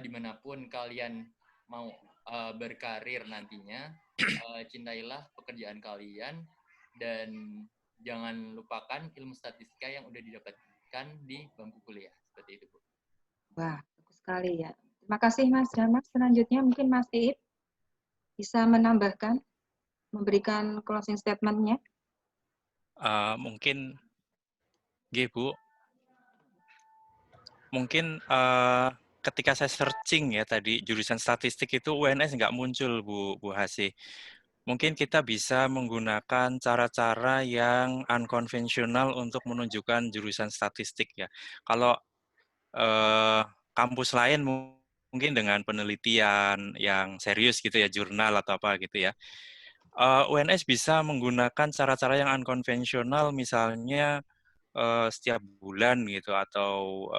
dimanapun kalian mau berkarir nantinya, cintailah pekerjaan kalian dan jangan lupakan ilmu statistika yang udah didapatkan di bangku kuliah. Seperti itu, Bu. Wah, bagus sekali ya. Terima kasih Mas Damas. Selanjutnya mungkin Mas Iip bisa menambahkan, memberikan closing statement-nya. Mungkin, Bu, mungkin ketika saya searching ya tadi jurusan statistik itu UNS nggak muncul Bu Hasih. Mungkin kita bisa menggunakan cara-cara yang unkonvensional untuk menunjukkan jurusan statistik ya. Kalau kampus lain mungkin dengan penelitian yang serius gitu ya, jurnal atau apa gitu ya. UNS bisa menggunakan cara-cara yang unkonvensional, misalnya setiap bulan gitu, atau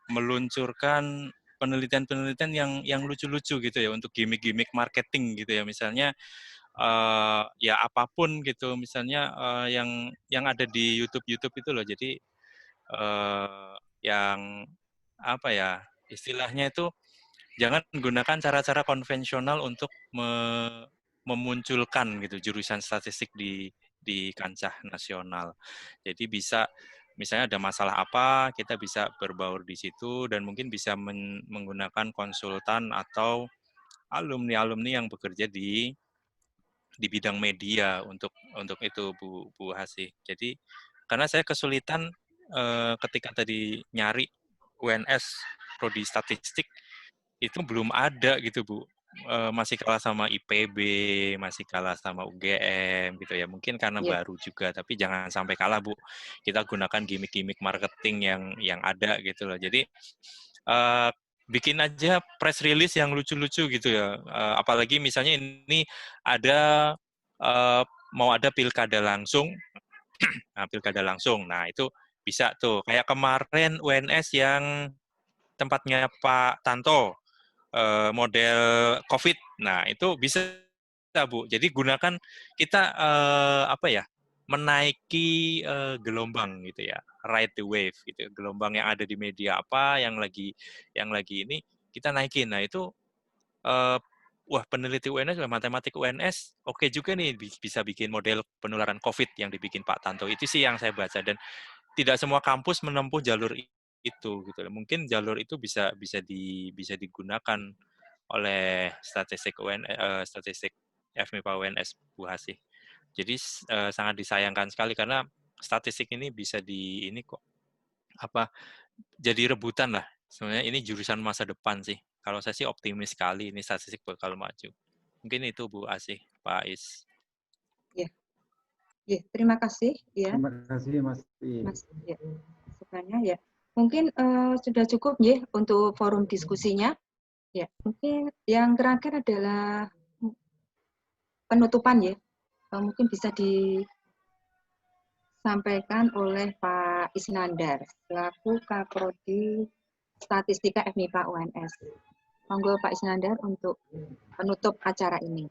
meluncurkan penelitian-penelitian yang lucu-lucu gitu ya untuk gimmick-gimmick marketing gitu ya, misalnya ya apapun gitu, misalnya yang ada di YouTube itu loh. Jadi yang apa ya, istilahnya itu jangan menggunakan cara-cara konvensional untuk memunculkan gitu jurusan statistik di kancah nasional. Jadi bisa misalnya ada masalah apa, kita bisa berbaur di situ dan mungkin bisa menggunakan konsultan atau alumni-alumni yang bekerja di bidang media untuk itu Bu Hasih. Jadi karena saya kesulitan ketika tadi nyari UNS prodi statistik itu belum ada gitu Bu. Masih kalah sama IPB, masih kalah sama UGM gitu ya. Mungkin karena baru juga, tapi jangan sampai kalah Bu. Kita gunakan gimmick-gimmick marketing yang ada gitu loh. Jadi bikin aja press release yang lucu-lucu gitu ya. Apalagi misalnya ini ada mau ada pilkada langsung, pilkada langsung. Nah itu bisa tuh. Kayak kemarin UNS yang tempatnya Pak Tanto, model COVID. Nah, itu bisa, Bu. Jadi gunakan kita menaiki gelombang gitu ya, ride the wave gitu. Gelombang yang ada di media apa yang lagi ini kita naikin. Nah, itu wah, peneliti UNS, matematik UNS, oke juga nih bisa bikin model penularan COVID yang dibikin Pak Tanto. Itu sih yang saya baca, dan tidak semua kampus menempuh jalur itu gitu. Mungkin jalur itu bisa digunakan oleh statistik statistik FMIPA UNS Bu Hasih. Jadi sangat disayangkan sekali karena statistik ini bisa jadi rebutan lah. Sebenarnya ini jurusan masa depan sih. Kalau saya sih optimis sekali ini statistik bakal maju. Mungkin itu Bu Hasih, Pak Is. Ya. Ya, terima kasih ya. Terima kasih Mas. Ya. Sebenarnya ya. Mungkin sudah cukup ya untuk forum diskusinya. Ya, mungkin yang terakhir adalah penutupan ya. Mungkin bisa disampaikan oleh Pak Isnandar selaku Kaprodi Statistika FMIPA UNS. Monggo Pak Isnandar untuk penutup acara ini.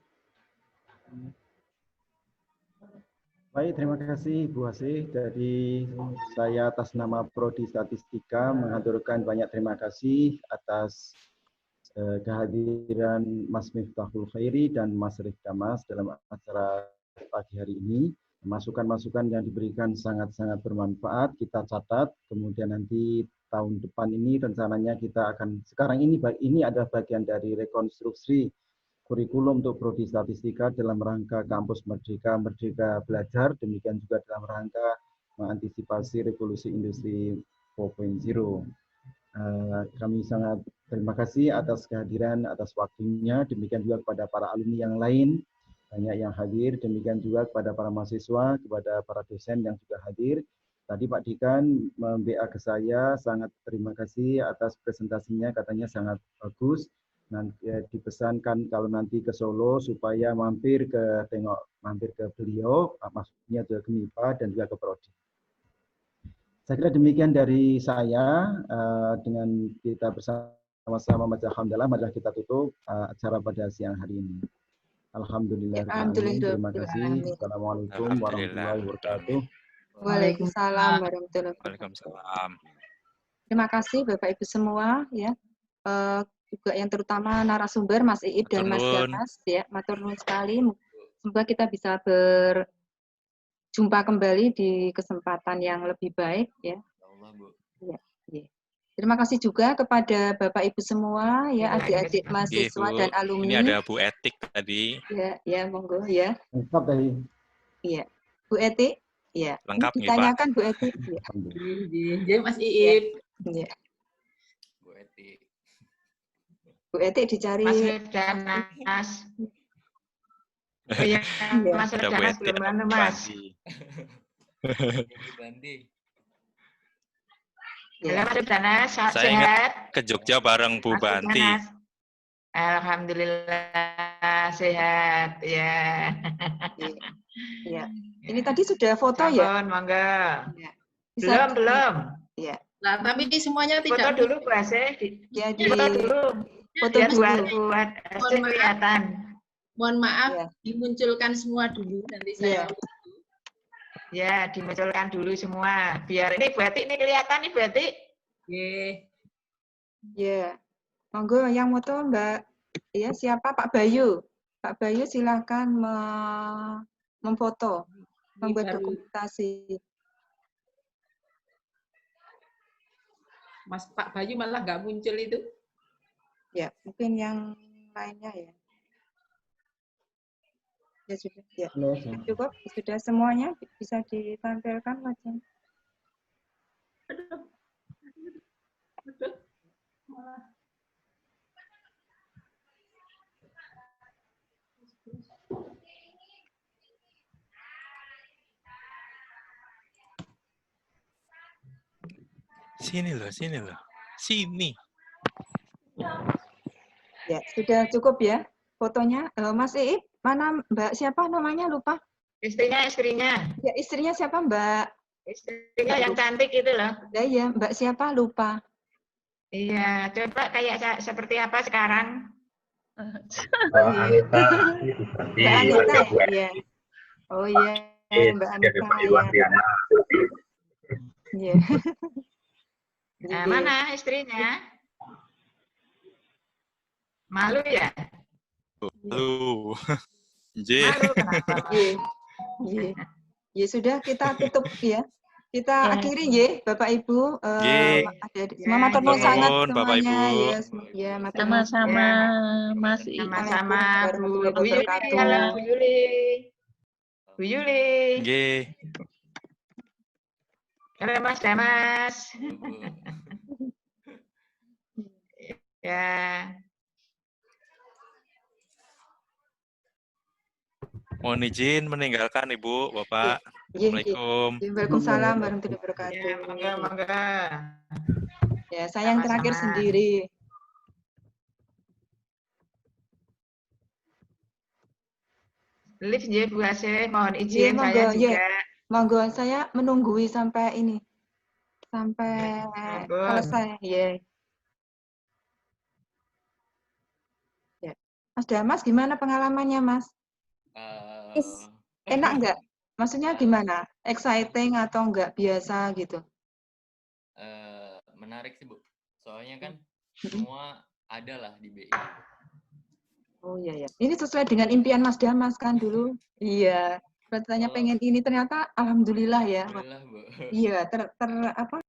Baik, terima kasih Bu Hasih. Dari saya atas nama Prodi Statistika mengaturkan banyak terima kasih atas kehadiran Mas Miftahul Khairi dan Mas Rifda Mas dalam acara pagi hari ini. Masukan-masukan yang diberikan sangat-sangat bermanfaat, kita catat, kemudian nanti tahun depan ini rencananya kita akan, sekarang ini adalah bagian dari rekonstruksi kurikulum untuk Prodi Statistika dalam rangka Kampus Merdeka, Merdeka Belajar, demikian juga dalam rangka mengantisipasi revolusi industri 4.0. Kami sangat terima kasih atas kehadiran, atas waktunya, demikian juga kepada para alumni yang lain, banyak yang hadir, demikian juga kepada para mahasiswa, kepada para dosen yang juga hadir. Tadi Pak Dikan mem-BA ke saya, sangat terima kasih atas presentasinya, katanya sangat bagus. Nanti dipesankan kalau nanti ke Solo supaya mampir ke beliau, maksudnya ke MIPA dan juga ke Prodi. Saya kira demikian dari saya, dengan kita bersama-sama membaca hamdalah, marilah kita tutup acara pada siang hari ini. Alhamdulillah. Terima kasih. Assalamualaikum warahmatullahi wabarakatuh. Waalaikumsalam warahmatullahi wabarakatuh. Terima kasih Bapak Ibu semua ya. Juga yang terutama narasumber Mas Iib dan Mas Gatas ya. Matur nuwun sekali. Semoga kita bisa jumpa kembali di kesempatan yang lebih baik ya. Ya, ya. Terima kasih juga kepada Bapak Ibu semua ya, adik-adik mahasiswa dan alumni. Ini ada Bu Etik tadi. Ya, ya monggo ya. Lengkap tadi. Iya. Bu Etik, ya. Lengkap ini ditanyakan Bu Etik. Ya. Jadi Mas Iib. Ya. Bu Etik. Bu Etik dicari. Mas Redanas. Oh iya, Mas Redanas belum mana Mas. Halo Mas Redanas, saya ingat ke Jogja bareng Bu Banti. Alhamdulillah sehat ya. Ya. Ini tadi sudah foto ya? Monggo. Ya. Belum. Ya. Nah, tapi semuanya Foto tidak dulu Bu Asih. Ya, Foto dulu. foto Biar dulu. buat hasil kelihatan. Mohon maaf, Ya. dimunculkan semua dulu. Nanti saya Ya, dimunculkan dulu semua. Biar ini Bu Ati, ini kelihatan nih Bu Ati. Ya. Monggo yang foto Mbak. Ya, siapa? Pak Bayu. Pak Bayu silakan memfoto, membuat dokumentasi. Mas Pak Bayu malah nggak muncul itu. Ya, mungkin yang lainnya ya. Ya sudah, ya. Cukup, sudah semuanya bisa ditampilkan wajahnya. Sini loh, sini loh. Sini. Ya, sudah cukup ya fotonya. Mas Iip, mana Mbak siapa namanya lupa? Istrinya. Ya, istrinya siapa Mbak? Istrinya yang cantik itu loh. Ya, ya, Mbak siapa lupa? Iya, coba kayak seperti apa sekarang? Mbak Anita, ya. Oh iya, Mbak Anita ya. Iya. Nah, mana istrinya? Malu ya? Malu. Malu kenapa? Ya sudah, kita tutup ya. Kita akhiri ya, Bapak Ibu. Semua matur nuwun sangat semuanya. Ya, sama-sama Mas I. Sama-sama Bu Yuli. Halo Bu Yuli. Bu Yuli. Nggih. Halo Mas Damas. Ya. Mohon izin meninggalkan Ibu, Bapak. Assalamualaikum. Waalaikumsalam warahmatullahi wabarakatuh. Ya, monggo. Ya, saya yang terakhir sendiri. Lift ya Bu Asih, mohon izin saya juga. Monggo, saya menunggui sampai ini. Sampai selesai. Ya. Mas Damas, gimana pengalamannya, Mas? Enak nggak? Maksudnya gimana? Exciting atau nggak biasa gitu? Menarik sih, Bu. Soalnya kan semua ada lah di BI. Oh iya ya. Ini sesuai dengan impian Mas Damas kan dulu. Iya. Katanya pengen ini, ternyata alhamdulillah ya. Alhamdulillah, Bu. Iya, apa